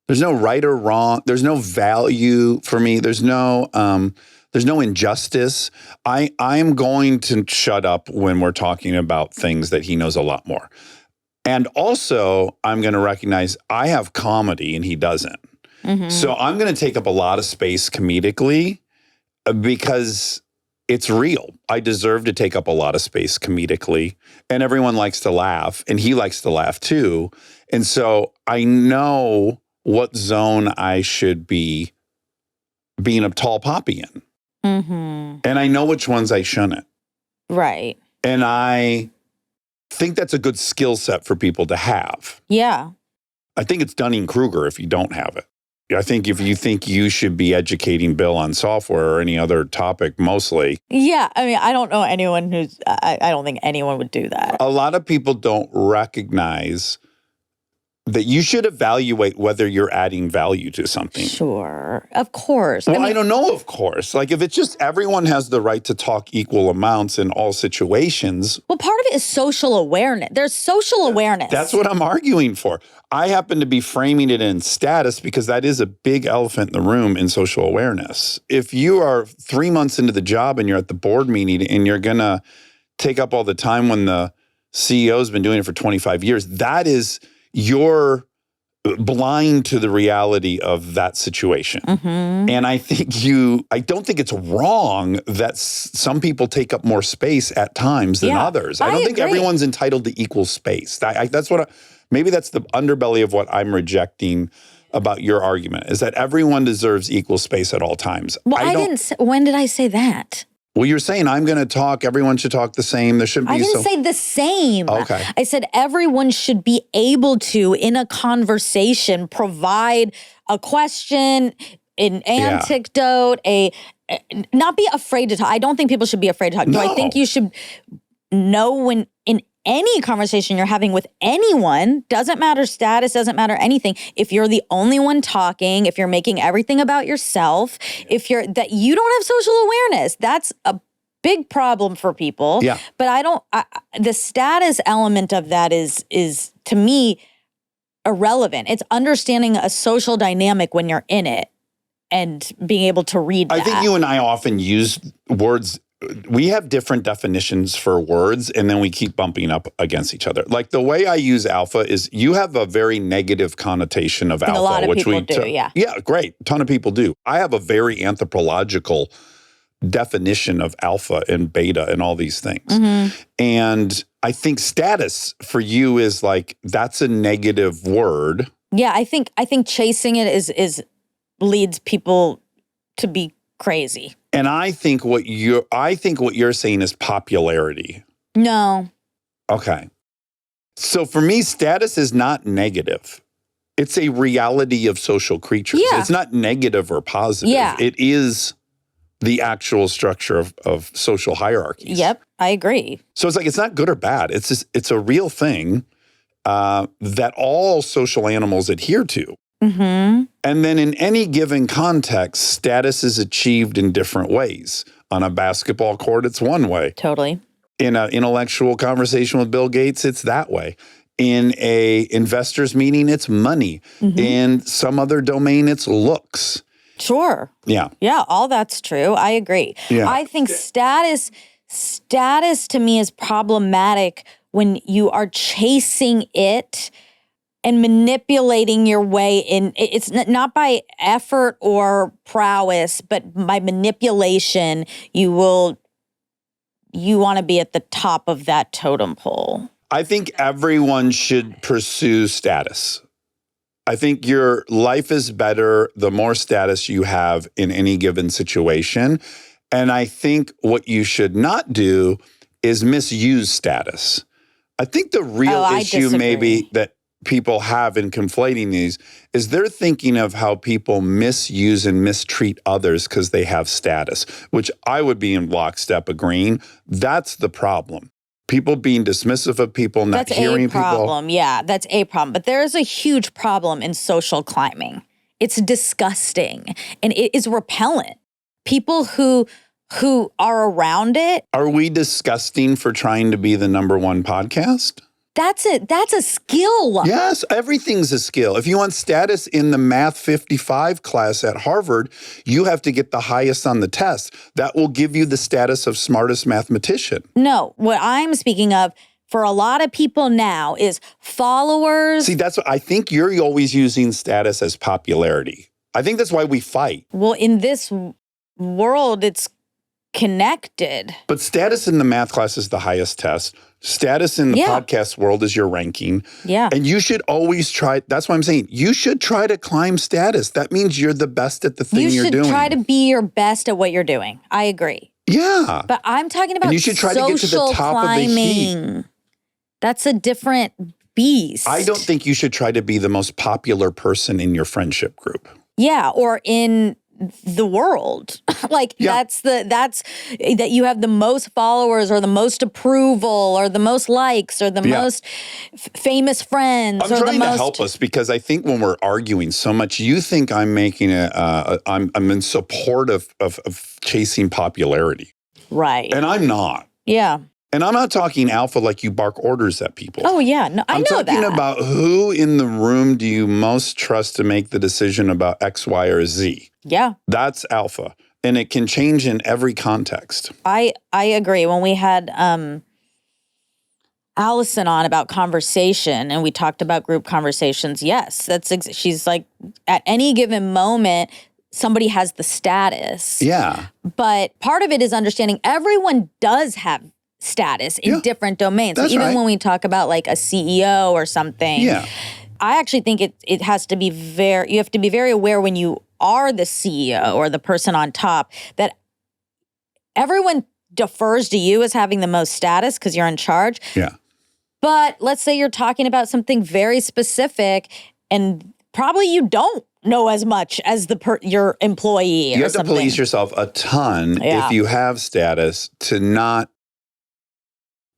right or wrong. There's no value for me. There's no injustice. I'm going to shut up when we're talking about things that he knows a lot more. And also, I'm going to recognize I have comedy and he doesn't. So I'm going to take up a lot of space comedically because it's real. I deserve to take up a lot of space comedically. And everyone likes to laugh, and he likes to laugh too. And so I know what zone I should be being a tall poppy in. And I know which ones I shouldn't. Right. And I think that's a good skill set for people to have. Yeah. I think it's Dunning-Kruger if you don't have it. I think if you think you should be educating Bill on software or any other topic, mostly. Yeah. I mean, I don't know anyone I don't think anyone would do that. A lot of people don't recognize that you should evaluate whether you're adding value to something. Sure. Of course. Well, I don't know, of course. Like, if it's just everyone has the right to talk equal amounts in all situations. Well, part of it is social awareness. There's social awareness. That's what I'm arguing for. I happen to be framing it in status because that is a big elephant in the room in social awareness. If you are 3 months into the job and you're at the board meeting and you're going to take up all the time when the CEO's been doing it for 25 years, that is... you're blind to the reality of that situation. And I don't think it's wrong that some people take up more space at times than others. I don't think everyone's entitled to equal space. Maybe that's the underbelly of what I'm rejecting about your argument, is that everyone deserves equal space at all times. Well, when did I say that? Well, you're saying I'm going to talk, everyone should talk the same. There shouldn't be I didn't say the same. Okay. I said everyone should be able to, in a conversation, provide a question, an anecdote, not be afraid to talk. I don't think people should be afraid to talk. No. Do I think you should know when in any conversation you're having with anyone, doesn't matter status, doesn't matter anything, if you're the only one talking, if you're making everything about yourself, that you don't have social awareness, that's a big problem for people. Yeah. But the status element of that is to me irrelevant. It's understanding a social dynamic when you're in it and being able to read that. I think you and I often use words. We have different definitions for words, and then we keep bumping up against each other. Like, the way I use alpha is you have a very negative connotation of alpha. A lot of people do, yeah. Yeah, great. A ton of people do. I have a very anthropological definition of alpha and beta and all these things. And I think status for you is like, that's a negative word. Yeah, I think chasing it is leads people to be crazy. And I think what you're saying is popularity. No. Okay. So for me, status is not negative. It's a reality of social creatures. Yeah. It's not negative or positive. Yeah. It is the actual structure of social hierarchies. Yep, I agree. So it's like, it's not good or bad. It's a real thing that all social animals adhere to. And then in any given context, status is achieved in different ways. On a basketball court, it's one way. Totally. In an intellectual conversation with Bill Gates, it's that way. In a investors meeting, it's money. In some other domain, it's looks. Sure. Yeah. Yeah, all that's true. I agree. Yeah. I think status to me is problematic when you are chasing it and manipulating your way in. It's not by effort or prowess, but by manipulation. You want to be at the top of that totem pole. I think everyone should pursue status. I think your life is better the more status you have in any given situation. And I think what you should not do is misuse status. I think the real issue maybe that people have in conflating these is they're thinking of how people misuse and mistreat others because they have status, which I would be in lockstep agreeing. That's the problem. People being dismissive of people, not hearing people. That's a problem. Yeah, that's a problem. But there is a huge problem in social climbing. It's disgusting and it is repellent. People who are around it. Are we disgusting for trying to be the #1 podcast? That's it. That's a skill. Yes, everything's a skill. If you want status in the Math 55 class at Harvard, you have to get the highest on the test. That will give you the status of smartest mathematician. No, what I'm speaking of for a lot of people now is followers. See, that's what I think you're always using status as popularity. I think that's why we fight. Well, in this world, it's connected. But status in the math class is the highest test. Status in the podcast world is your ranking. Yeah. And you should always try, that's what I'm saying. You should try to climb status. That means you're the best at the thing you're doing. You should try to be your best at what you're doing. I agree. Yeah. But I'm talking about and you should try to get to the top climbing. of the heap. That's a different beast. I don't think you should try to be the most popular person in your friendship group. Yeah, or in the world. Like Yeah. that's that you have the most followers or the most approval or the most likes or the Yeah. most famous friends I'm or the trying to most help us because I think when we're arguing so much, you think I'm making I'm in support of chasing popularity, right. and I'm not. Yeah. And I'm not talking alpha like you bark orders at people. Oh yeah, no, I I'm know talking that. about who in the room do you most trust to make the decision about X, Y, or Z. Yeah. That's alpha. And it can change in every context. I agree. When we had Allison on about conversation and we talked about group conversations, yes, she's like at any given moment somebody has the status. Yeah. But part of it is understanding everyone does have status in Yeah. different domains. That's Even right. when we talk about like a CEO or something. Yeah. I actually think it has to be you have to be very aware when you are the CEO or the person on top that everyone defers to you as having the most status because you're in charge. Yeah. But let's say you're talking about something very specific and probably you don't know as much as your employee or You have something. to police yourself a ton Yeah. if you have status to not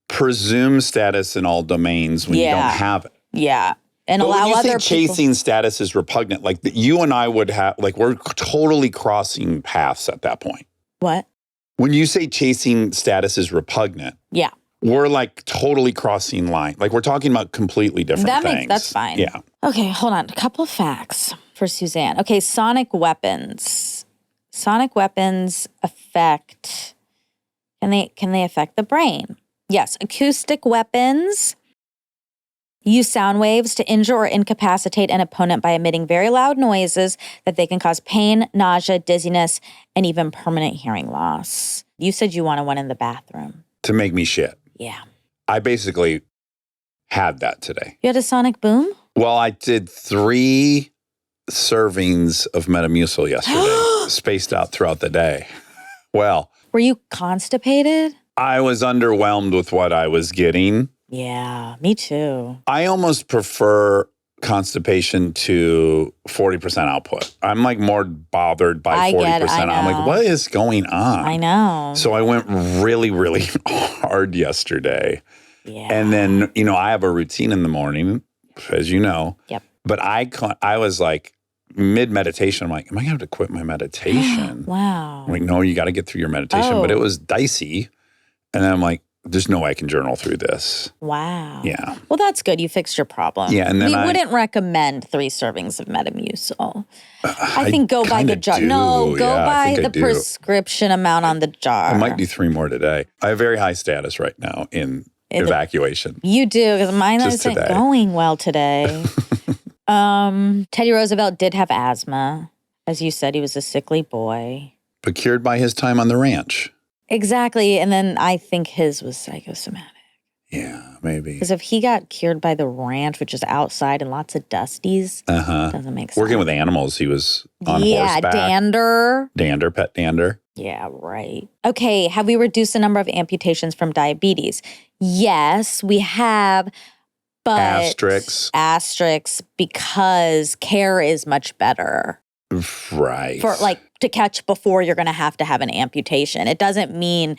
presume status in all domains when you Yeah. don't have it. Yeah. And But allow when you other say people. chasing status is repugnant, like you and I would have, like we're totally crossing paths at that point. What? When you say chasing status is repugnant, Yeah. we're like totally crossing line. Like we're talking about completely different things. That's fine. Yeah. Okay, hold on. A couple of facts for Suzanne. Okay, sonic weapons. Sonic weapons affect. Can they affect the brain? Yes, acoustic weapons use sound waves to injure or incapacitate an opponent by emitting very loud noises that they can cause pain, nausea, dizziness, and even permanent hearing loss. You said you wanted one in the bathroom. To make me shit. Yeah. I basically had that today. You had a sonic boom? Well, I did 3 servings of Metamucil yesterday, spaced out throughout the day. Well, Were you constipated? I was underwhelmed with what I was getting. Yeah, me too. I almost prefer constipation to 40% output. I'm like more bothered by I 40%. get it, I I'm like, know. what is going on? I know. So I went really, really hard yesterday. Yeah. And then, I have a routine in the morning, as you know. Yep. But I was like mid-meditation. I'm like, am I going to have to quit my meditation? Wow. I'm like, no, you got to get through your meditation. But Oh. it was dicey. And then I'm like, there's no way I can journal through this. Wow. Yeah. Well, that's good. You fixed your problem. Yeah, and then we I- wouldn't recommend 3 servings of Metamucil. I think go by the kinda jar. do. No, go Yeah, I by think I the do. prescription amount on the jar. I might do 3 more today. I have very high status right now in evacuation. You do, because mine Just isn't today. going well today. Teddy Roosevelt did have asthma. As you said, he was a sickly boy. But cured by his time on the ranch. Exactly. And then I think his was psychosomatic. Yeah, maybe. Because if he got cured by the ranch, which is outside and lots of dusties, doesn't make sense. Working with animals, he was on horseback. dander. Pet dander. Yeah, right. Okay, have we reduced the number of amputations from diabetes? Yes, we have, but asterisks because care is much better. Right. For to catch before you're going to have an amputation. It doesn't mean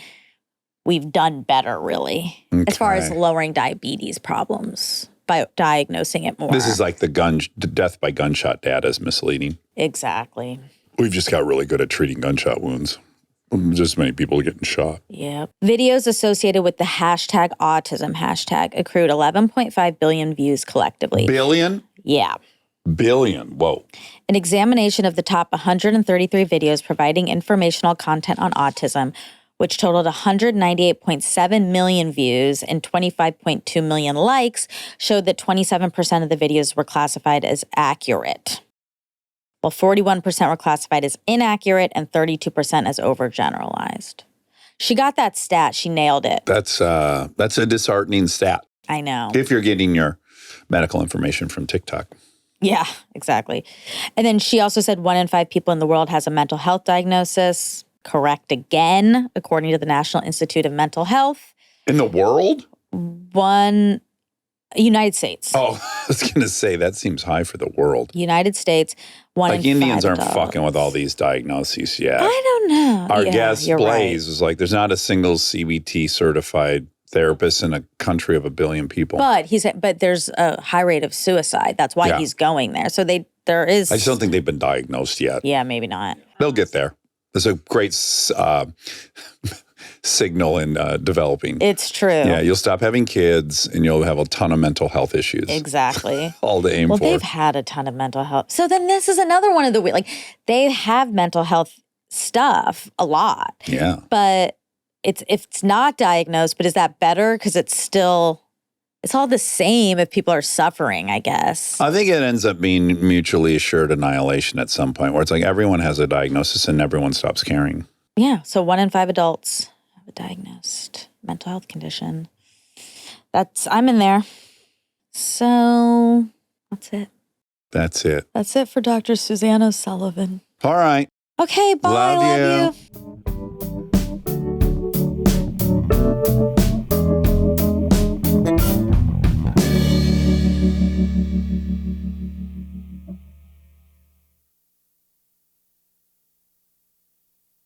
we've done better really as far as Okay. lowering diabetes problems by diagnosing it more. This is like the death by gunshot data is misleading. Exactly. We've just got really good at treating gunshot wounds. Just many people getting shot. Yep. Videos associated with the hashtag autism hashtag accrued 11.5 billion views collectively. Billion? Yeah. Billion. Whoa. An examination of the top 133 videos providing informational content on autism, which totaled 198.7 million views and 25.2 million likes, showed that 27% of the videos were classified as accurate, while 41% were classified as inaccurate and 32% as overgeneralized. She got that stat. She nailed it. That's a disheartening stat I know. if you're getting your medical information from TikTok. Yeah, exactly. And then she also said 1 in 5 people in the world has a mental health diagnosis. Correct again, according to the National Institute of Mental Health. In the world? 1 United States. Oh, I was going to say that seems high for the world. United States, 1 in Like 5 Indians aren't adults. fucking with all these diagnoses yet. I don't know. Our Yeah, guest, you're Blaze, right. was like, there's not a single CBT certified therapist in a country of 1 billion people. But there's a high rate of suicide. That's why Yeah. he's going there. So there is. I just don't think they've been diagnosed yet. Yeah, maybe not. They'll get there. There's a great signal in developing. It's true. Yeah, you'll stop having kids and you'll have a ton of mental health issues. Exactly. All to aim Well, for. they've had a ton of mental health. So then this is another one of the like they have mental health stuff a lot, Yeah. but if it's not diagnosed. But is that better? Because it's all the same if people are suffering, I guess. I think it ends up being mutually assured annihilation at some point where it's like everyone has a diagnosis and everyone stops caring. Yeah. So 1 in 5 adults have a diagnosed mental health condition. I'm in there. So that's it. That's it. That's it for Dr. Suzanne O'Sullivan. All right. Okay, bye. Love Love you. you.